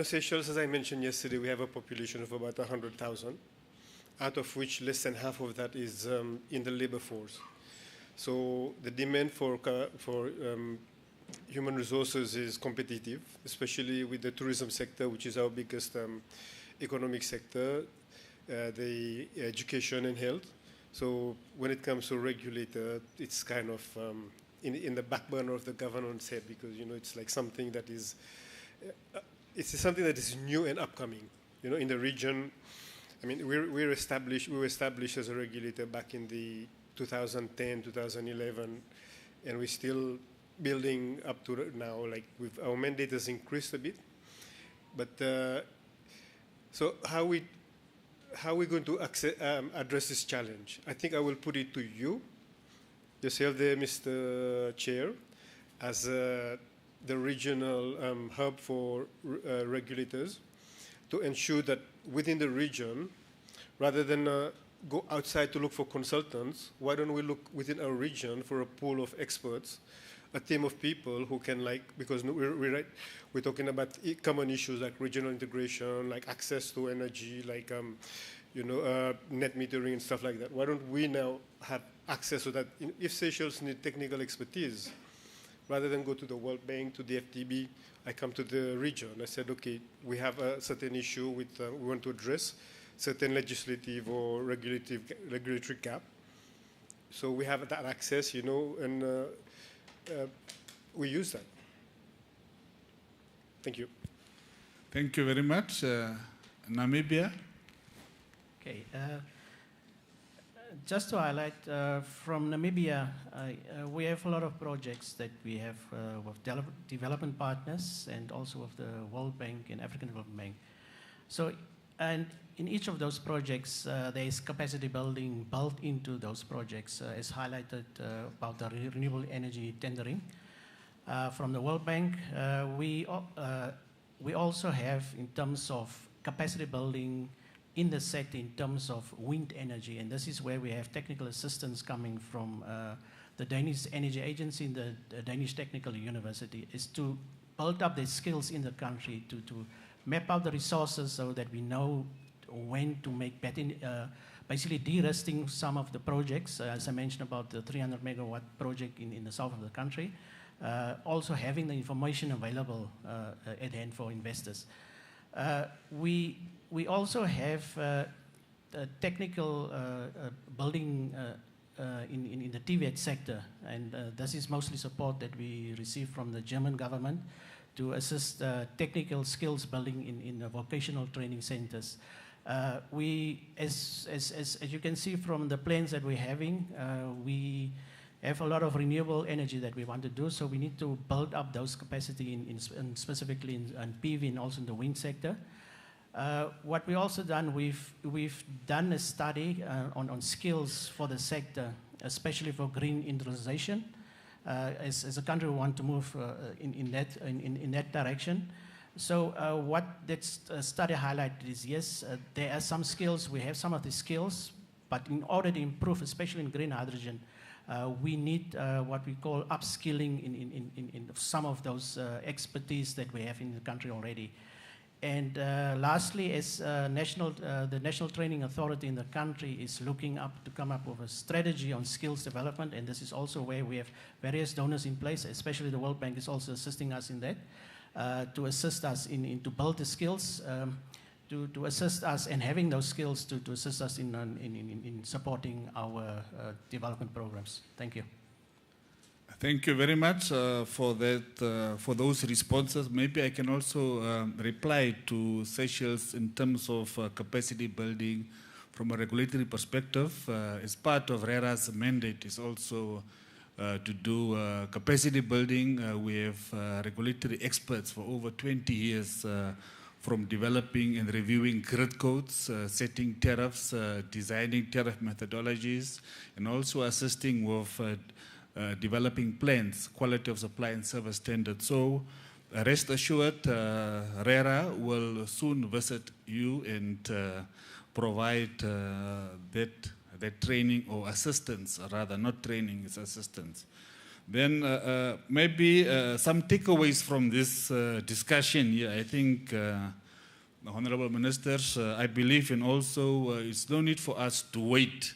[SPEAKER 15] Seychelles, as I mentioned yesterday, we have a population of about 100,000, out of which less than half of that is in the labor force. So the demand for human resources is competitive, especially with the tourism sector, which is our biggest economic sector, the education and health. So when it comes to regulator, it's kind of in the back burner of the government's head because, it's like something that is, it's something that is new and upcoming. In the region, I mean, we were established as a regulator back in the 2010, 2011, and we're still building up to now. Like our mandate has increased a bit, but so how we going to address this challenge? I think I will put it to you, yourself there, Mr. Chair, as the regional hub for regulators, to ensure that within the region, rather than go outside to look for consultants, why don't we look within our region for a pool of experts, a team of people who can because we're talking about common issues like regional integration, like access to energy, like net metering and stuff like that. Why don't we now have access so that if Seychelles need technical expertise, rather than go to the World Bank, to the FTB, I come to the region. I said, okay, we have a certain issue with we want to address certain legislative or regulatory gap. So we have that access, and we use that. Thank you.
[SPEAKER 5] Thank you very much. Namibia.
[SPEAKER 10] Okay. Just to highlight, from Namibia, we have a lot of projects that we have with development partners and also with the World Bank and African Development Bank. So, and in each of those projects, there is capacity building built into those projects, as highlighted about the renewable energy tendering. From the World Bank, we also have, in terms of capacity building in the sector, in terms of wind energy, and this is where we have technical assistance coming from the Danish Energy Agency and the Danish Technical University, is to build up their skills in the country, to map out the resources so that we know when to make better, basically de-risking some of the projects, as I mentioned about the 300 megawatt project in the south of the country, also having the information available at hand for investors. We also have technical building in the TVET sector, and this is mostly support that we receive from the German government to assist technical skills building in the vocational training centers. As you can see from the plans that we're having, we have a lot of renewable energy that we want to do, so we need to build up those capacity in specifically in PV and also in the wind sector. What we also done, we've done a study on skills for the sector, especially for green industrialization. As a country, we want to move in that direction. So what that study highlighted is, yes, there are some skills, we have some of the skills, but in order to improve, especially in green hydrogen, we need what we call upskilling in some of those expertise that we have in the country already. And lastly, as the National Training Authority in the country is looking up to come up with a strategy on skills development, and this is also where we have various donors in place, especially the World Bank is also assisting us in that, to assist us to build the skills, to assist us and having those skills to assist us in supporting our development programs. Thank you.
[SPEAKER 5] Thank you very much for that, for those responses. Maybe I can also reply to Seychelles in terms of capacity building from a regulatory perspective. As part of RERA's mandate is also to do capacity building. We have regulatory experts for over 20 years from developing and reviewing grid codes, setting tariffs, designing tariff methodologies, and also assisting with developing plans, quality of supply and service standards. So rest assured, RERA will soon visit you and provide that training or assistance, rather not training, it's assistance. Then maybe some takeaways from this discussion here. I think, Honorable Ministers, I believe in also it's no need for us to wait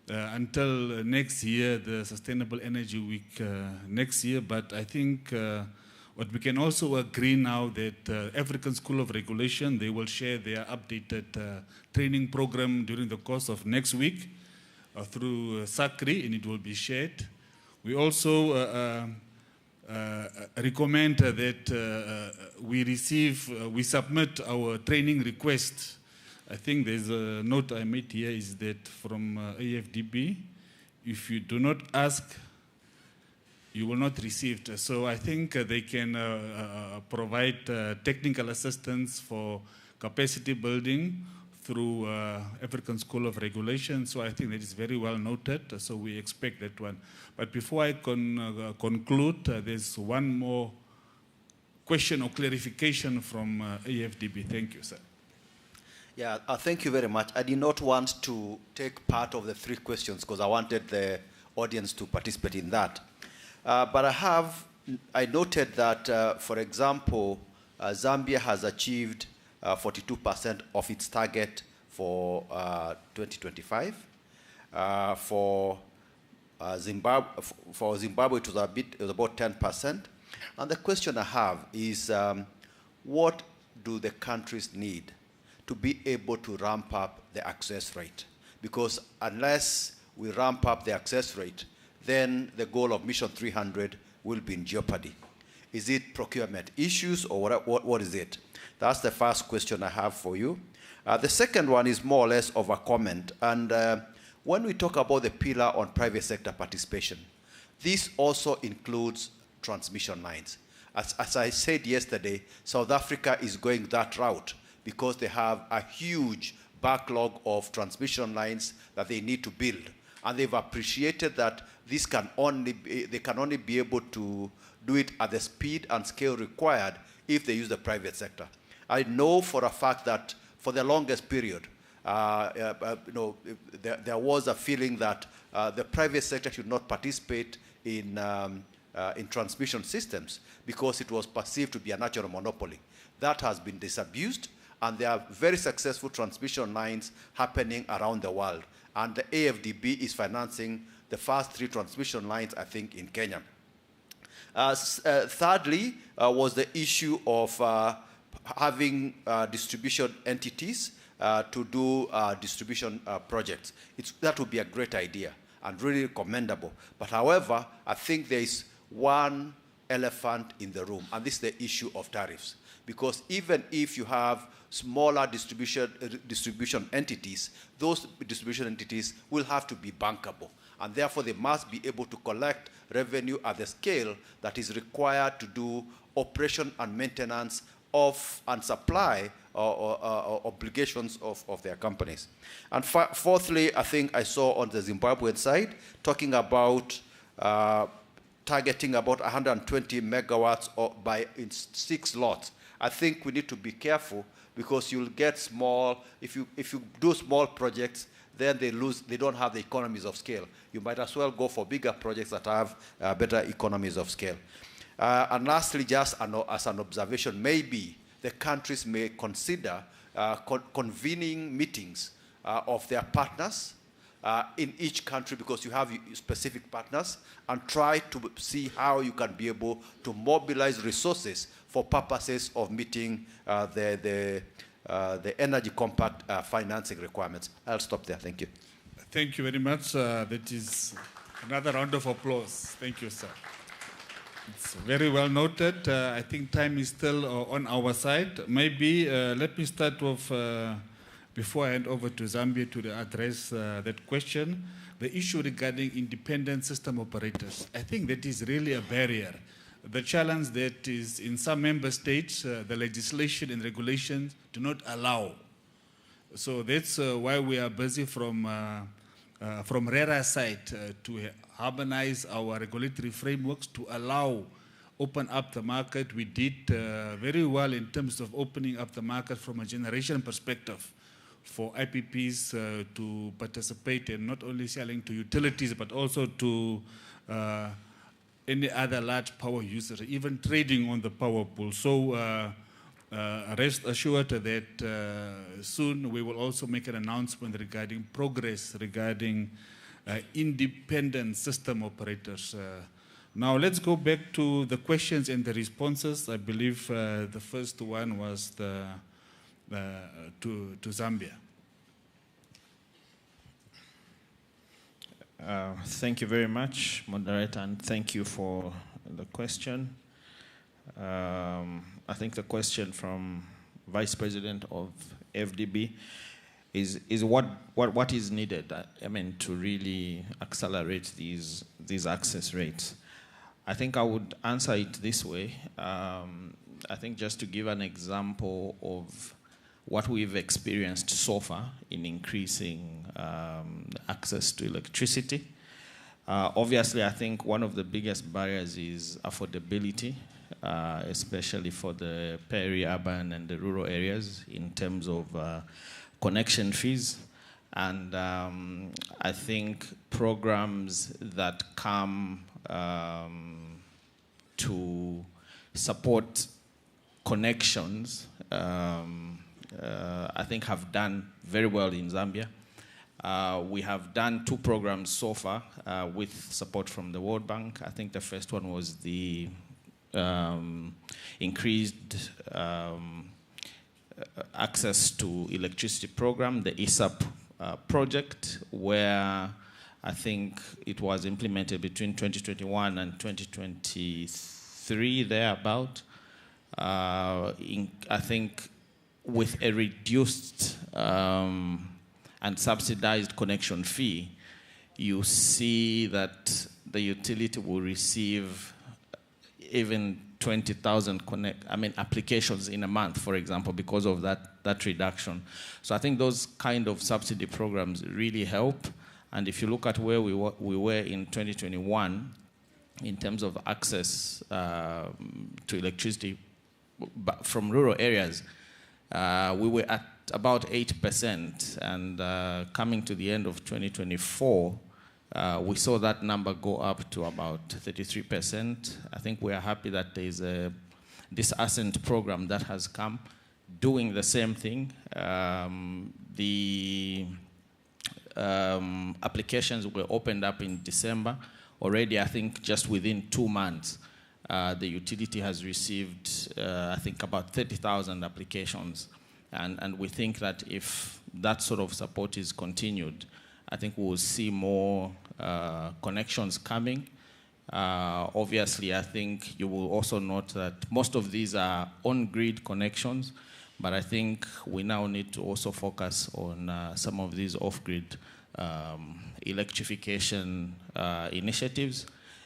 [SPEAKER 5] until next year, the Sustainable Energy Week next year, but I think what we can also agree now that African School of Regulation, they will share their updated training program during the course of next week through SACRI, and it will be shared. We also recommend that we submit our training request. I think there's a note I made here is that from AFDB, if you do not ask, you will not receive it. So I think they can provide technical assistance for capacity building through African School of Regulation. So I think that is very well noted. So we expect that one. But before I conclude, there's one more question or clarification from AFDB. Thank you, sir.
[SPEAKER 2] Yeah, thank you very much. I did not want to take part of the three questions because I wanted the audience to participate in that. But I noted that, for example, Zambia has achieved 42% of its target for 2025. For Zimbabwe, it was about 10%. And the question I have is, what do the countries need to be able to ramp up the access rate? Because unless we ramp up the access rate, then the goal of Mission 300 will be in jeopardy. Is it procurement issues, or what is it? That's the first question I have for you. The second one is more or less of a comment. And when we talk about the pillar on private sector participation, this also includes transmission lines. As I said yesterday, South Africa is going that route because they have a huge backlog of transmission lines that they need to build. And they've appreciated that this can they can only be able to do it at the speed and scale required if they use the private sector. I know for a fact that for the longest period, there was a feeling that the private sector should not participate in transmission systems because it was perceived to be a natural monopoly. That has been disabused, and there are very successful transmission lines happening around the world. And the AFDB is financing the first 3 transmission lines, I think, in Kenya. Thirdly, was the issue of having distribution entities to do distribution projects. That would be a great idea and really commendable. But however, I think there is one elephant in the room, and this is the issue of tariffs. Because even if you have smaller distribution entities, those distribution entities will have to be bankable. And therefore, they must be able to collect revenue at the scale that is required to do operation and maintenance of and supply or obligations of their companies. And fourthly, I think I saw on the Zimbabwean side talking about targeting about 120 megawatts in 6 lots. I think we need to be careful because you'll get small, if you do small projects, then they don't have the economies of scale. You might as well go for bigger projects that have better economies of scale. And lastly, just as an observation, maybe the countries may consider convening meetings of their partners in each country, because you have specific partners, and try to see how you can be able to mobilize resources for purposes of meeting the Energy Compact financing requirements. I'll stop there. Thank you.
[SPEAKER 5] Thank you very much. That is another round of applause. Thank you, sir. It's very well noted. I think time is still on our side. Maybe let me start with, before I hand over to Zambia to address that question, the issue regarding independent system operators. I think that is really a barrier. The challenge that is in some member states, the legislation and regulations do not allow. So that's why we are busy from RERA side to harmonize our regulatory frameworks to open up the market. We did very well in terms of opening up the market from a generation perspective for IPPs to participate in not only selling to utilities, but also to any other large power user, even trading on the power pool. So rest assured that soon we will also make an announcement regarding progress regarding independent system operators. Now let's go back to the questions and the responses. I believe the first one was to Zambia.
[SPEAKER 6] Thank you very much, moderator, and thank you for the question. I think the question from Vice President of FDB is what is needed, I mean, to really accelerate these access rates. I think I would answer it this way. I think just to give an example of what we've experienced so far in increasing access to electricity. Obviously, I think one of the biggest barriers is affordability, especially for the peri-urban and the rural areas in terms of connection fees. And I think programs that come to support connections I think have done very well in Zambia. We have done 2 programs so far with support from the World Bank. I think the first one was the increased access to electricity program, the ISAP project, where I think it was implemented between 2021 and 2023, 3 thereabout. I think with a reduced and subsidized connection fee, you see that the utility will receive even 20,000 applications in a month, for example, because of that reduction. So I think those kind of subsidy programs really help. And if you look at where we were in 2021, in terms of access to electricity from rural areas, we were at about 8%, and coming to the end of 2024, we saw that number go up to about 33%. I think we are happy that there is this Ascent program that has come doing the same thing. The applications were opened up in December. Already, I think just within 2 months, the utility has received, I think, about 30,000 applications. And we think that if that sort of support is continued, I think we will see more connections coming. Obviously, I think you will also note that most of these are on-grid connections, but I think we now need to also focus on some of these off-grid electrification initiatives.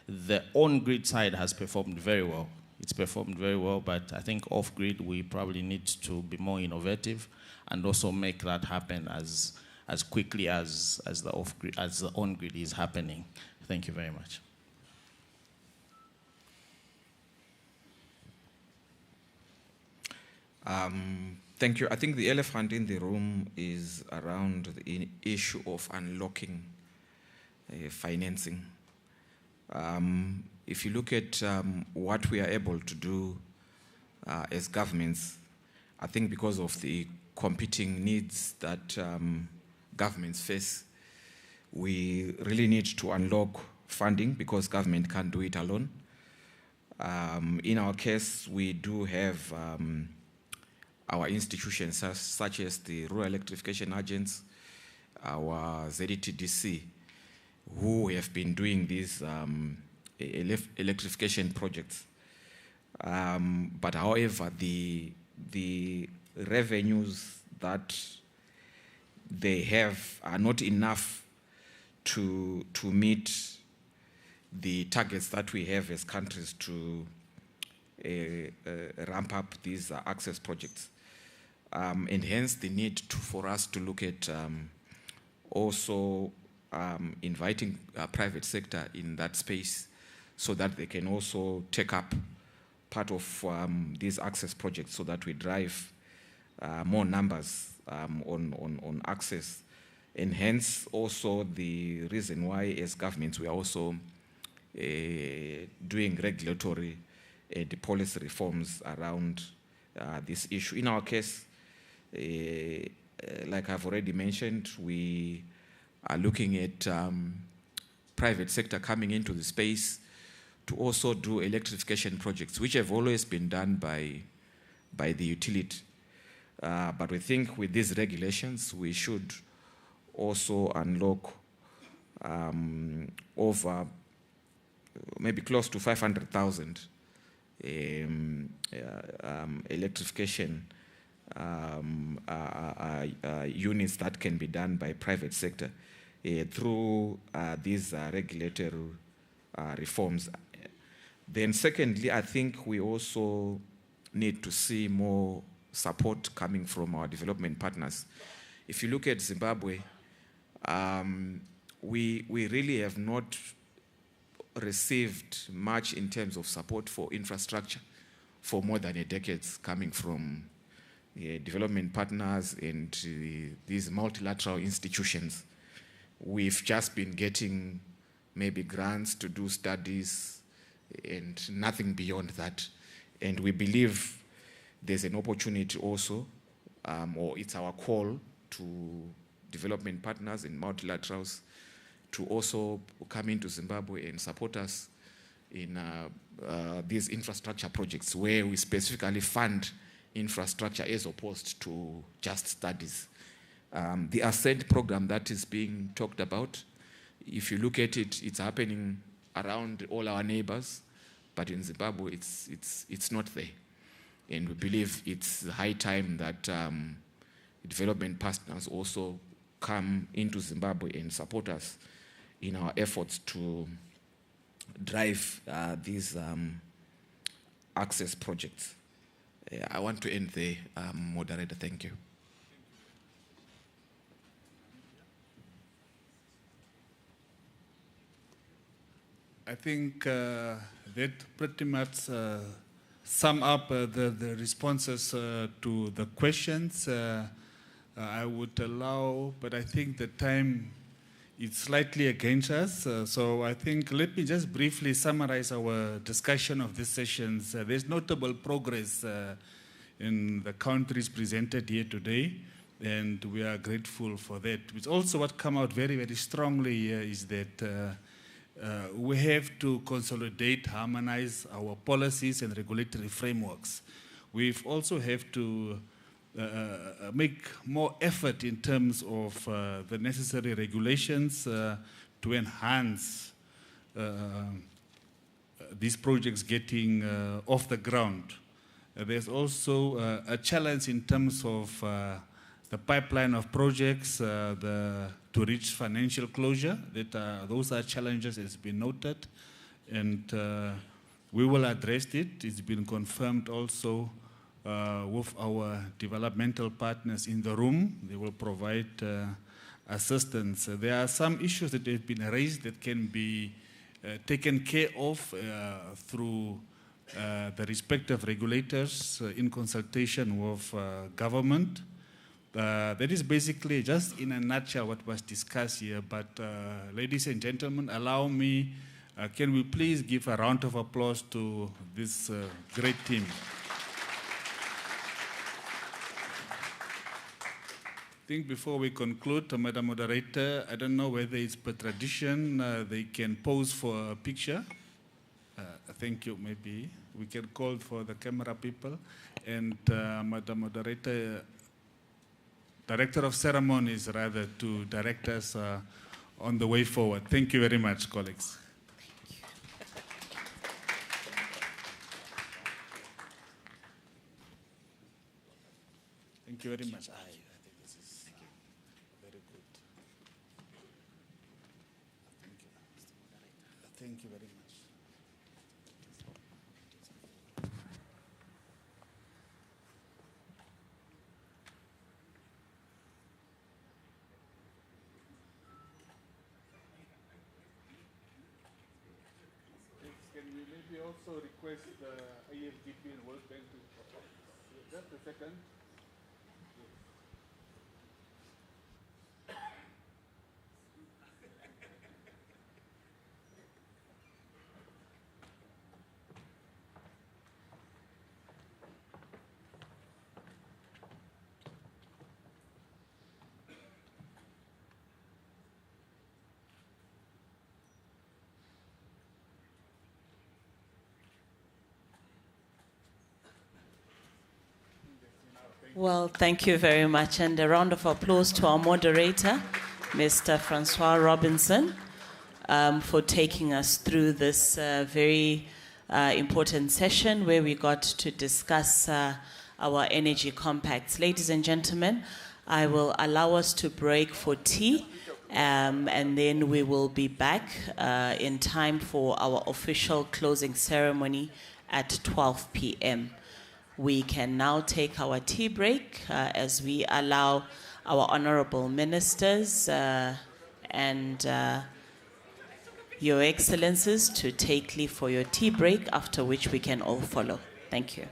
[SPEAKER 6] The on-grid side has performed very well. It's performed very well, but I think off-grid we probably need to be more innovative and also make that happen as quickly as the off-grid, as the on-grid is happening. Thank you very much.
[SPEAKER 8] Thank you. I think the elephant in the room is around the issue of unlocking financing. If you look at what we are able to do as governments, I think because of the competing needs that governments face, we really need to unlock funding because government can't do it alone. In our case, we do have our institutions such as the Rural Electrification Agents, our ZETDC, who have been doing these electrification projects. But however, the revenues that they have are not enough to meet the targets that we have as countries to ramp up these access projects. And hence the need for us to look at also inviting private sector in that space so that they can also take up part of these access projects so that we drive more numbers on access. And hence also the reason why as governments we are also doing regulatory and policy reforms around this issue. In our case, like I've already mentioned, we are looking at private sector coming into the space to also do electrification projects, which have always been done by the utility. But we think with these regulations, we should also unlock over maybe close to 500,000 electrification units that can be done by private sector through these regulatory reforms. Then secondly, I think we also need to see more support coming from our development partners. If you look at Zimbabwe, we really have not received much in terms of support for infrastructure for more than a decade coming from development partners and these multilateral institutions. We've just been getting maybe grants to do studies and nothing beyond that. And we believe there's an opportunity also, or it's our call to development partners and multilaterals to also come into Zimbabwe and support us in these infrastructure projects where we specifically fund infrastructure as opposed to just studies. The Ascent program that is being talked about, if you look at it, it's happening around all our neighbors. but in Zimbabwe, it's not there. And we believe it's high time that development partners also come into Zimbabwe and support us in our efforts to drive these access projects. I want to end there, moderator. Thank you.
[SPEAKER 5] I think that pretty much sum up the responses to the questions. I would allow, but I think the time is slightly against us. So I think let me just briefly summarize our discussion of these sessions. There's notable progress in the countries presented here today, and we are grateful for that. It's also what come out very, very strongly here is that we have to consolidate, harmonize our policies and regulatory frameworks. We also have to make more effort in terms of the necessary regulations to enhance these projects getting off the ground. There's also a challenge in terms of the pipeline of projects to reach financial closure. Those are challenges, as has been noted, and we will address it. It's been confirmed also with our developmental partners in the room. They will provide assistance. There are some issues that have been raised that can be taken care of through the respective regulators in consultation with government. That is basically just in a nutshell what was discussed here. But ladies and gentlemen, allow me, can we please give a round of applause to this great team. I think before we conclude, Madam Moderator, I don't know whether it's per tradition, they can pose for a picture. Thank you, maybe. We can call for the camera people. And Madam Moderator, Director of Ceremonies, rather, to direct us on the way forward. Thank you very much, colleagues. Thank you very much. I think this is very good. Thank you. Thank you very much. Can we maybe also request the IFDP and World Bank to just a second?
[SPEAKER 1] Well, thank you very much, and a round of applause to our moderator, Mr. Francois Robinson, for taking us through this very important session where we got to discuss our energy compacts. Ladies and gentlemen, I will allow us to break for tea, and then we will be back in time for our official closing ceremony at 12 p.m. We can now take our tea break as we allow our honorable ministers and Your Excellencies to take leave for your tea break, after which we can all follow. Thank you.